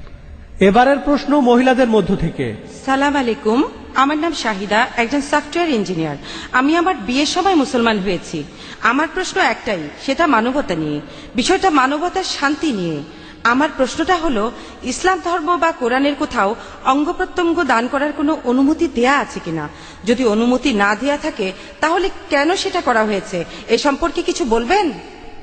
এবারের প্রশ্ন মহিলাদের মধ্য থেকে। সালাম আলাইকুম, আমার নাম শাহিদা, একজন সফটওয়্যার ইঞ্জিনিয়ার। আমি আমার বিয়ের সময় মুসলমান হয়েছি। আমার প্রশ্ন একটাই, সেটা মানবতা নিয়ে, বিষয়টা মানবতার শান্তি নিয়ে। আমার প্রশ্নটা হলো, ইসলাম ধর্ম বা কোরআনের কোথাও অঙ্গ প্রত্যঙ্গ দান করার কোনো অনুমতি দেয়া আছে কিনা? যদি অনুমতি না দেয়া থাকে, তাহলে কেন সেটা করা হয়েছে, এ সম্পর্কে কিছু বলবেন?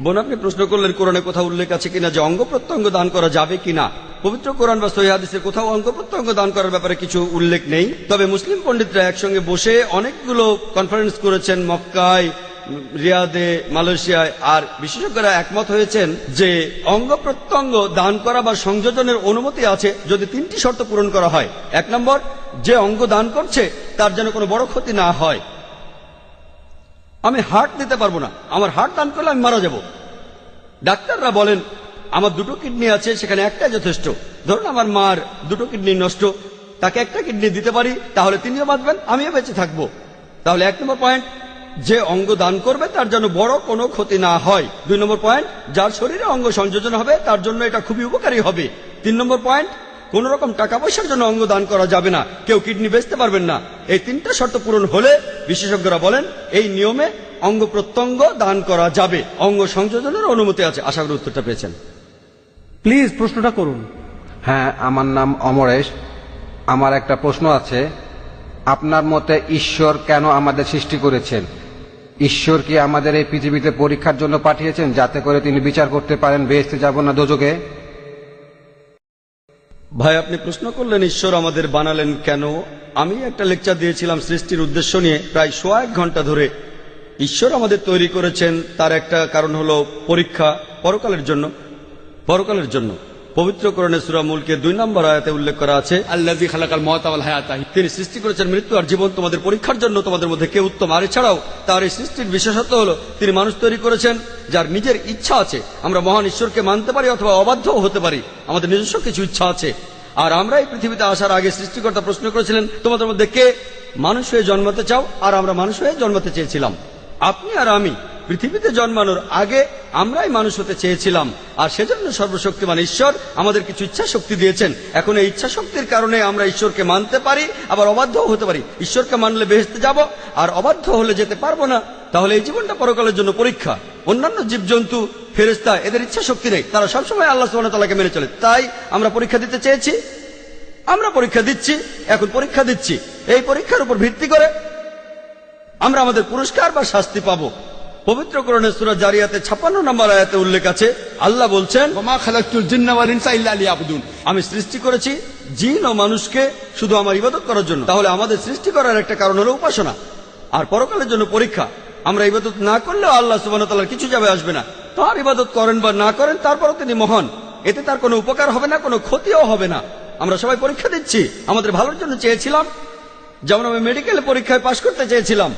বোন, আপনি প্রশ্ন করলেন কোরআনে কোথাও উল্লেখ আছে কিনা যে অঙ্গ প্রত্যঙ্গ দান করা যাবে কিনা। পবিত্র কোরআন বা সহিহ হাদিসে কোথাও অঙ্গ প্রত্যঙ্গ দান করার ব্যাপারে কিছু উল্লেখ নেই। তবে মুসলিম পণ্ডিতরা একসঙ্গে বসে অনেকগুলো কনফারেন্স করেছেন মক্কায়, রিয়াদে, মালয়েশিয়ায়, আর বিশেষজ্ঞরা একমত হয়েছেন যে অঙ্গ প্রত্যঙ্গ দান করা বা সংযোজনের অনুমতি আছে যদি 3টি শর্ত পূরণ করা হয়। 1 নম্বর, যে অঙ্গ দান করছে তার যেন কোনো বড় ক্ষতি না হয়। আমি হার্ট দিতে পারবো না, আমার হার্ট দান করলে আমি মারা যাব। ডাক্তাররা বলেন আমার 2টো কিডনি আছে, সেখানে একটা যথেষ্ট। ধরুন আমার মার 2টো কিডনি নষ্ট, তাকে একটা কিডনি দিতে পারি, তাহলে তিনিও বাঁচবেন, আমিও বেঁচে থাকবো। তাহলে 1 নম্বর পয়েন্ট, যে অঙ্গ দান করবে তার জন্য বড় কোনো ক্ষতি না হয়। 2 নম্বর পয়েন্ট, যার শরীরে অঙ্গ সংযোজন হবে তার জন্য এটা খুবই উপকারী হবে। 3 নম্বর পয়েন্ট, কোন রকম টাকা পয়সার জন্য অঙ্গ দান করা যাবে না, কেউ কিডনি বেচতে পারবেন না। এই 3টা শর্ত পূরণ হলে বিশেষজ্ঞরা বলেন এই নিয়মে অঙ্গ প্রত্যঙ্গ দান করা যাবে, অঙ্গ সংযোজনের অনুমতি আছে। আশা করি উত্তরটা পেয়েছেন। প্লিজ প্রশ্নটা করুন। হ্যাঁ, আমার নাম অমরেশ। আমার একটা প্রশ্ন আছে। আপনার মতে ঈশ্বর কেন আমাদের সৃষ্টি করেছেন? ঈশ্বর কি আমাদের এই পৃথিবীতে পরীক্ষার জন্য পাঠিয়েছেন, যাতে করে তিনি বিচার করতে পারেন বেহেশতে যাব না দোজখে? ভাই, আপনি প্রশ্ন করলেন ঈশ্বর আমাদের বানালেন কেন। আমি একটা লেকচার দিয়েছিলাম সৃষ্টির উদ্দেশ্য নিয়ে, প্রায় 1 ঘন্টা ধরে। ঈশ্বর আমাদের তৈরি করেছেন, তার একটা কারণ হলো পরীক্ষা, পরকালের জন্য। পরকালের জন্য পবিত্র কোরআনে সূরা মুলকে 2 নম্বর আয়াতে উল্লেখ করা আছে, আল্লাযী খালাকাল মাউতা ওয়াল হায়াতা। তিনি সৃষ্টি করেছেন মৃত্যু আর জীবন তোমাদের পরীক্ষার জন্য, তোমাদের মধ্যে কে উত্তম। আর এছাড়াও তার এই সৃষ্টির বিশেষত্ব হলো তিনি মানুষ তৈরি করেছেন যার নিজের ইচ্ছা আছে। আমরা মহান ঈশ্বরকে মানতে পারি অথবা অবাধ্যও হতে পারি, আমাদের নিজস্ব কিছু ইচ্ছা আছে। আর আমরা এই পৃথিবীতে আসার আগে সৃষ্টিকর্তা প্রশ্ন করেছিলেন, তোমাদের মধ্যে কে মানুষ হয়ে জন্মাতে চাও? আর আমরা মানুষ হয়ে জন্মাতে চেয়েছিলাম। আপনি আর আমি পৃথিবীতে জন্মানোর আগে আমরাই মানুষ হতে চেয়েছিলাম। আর সেজন্য সর্বশক্তিমান ঈশ্বর আমাদের কিছু ইচ্ছা শক্তি দিয়েছেন। এখন এই ইচ্ছা শক্তির কারণে আমরা ঈশ্বরকে মানতে পারি, আবার অবাধ্যও হতে পারি। ঈশ্বরকে মানলে বেহেশতে যাব, আর অবাধ্য হলে যেতে পারবো না। তাহলে এই জীবনটা পরকালের জন্য পরীক্ষা। অন্যান্য জীবজন্তু, ফেরেশতা, এদের ইচ্ছা শক্তি নেই, তারা সবসময় আল্লাহ সুবহানাহু ওয়া তাআলাকে মেনে চলে। তাই আমরা পরীক্ষা দিতে চেয়েছি, আমরা পরীক্ষা দিচ্ছি, এখন পরীক্ষা দিচ্ছি। এই পরীক্ষার উপর ভিত্তি করে আমরা আমাদের পুরস্কার বা শাস্তি পাবো। পবিত্র কোরআনে সূরা জারিয়াতে 56 নম্বর আয়াতে উল্লেখ আছে, আল্লাহ বলছেন, ওয়া মা খালাকতুল জিন্না ওয়াল ইনসা ইল্লা লিয়াবুদুন। আমি সৃষ্টি করেছি জিন ও মানুষকে শুধু আমার ইবাদত করার জন্য। তাহলে আমাদের সৃষ্টি করার একটা কারণ হলো উপাসনা, আর পরকালের জন্য পরীক্ষা। আমরা ইবাদত না করলেও আল্লাহ সুবহানাহু ওয়া তাআলার কিছু যাবে আসবে না। তার ইবাদত করেন বা না করেন, তারপরও তিনি মহান, এতে তার কোনো উপকার হবে না, কোনো ক্ষতিও হবে না। আমরা সবাই পরীক্ষা দিচ্ছি, আমাদের ভালোর জন্য চেয়েছিলাম। যেমন আমি মেডিকেল পরীক্ষায় পাশ করতে চেয়েছিলাম,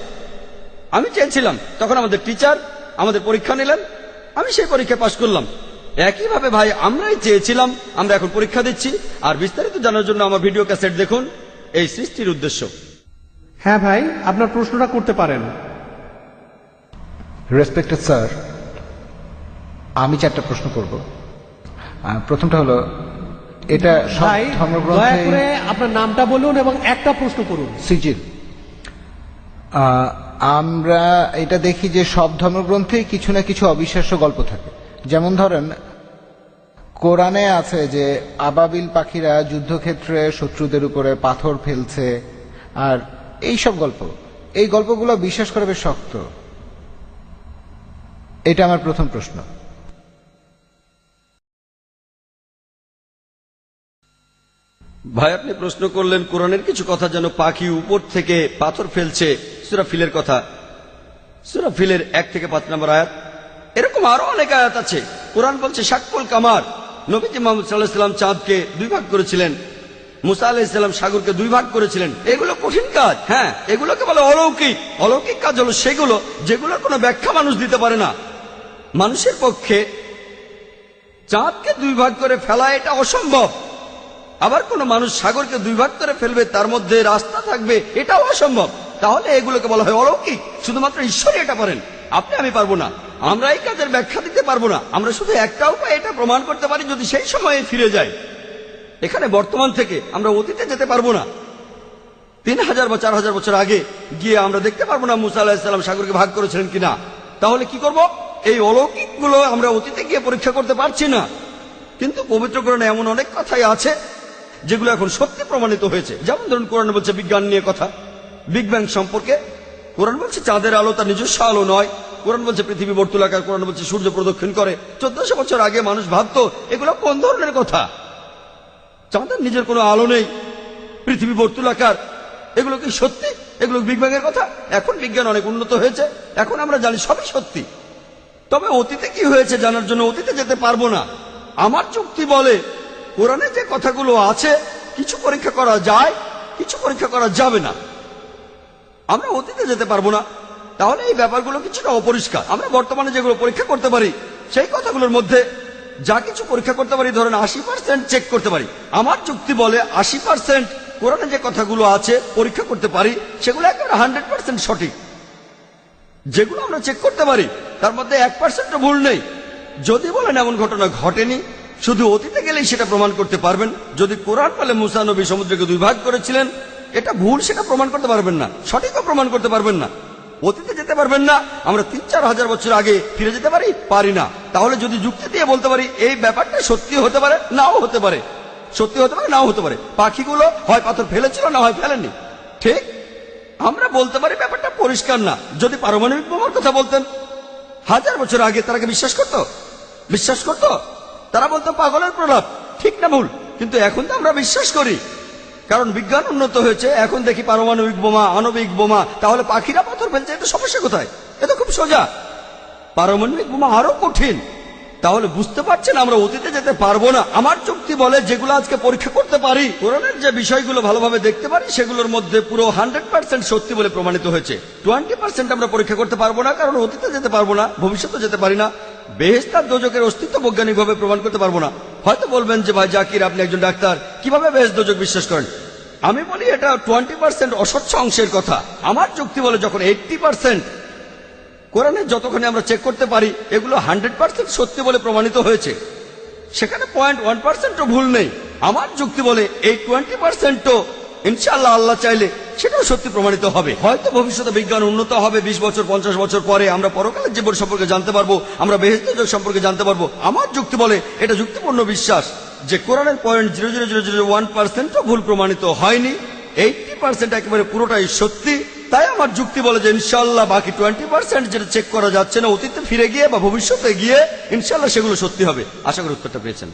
আমি চেয়েছিলাম, তখন আমাদের টিচার আমাদের পরীক্ষা নিলেন, আমি সেই পরীক্ষা পাশ করলাম। একইভাবে ভাই আমরাই চেয়েছিলাম, আমরা এখন পরীক্ষা দিচ্ছি। আর বিস্তারিত জানার জন্য আমার ভিডিও ক্যাসেট দেখুন, এই সৃষ্টির উদ্দেশ্য। হ্যাঁ ভাই, আপনার প্রশ্নটা করতে পারেন। রেসপেক্টেড স্যার, আমি 4টা প্রশ্ন করব। প্রথমটা হলো, এটা সব ভাই দয়া ধর্মগ্রন্থে করে আপনার নামটা বলুন এবং একটা প্রশ্ন করুন। সিজিল। আমরা এটা দেখি যে সব ধর্মগ্রন্থেই কিছু না কিছু অবিশ্বাস্য গল্প থাকে। যেমন ধরেন, কোরআনে আছে যে আবাবিল পাখিরা যুদ্ধক্ষেত্রে শত্রুদের উপরে পাথর ফেলছে, আর এই সব গল্প, এই গল্পগুলো বিশ্বাস করা বেশ শক্ত। এটা আমার প্রথম প্রশ্ন। ভাই আপনি প্রশ্ন করলেন কোরআনের কিছু কথা যেন পাখি উপর থেকে পাথর ফেলছে, সূরা ফিলের কথা, সূরা ফিলের 1 থেকে 5 নম্বর আয়াত। এরকম আরো অনেক আয়াত আছে। কোরআন বলছে শাক্কুল কামার, নবীজি মুহাম্মদ সাল্লাল্লাহু আলাইহি ওয়াসাল্লাম চাঁদকে 2 ভাগ করেছিলেন, মুসা আলাইহিস সালাম সাগরকে 2 ভাগ করেছিলেন। এগুলো কঠিন কাজ, হ্যাঁ, এগুলোকে বলে অলৌকিক। অলৌকিক কাজ হলো সেগুলো যেগুলোর কোনো ব্যাখ্যা মানুষ দিতে পারে না। মানুষের পক্ষে চাঁদকে 2 ভাগ করে ফেলা এটা অসম্ভব। আবার কোন মানুষ সাগরকে 2 ভাগ করে ফেলবে, তার মধ্যে রাস্তা থাকবে, এটাও অসম্ভব। তাহলে এগুলোকে বলা হয় অলৌকিক। শুধুমাত্র ঈশ্বরই এটা পারেন, আপনি আমি পারবো না। আমরা এই কাজের ব্যাখ্যা দিতে পারবো না। আমরা শুধু একটা উপায় এটা প্রমাণ করতে পারি, যদি সেই সময়ে ফিরে যাই। এখানে বর্তমান থেকে আমরা অতীতে যেতে পারবো না। 3000 বা 4000 বছর আগে গিয়ে আমরা দেখতে পারবো না মুসা আলাইহিস সালাম সাগরকে ভাগ করেছিলেন কিনা। তাহলে কি করব? এই অলৌকিক গুলো আমরা অতীতে গিয়ে পরীক্ষা করতে পারছি না। কিন্তু পবিত্র কোরআনে এমন অনেক কথাই আছে যেগুলো এখন সত্যি প্রমাণিত হয়েছে। যেমন ধরুন, কোরআন বলছে বিজ্ঞান নিয়ে কথা, বিগ ব্যাং সম্পর্কে। কোরআন বলছে চাঁদের আলো তার নিজস্ব আলো নয়। কোরআন বলছে পৃথিবী বর্তুলাকার। কোরআন বলছে সূর্য প্রদক্ষিণ করে। 1400 বছর আগে মানুষ ভাবতো এগুলো কোন ধরনের কথা? চাঁদের নিজের কোনো আলো নেই, পৃথিবী বর্তুলাকার, এগুলো কি সত্যি? এগুলো বিগ ব্যাং এর কথা? এখন বিজ্ঞান অনেক উন্নত হয়েছে, এখন আমরা জানি সবই সত্যি। তবে অতীতে কি হয়েছে জানার জন্য অতীতে যেতে পারবো না। আমার যুক্তি বলে কোরআনে যে কথাগুলো আছে কিছু পরীক্ষা করা যায়, কিছু পরীক্ষা করা যাবে না। আমরা অতীতে যেতে পারবো না, তাহলে এই ব্যাপারগুলো কিছুটা অপরিষ্কার। আমরা বর্তমানে যেগুলো পরীক্ষা করতে পারি সেই কথাগুলোর মধ্যে যা কিছু পরীক্ষা করতে পারি, ধরেন 80% চেক করতে পারি। আমার যুক্তি বলে 80% কোরআনে যে কথাগুলো আছে পরীক্ষা করতে পারি, সেগুলো একেবারে 100% সঠিক। যেগুলো আমরা চেক করতে পারি তার মধ্যে 1% ভুল নেই। যদি বলেন এমন ঘটনা ঘটেনি, শুধু অতীতে গেলেই সেটা প্রমাণ করতে পারবেন। যদি কোরআন বলে মুসা নবী সমুদ্রকে 2 ভাগ করেছিলেন, এটা ভুল, সেটা প্রমাণ করতে পারবেন না, সঠিকও প্রমাণ করতে পারবেন না। অতীতে যেতে পারবেন না। আমরা 3-4 হাজার বছর আগে ফিরে যেতে পারি না। তাহলে যদি যুক্তি দিয়ে বলতে পারি এই ব্যাপারটা সত্যি হতে পারে, নাও হতে পারে, সত্যি হতে পারে, নাও হতে পারে। পাখিগুলো হয় পাথর ফেলেছিল, না হয় ফেলেনি, ঠিক? আমরা বলতে পারি ব্যাপারটা পরিষ্কার না। যদি পারমাণবিক বোমার কথা বলতেন 1000 বছর আগে, তারা কি বিশ্বাস করতো? বিশ্বাস করতো? তারা বলতো পাগলের প্রলাপ, ঠিক না ভুল? কিন্তু এখন তো আমরা বিশ্বাস করি, কারণ বিজ্ঞান উন্নত হয়েছে। এখন দেখি পারমাণবিক বোমা, আণবিক বোমা। তাহলে পাখিরা পাথর ফেলছে, এটা সমস্যা কোথায়? এটা খুব সোজা। পারমাণবিক বোমা আরো কঠিন। তাহলে বুঝতে পারছেন আমরা অতীতে যেতে পারবো না। আমার যুক্তি বলে যেগুলো আজকে পরীক্ষা করতে পারি, কোরআনের যে বিষয়গুলো ভালোভাবে দেখতে পারি, সেগুলোর মধ্যে পুরো 100% সত্যি বলে প্রমাণিত হয়েছে। 20% আমরা পরীক্ষা করতে পারবো না, কারণ অতীতে যেতে পারবো না, ভবিষ্যতে যেতে পারি না। বেহেশত আর দোজখের অস্তিত্ব বৈজ্ঞানিকভাবে প্রমাণ করতে পারবো না। হয়তো বলবেন যে ভাই জাকির, আপনি একজন ডাক্তার, কিভাবে বেহেশত দোজখ বিশ্বাস করেন? আমি বলি এটা 20% অস্বচ্ছ অংশের কথা। আমার যুক্তি বলে যখন 80% কোরআনে যতক্ষণ আমরা চেক করতে পারি এগুলো 100% সত্যি বলে প্রমাণিত হয়েছে, সেখানে 0.1% ভুল নেই। আমার যুক্তি বলে এই 20% ইনশাআল্লাহ আল্লাহ চাইলে সেটাও সত্যি প্রমাণিত হবে। হয়তো ভবিষ্যতে বিজ্ঞান উন্নত হবে, 20 বছর 50 বছর পরে আমরা পরকালের জীবন সম্পর্কে জানতে পারবো, আমরা বেহেশত দোজখ সম্পর্কে জানতে পারবো। আমার যুক্তি বলে এটা যুক্তিপূর্ণ বিশ্বাস যে কোরআনের 0.00001% ভুল প্রমাণিত হয়নি। 80% একেবারে পুরোটাই সত্যি। তাই আমার যুক্তি বলে যে ইনশাআল্লাহ বাকি 20% যেটা চেক করা যাচ্ছে না, অতীতে ফিরে গিয়ে বা ভবিষ্যতে গিয়ে ইনশাআল্লাহ সেগুলো সত্যি হবে। আশা করি উত্তরটা পেয়েছেন।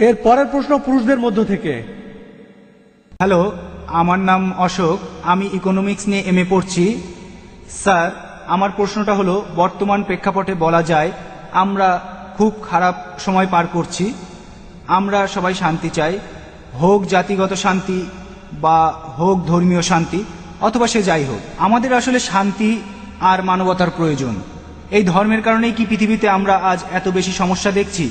এর পরের প্রশ্ন পুরুষদের মধ্য থেকে। হ্যালো, আমার নাম অশোক, আমি ইকোনমিক্স নিয়ে এমএ পড়ছি। স্যার, আমার প্রশ্নটা হলো, বর্তমান প্রেক্ষাপটে বলা যায় আমরা খুব খারাপ সময় পার করছি। আমরা সবাই শান্তি চাই, হোক জাতিগত শান্তি বা হোক ধর্মীয় শান্তি, অথবা সে যাই হোক। আমাদের আসলে শান্তি আর মানবতার প্রয়োজন। এই ধর্মের কারণেই কি পৃথিবীতে আমরা আজ এত বেশি সমস্যা দেখছি?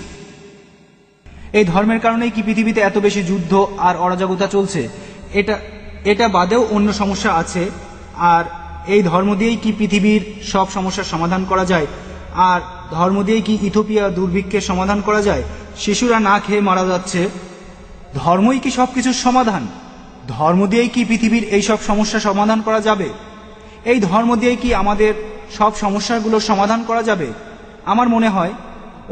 এই ধর্মের কারণেই কি পৃথিবীতে এত বেশি যুদ্ধ আর অরাজকতা চলছে? এটা বাদেও অন্য সমস্যা আছে। আর এই ধর্ম দিয়েই কি পৃথিবীর সব সমস্যার সমাধান করা যায়? আর ধর্ম দিয়েই কি ইথিওপিয়া দুর্ভিক্ষের সমাধান করা যায়? শিশুরা না খেয়ে মারা যাচ্ছে, ধর্মই কি সবকিছুর সমাধান? ধর্ম দিয়েই কি পৃথিবীর এই সব সমস্যা সমাধান করা যাবে? এই ধর্ম দিয়েই কি আমাদের সব সমস্যাগুলোর সমাধান করা যাবে? আমার মনে হয়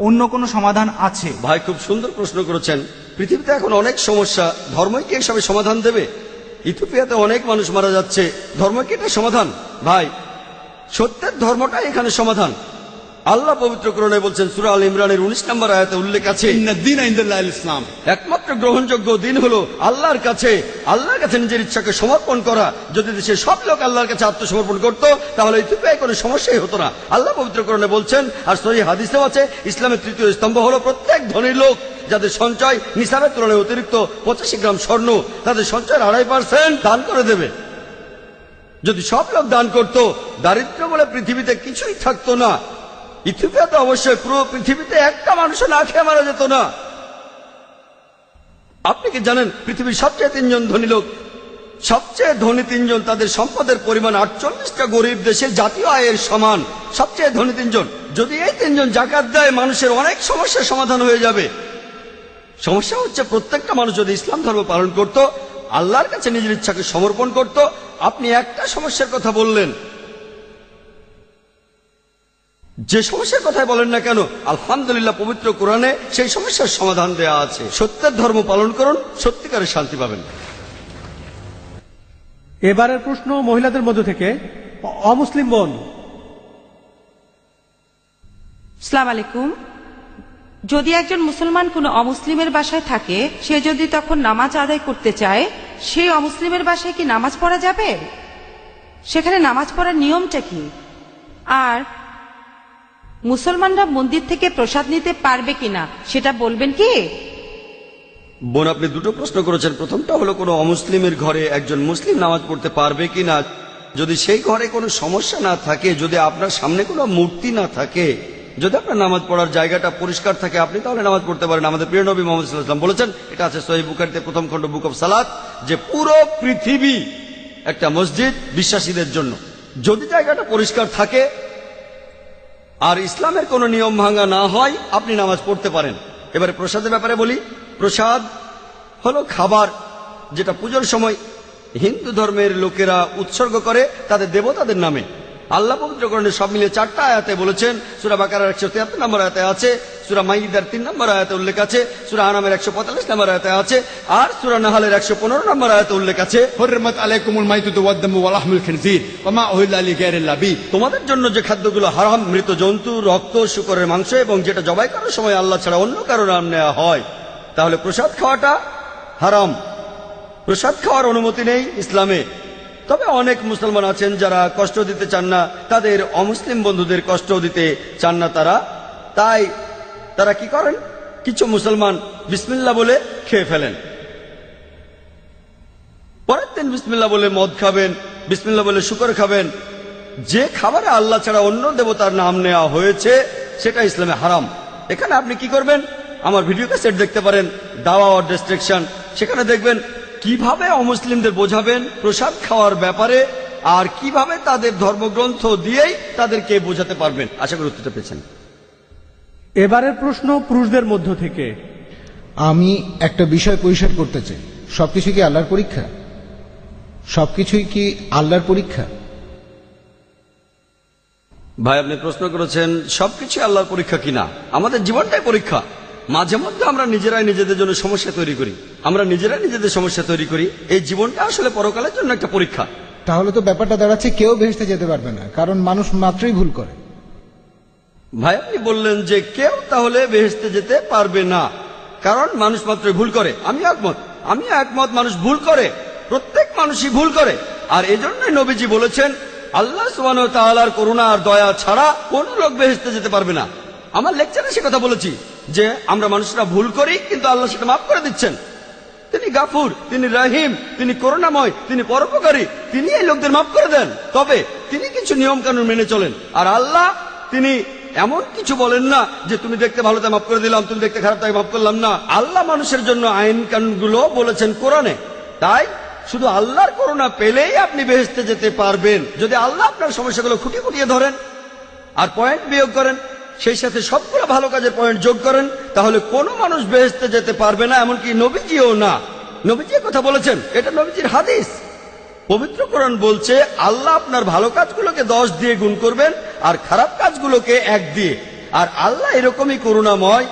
অন্য কোনো সমাধান আছে। ভাই খুব সুন্দর প্রশ্ন করেছেন। পৃথিবীতে এখন অনেক সমস্যা, ধর্মই কি এসবের সমাধান দেবে? ইথিওপিয়াতে অনেক মানুষ মারা যাচ্ছে, ধর্ম কি এটা সমাধান? ভাই, সত্যের ধর্মটাই এখানে সমাধান। আল্লাহ পবিত্র কোরআনে বলছেন, সূরা আল ইমরানের 19 নম্বর আয়াতে উল্লেখ আছে, ইন্নাদ-দীনা ইনদাল্লাহিল ইসলাম। একমাত্র গ্রহণযোগ্য দিন হলো আল্লাহর কাছে নিজের ইচ্ছাকে সমর্পণ করা। যদি দেশের সব লোক আল্লাহর কাছে আত্মসমর্পণ করত, তাহলে ইথিওপিয়ায় কোনো সমস্যাই হতো না। আল্লাহ পবিত্র কোরআনে বলছেন, আর সহিহ হাদিসেও আছে, ইসলামের তৃতীয় স্তম্ভ হলো প্রত্যেক ধনী লোক যাদের সঞ্চয় নিসাবের তুলনায় অতিরিক্ত 85 গ্রাম স্বর্ণ, তাদের সঞ্চয়ের 2.5% দান করে দেবে। যদি সব লোক দান করত, দারিদ্র্য বলে পৃথিবীতে কিছুই থাকতো না। ইথিওপিয়াতে অবশ্যই পুরো পৃথিবীতে একটা মানুষও না খেয়ে মারা যেত না। আপনি কি জানেন পৃথিবীর সবচেয়ে 3 জন ধনী লোক, সবচেয়ে ধনী 3 জন, তাদের সম্পদের পরিমাণ 48টা গরিব দেশের জাতীয় আয়ের সমান। সবচেয়ে ধনী 3 জন, যদি এই 3 জন যাকাত দেয়, মানুষের অনেক সমস্যার সমাধান হয়ে যাবে। সমস্যা হচ্ছে প্রত্যেকটা মানুষ যদি ইসলাম ধর্ম পালন করত, আল্লাহর কাছে নিজের ইচ্ছাকে সমর্পণ করত। আপনি একটা সমস্যার কথা বললেন, যে সমস্যার কথাই বলেন না কেন, আলহামদুলিল্লাহ পবিত্র কোরআনে সেই সমস্যার সমাধান দেয়া আছে। সত্যের ধর্ম পালন করুন, সত্যিকারের শান্তি পাবেন। এবারের প্রশ্ন মহিলাদের মধ্য থেকে অমুসলিম বোন। আসসালামু আলাইকুম। যদি একজন মুসলমান কোনো অমুসলিমের বাসায় থাকে, সে যদি তখন নামাজ আদায় করতে চায়, সেই অমুসলিমের বাসায় কি নামাজ পড়া যাবে? সেখানে নামাজ পড়ার নিয়মটা কি? আর মুসলমানরা মন্দির থেকে প্রসাদ নিতে পারবে কিনা সেটা বলবেন কি? বোন, আপনি দুটো প্রশ্ন করেছেন। প্রথমটা হলো কোনো অমুসলিমের ঘরে একজন মুসলিম নামাজ পড়তে পারবে কিনা। যদি সেই ঘরে কোনো সমস্যা না থাকে, যদি আপনার সামনে কোনো মূর্তি না থাকে, যদি আপনার নামাজ পড়ার জায়গাটা পরিষ্কার থাকে, আপনি তাহলে নামাজ পড়তে পারেন। আমাদের প্রিয় নবী মুহাম্মদ সাল্লাল্লাহু আলাইহি ওয়াসাল্লাম বলেছেন, এটা আছে সহিহ বুখারীতে প্রথম খণ্ড বুক অফ সালাত, যে পুরো পৃথিবী একটা মসজিদ বিশ্বাসীদের জন্য। যদি জায়গাটা পরিষ্কার থাকে আর ইসলামের কোনো নিয়ম ভাঙা না হয়, আপনি নামাজ পড়তে পারেন। এবারে প্রসাদের ব্যাপারে বলি। প্রসাদ হলো খাবার যেটা পুজোর সময় হিন্দু ধর্মের লোকেরা উৎসর্গ করে তাদের দেবতাদের নামে। আল্লাহ পবিত্র কোরআনে সব মিলিয়ে 4টা আয়াতে বলেছেন। সূরা বাকারার 173 নম্বর আয়াতে আছে, সূরা মাইদার 3 নম্বর আয়াতে উল্লেখ আছে, সূরা আনামের 145 নম্বর আয়াতে আছে, আর সূরা নাহলের 115 নম্বর আয়াতে উল্লেখ আছে, হুররিমাত আলাইকুমুল মাইতাতু ওয়াদ-দামু ওয়া লাহমুল খিনজির ওয়া মা উহিল্লা লিগাইরিল্লাহ বিহি। তোমাদের জন্য যে খাদ্যগুলো হারাম, মৃত জন্তু, রক্ত, শূকরের মাংস এবং যেটা জবাই করার সময় আল্লাহ ছাড়া অন্য কারো নাম নেওয়া হয়। তাহলে প্রসাদ খাওয়াটা হারাম, প্রসাদ খাওয়ার অনুমতি নেই ইসলামে। তবে অনেক মুসলমান আছেন যারা কষ্ট দিতে চান না, তাদের অমুসলিম বন্ধুদের কষ্ট দিতে চান না তাই তারা কি করেন, কিছু মুসলমান বিসমিল্লাহ বলে খেয়ে ফেলেন। পরের দিন বিসমিল্লাহ বলে মদ খাবেন, বিসমিল্লাহ বলে শুকর খাবেন। যে খাবারে আল্লাহ ছাড়া অন্য দেবতার নাম নেওয়া হয়েছে সেটা ইসলামে হারাম। এখানে আপনি কি করবেন, আমার ভিডিও ক্যাসেট দেখতে পারেন, দাওয়া অর ডিস্ট্রাকশন। সেখানে দেখবেন কিভাবে অমুসলিমদের বোঝাবেন প্রসাদ খাওয়ার ব্যাপারে, আর কিভাবে তাদের ধর্মগ্রন্থ দিয়েই তাদেরকে বোঝাতে পারবেন। আশা করি উত্তরটা পেয়েছেন। এবারের প্রশ্ন পুরুষদের মধ্য থেকে। আমি একটা বিষয় পরিষ্কার করতে চাই, সবকিছু কি আল্লাহর পরীক্ষা? সবকিছুই কি আল্লাহর পরীক্ষা? ভাই, আপনি প্রশ্ন করেছেন সবকিছু আল্লাহর পরীক্ষা কিনা। আমাদের জীবনটাই পরীক্ষা। মাঝে মধ্যে আমরা নিজেরাই নিজেদের জন্য সমস্যা তৈরি করি, আমরা নিজেরাই নিজেদের সমস্যা তৈরি করি। এই জীবনটা আসলে পরকালের জন্য একটা পরীক্ষা। তাহলে তো ব্যাপারটা দাঁড়াচ্ছে কেউ বেহেশতে যেতে পারবে না, কারণ মানুষ মাত্রই ভুল করে। ভাই, আপনি বললেন যে কেউ তাহলে বেহেশতে যেতে পারবে না, কারণ মানুষ মাত্রই ভুল করে। আমি একমত, মানুষ ভুল করে, প্রত্যেক মানুষই ভুল করে। আর এজন্যই নবীজি বলেছেন, আল্লাহ সুবহানাহু ওয়া তাআলার করুণা আর দয়া ছাড়া কোনো লোক বেহেশতে যেতে পারবে না। আমার লেকচারে সে কথা বলেছি যে আমরা মানুষরা ভুল করি, কিন্তু আল্লাহ সেটা মাফ করে দিচ্ছেন। তিনি গাফুর, তিনি রহিম, তিনি করুণাময়, তিনি পরোপকারী, তিনি এই লোকদের মাফ করে দেন। তবে তিনি কিছু নিয়ম কানুন মেনে চলেন, আর আল্লাহ তিনি এমন কিছু বলেন না যে তুমি দেখতে ভালো তাই মাফ করে দিলাম, তুমি দেখতে খারাপ তাই মাফ করলাম না। আল্লাহ মানুষের জন্য আইন কানুনগুলো বলেছেন কোরআনে। তাই শুধু আল্লাহর করুণা পেলেই আপনি বেহেশতে যেতে পারবেন। যদি আল্লাহ আপনার সমস্যাগুলো খুঁটিয়ে খুঁটিয়ে ধরেন আর পয়েন্ট বিয়োগ করেন, সেই সাথে সবগুলো ভালো কাজের পয়েন্ট যোগ করেন, তাহলে কোনো মানুষ বেহেশতে যেতে পারবে না, এমনকি নবীজিও না। নবীজি কথা বলেছেন, এটা নবীজির হাদিস। পবিত্র কোরআন বলছে আল্লাহ আপনার ভালো কাজগুলোকে 10 দিয়ে গুণ করবেন আর খারাপ কাজগুলোকে 1 দিয়ে। আর আল্লাহ এরকমই করুণাময়,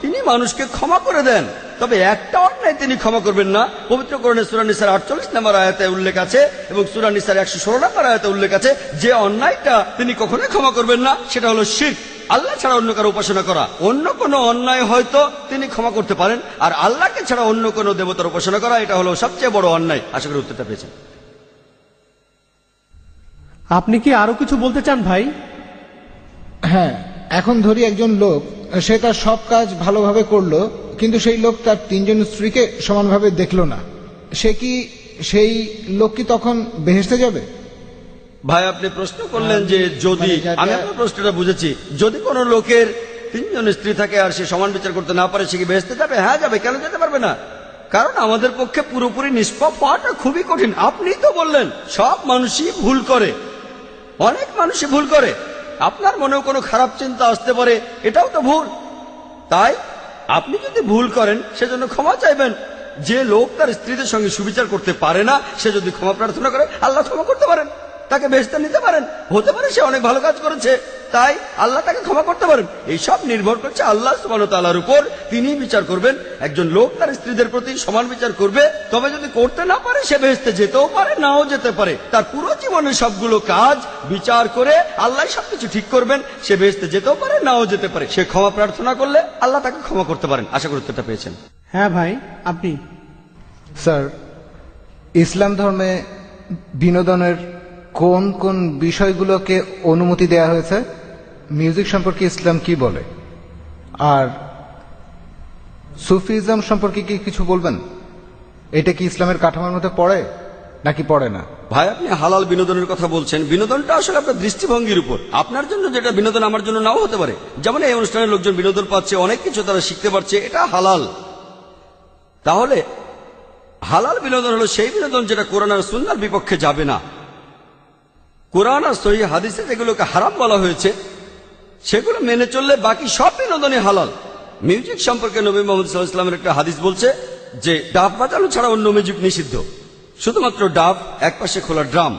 তিনি মানুষকে ক্ষমা করে দেন, তবে একটা অন্যায় তিনি ক্ষমা করবেন না। পবিত্র কোরআনে সূরা নিসার 48 নম্বর আয়াতে উল্লেখ আছে এবং সূরা নিসার 116 নম্বর আয়াতে উল্লেখ আছে যে অন্যায়টা তিনি কখনোই ক্ষমা করবেন না, সেটা হলো শিরক, আল্লাহ ছাড়া অন্য কারো উপাসনা করা। অন্য কোনো অন্যায় হয়তো তিনি ক্ষমা করতে পারেন, আর আল্লাহকে ছাড়া অন্য কোনো দেবতার উপাসনা করা, এটা হলো সবচেয়ে বড় অন্যায়। আশা করি উত্তরটা পেয়েছেন। আপনি কি আরো কিছু বলতে চান ভাই? হ্যাঁ, এখন ধরি একজন লোক, সে তার সব কাজ ভালোভাবে করলো, কিন্তু সেই লোক তার 3 জন স্ত্রীকে সমানভাবে দেখলো না, সেই লোক কি তখন বেহেশতে যাবে? ভাই আপনি প্রশ্ন করলেন যে যদি, আমি আপনার প্রশ্নটা বুঝেছি, যদি কোনো লোকের 3 জন স্ত্রী থাকে আর সে সমান বিচার করতে না পারে, সে কি বেহেশতে যাবে? হ্যাঁ যাবে। কেন যেতে পারবে না? কারণ আমাদের পক্ষে পুরোপুরি নিষ্পাপ হওয়াটা খুবই কঠিন। আপনিই তো বললেন সব মানুষই ভুল করে, অনেক মানুষই ভুল করে। আপনার মনেও কোনো খারাপ চিন্তা আসতে পারে, এটাও তো ভুল। তাই আপনি যদি ভুল করেন সেজন্য ক্ষমা চাইবেন। যে লোক তার স্ত্রীদের সঙ্গে সুবিচার করতে পারে না, সে যদি ক্ষমা প্রার্থনা করে আল্লাহ ক্ষমা করতে পারেন, তাকে বেহেশতে নিতে পারেন। হতে পারে সে অনেক ভালো কাজ করেছে, তাই আল্লাহ তাকে ক্ষমা করতে পারেন। এই সব নির্ভর করছে আল্লাহ সুবহানাহু ওয়া তাআলার উপর। তিনি বিচার করবেন। একজন লোক তার স্ত্রীদের প্রতি সমান বিচার করবে, তবে যদি করতে না পারে সে বেহেশতে যেতেও পারে, নাও যেতে পারে। তার পুরো জীবনের সবগুলো কাজ বিচার করে আল্লাহ সবকিছু ঠিক করবেন। সে বেহেশতে যেতেও পারে, নাও যেতে পারে। সে ক্ষমা প্রার্থনা করলে আল্লাহ তাকে ক্ষমা করতে পারেন। আশা করি উত্তরটা পেয়েছেন। হ্যাঁ ভাই, আপনি? স্যার, ইসলাম ধর্মে বিনোদনের কোন কোন বিষয়গুলোকে অনুমতি দেয়া হয়েছে? মিউজিক সম্পর্কে ইসলাম কি বলে? আর সুফিজম সম্পর্কে কি কিছু বলবেন? এটা কি ইসলামের কাঠামোর মধ্যে পড়ে নাকি পড়ে না? ভাই আপনি হালাল বিনোদনের কথা বলছেন। বিনোদনটা আসলে আপনার দৃষ্টিভঙ্গির উপর। আপনার জন্য যেটা বিনোদন আমার জন্য নাও হতে পারে। যেমন এই অনুষ্ঠানের লোকজন বিনোদন পাচ্ছে, অনেক কিছু তারা শিখতে পারছে, এটা হালাল। তাহলে হালাল বিনোদন হলো সেই বিনোদন যেটা কোরআন আর সুন্নাহর বিপক্ষে যাবে না। কোরআন আর সহিহ হাদিসে যেগুলোকে হারাম বলা হয়েছে সেগুলো মেনে চললে বাকি সব বিনোদনই হালাল। মিউজিক সম্পর্কে নবী মুহাম্মদ সাল্লাল্লাহু আলাইহি ওয়াসাল্লামের একটা হাদিস বলছে যে ডাব বাজানো ছাড়া অন্য মিউজিক নিষিদ্ধ, শুধুমাত্র ডাব, একপাশে খোলা ড্রাম,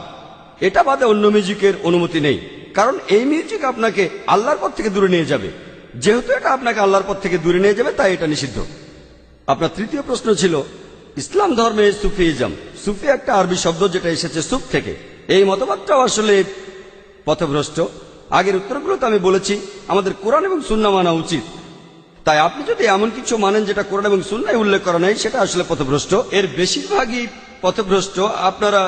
এটা বাদে অন্য মিউজিকের অনুমতি নেই। কারণ এই মিউজিক আপনাকে আল্লাহর পথ থেকে দূরে নিয়ে যাবে। যেহেতু এটা আপনাকে আল্লাহর পথ থেকে দূরে নিয়ে যাবে, তাই এটা নিষিদ্ধ। আপনার তৃতীয় প্রশ্ন ছিল ইসলাম ধর্মে সুফিজম। সুফি একটা আরবি শব্দ যেটা এসেছে সুফ থেকে। এই মতবাদটাও আসলে পথভ্রষ্ট। আগের উত্তরগুলোতে আমি বলেছি আমাদের কোরআন এবং সুন্নাহ মানা উচিত। তাই আপনি যদি এমন কিছু মানেন যেটা কোরআন এবং সুন্নাহে উল্লেখ করা নাই, সেটা আসলে পথভ্রষ্ট। এর বেশিরভাগই পথভ্রষ্ট। আপনারা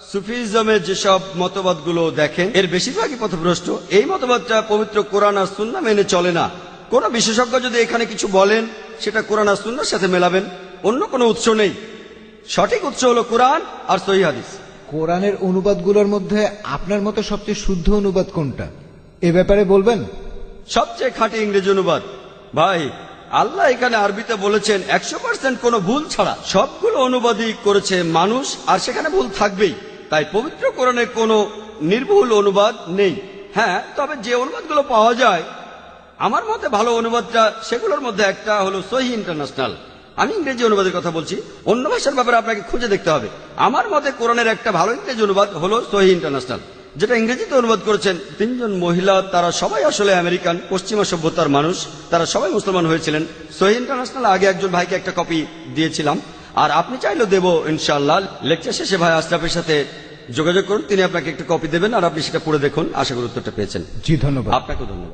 সুফিজমের যেসব মতবাদগুলো দেখেন, এর বেশিরভাগই পথভ্রষ্ট। এই মতবাদটা পবিত্র কোরআন আর সুন্নাহ মেনে চলে না। কোন বিশেষজ্ঞ যদি এখানে কিছু বলেন, সেটা কোরআন আর সুন্নাহর সাথে মেলাবেন, অন্য কোনো উৎস নেই। সঠিক উৎস হলো কোরআন আর সহিহ হাদিস। কোরআনের অনুবাদগুলোর মধ্যে আপনার মতে সবচেয়ে শুদ্ধ অনুবাদ কোনটা, এ ব্যাপারে বলবেন? সবচেয়ে খাঁটি ইংরেজি অনুবাদ। ভাই আল্লাহ এখানে আরবিতে বলেছেন 100% কোনো ভুল ছাড়া। সবগুলো অনুবাদই করেছে মানুষ, আর সেখানে ভুল থাকবেই। তাই পবিত্র কোরআনে কোনো নির্ভুল অনুবাদ নেই। হ্যাঁ, তবে যে অনুবাদগুলো পাওয়া যায়, আমার মতে ভালো অনুবাদটা সেগুলোর মধ্যে একটা হলো সহিহ ইন্টারন্যাশনাল। আমি ইংরেজি অনুবাদের কথা বলছি, অন্য ভাষার ব্যাপারে আপনাকে খুঁজে দেখতে হবে। আমার মতে কোরআনের একটা ভালো ইংরেজি অনুবাদ হলো সহিহ ইন্টারন্যাশনাল, যেটা ইংরেজিতে অনুবাদ করেছেন 3 জন মহিলা। তারা সবাই আসলে আমেরিকান, পশ্চিমা সভ্যতার মানুষ। তারা সবাই মুসলমান হয়েছিলেন। সহিহ ইন্টারন্যাশনাল আগে একজন ভাইকে একটা কপি দিয়েছিলাম, আর আপনি চাইলেও দেবো ইনশাআল্লাহ। লেকচার শেষে ভাই আশরাফের সাথে যোগাযোগ করুন, তিনি আপনাকে একটা কপি দেবেন, আর আপনি সেটা পড়ে দেখুন। আশা করি উত্তরটা পেয়েছেন। জি ধন্যবাদ। আপনাকে ধন্যবাদ।